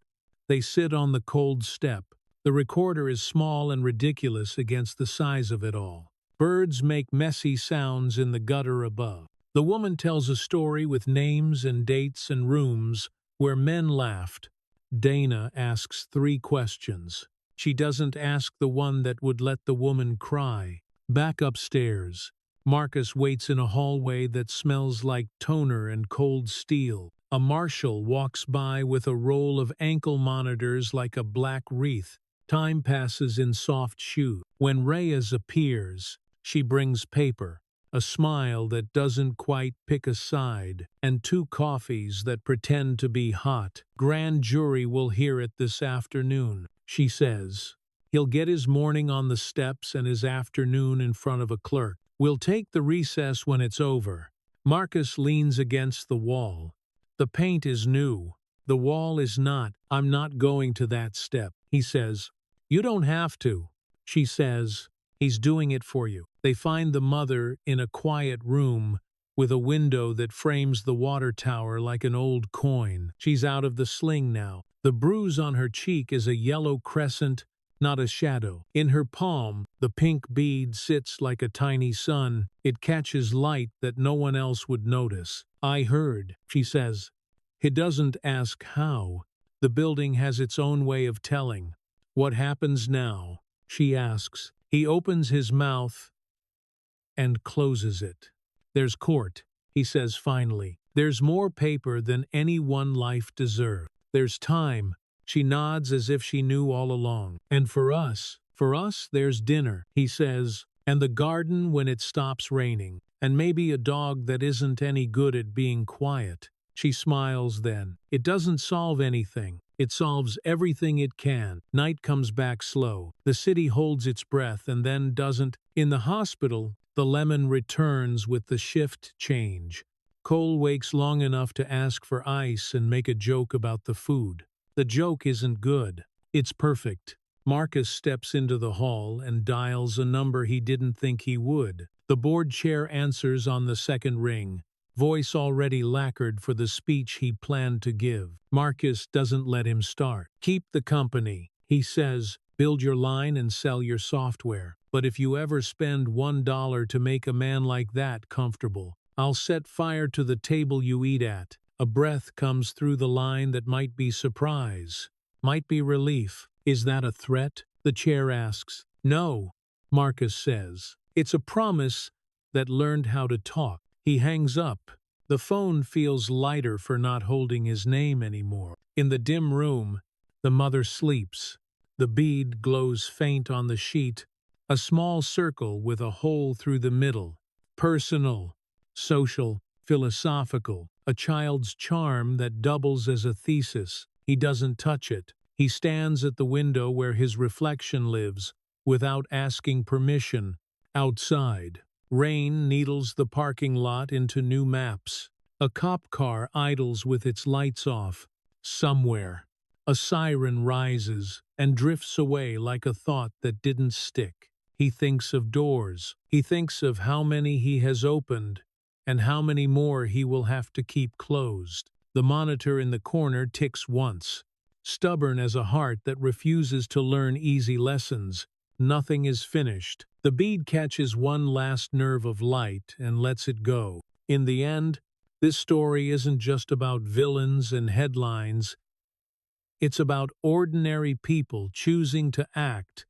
[SPEAKER 1] They sit on the cold step. The recorder is small and ridiculous against the size of it all. Birds make messy sounds in the gutter above. The woman tells a story with names and dates and rooms where men laughed. Dana asks 3 questions. She doesn't ask the one that would let the woman cry. Back upstairs, Marcus waits in a hallway that smells like toner and cold steel. A marshal walks by with a roll of ankle monitors like a black wreath. Time passes in soft shoes. When Reyes appears, she brings paper, a smile that doesn't quite pick a side, and 2 coffees that pretend to be hot. Grand jury will hear it this afternoon, she says. He'll get his morning on the steps and his afternoon in front of a clerk. We'll take the recess when it's over. Marcus leans against the wall. The paint is new. The wall is not. I'm not going to that step, he says. You don't have to, she says. He's doing it for you. They find the mother in a quiet room with a window that frames the water tower like an old coin. She's out of the sling now. The bruise on her cheek is a yellow crescent, not a shadow. In her palm, the pink bead sits like a tiny sun. It catches light that no one else would notice. I heard, she says. He doesn't ask how. The building has its own way of telling. What happens now? She asks. He opens his mouth and closes it. There's court, he says finally. There's more paper than any one life deserved. There's time. She nods as if she knew all along. And for us, there's dinner, he says, and the garden when it stops raining, and maybe a dog that isn't any good at being quiet. She smiles then. It doesn't solve anything. It solves everything it can. Night comes back slow. The city holds its breath and then doesn't. In the hospital, the lemon returns with the shift change. Cole wakes long enough to ask for ice and make a joke about the food. The joke isn't good. It's perfect. Marcus steps into the hall and dials a number he didn't think he would. The board chair answers on the second ring, voice already lacquered for the speech he planned to give. Marcus doesn't let him start. Keep the company, he says. Build your line and sell your software. But if you ever spend $1 to make a man like that comfortable, I'll set fire to the table you eat at. A breath comes through the line that might be surprise, might be relief. Is that a threat? The chair asks. No, Marcus says. It's a promise that learned how to talk. He hangs up. The phone feels lighter for not holding his name anymore. In the dim room, the mother sleeps. The bead glows faint on the sheet, a small circle with a hole through the middle. Personal, social, philosophical, a child's charm that doubles as a thesis. He doesn't touch it. He stands at the window where his reflection lives, without asking permission. Outside, rain needles the parking lot into new maps. A cop car idles with its lights off. Somewhere, a siren rises and drifts away like a thought that didn't stick. He thinks of doors. He thinks of how many he has opened and how many more he will have to keep closed. The monitor in the corner ticks once. Stubborn as a heart that refuses to learn easy lessons, nothing is finished. The bead catches one last nerve of light and lets it go. In the end, this story isn't just about villains and headlines. It's about ordinary people choosing to act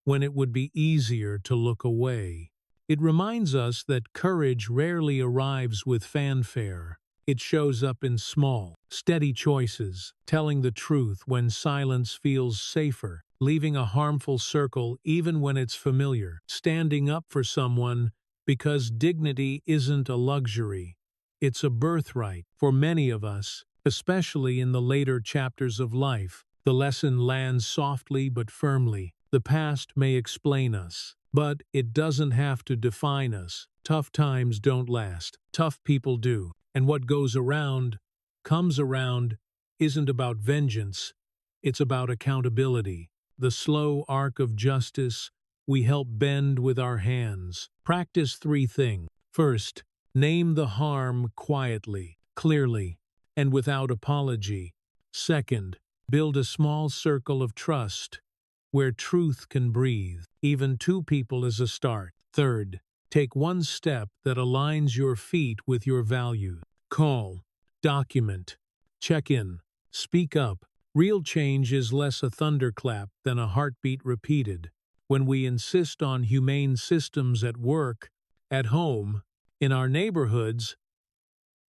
[SPEAKER 1] when it would be easier to look away. It reminds us that courage rarely arrives with fanfare. It shows up in small, steady choices, telling the truth when silence feels safer, leaving a harmful circle even when it's familiar, standing up for someone because dignity isn't a luxury. It's a birthright. For many of us, especially in the later chapters of life, the lesson lands softly but firmly. The past may explain us, but it doesn't have to define us. Tough times don't last. Tough people do. And what goes around, comes around, isn't about vengeance. It's about accountability. The slow arc of justice we help bend with our hands. Practice 3 things. First, name the harm quietly, clearly, and without apology. Second, build a small circle of trust. where truth can breathe. Even two people is a start. Third, take one step that aligns your feet with your values. Call, document, check in, speak up. Real change is less a thunderclap than a heartbeat repeated. When we insist on humane systems at work, at home, in our neighborhoods,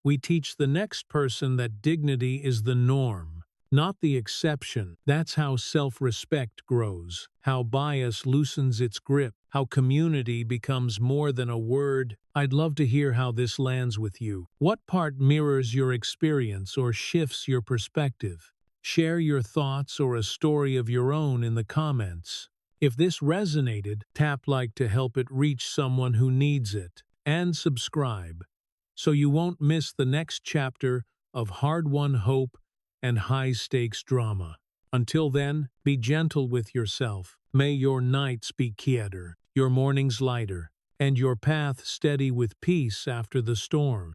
[SPEAKER 1] we teach the next person that dignity is the norm, not the exception. That's how self-respect grows, how bias loosens its grip, how community becomes more than a word. I'd love to hear how this lands with you. What part mirrors your experience or shifts your perspective? Share your thoughts or a story of your own in the comments. If this resonated, tap like to help it reach someone who needs it, and subscribe, so you won't miss the next chapter of hard-won hope and high-stakes drama. Until then, be gentle with yourself. May your nights be quieter, your mornings lighter, and your path steady with peace after the storm.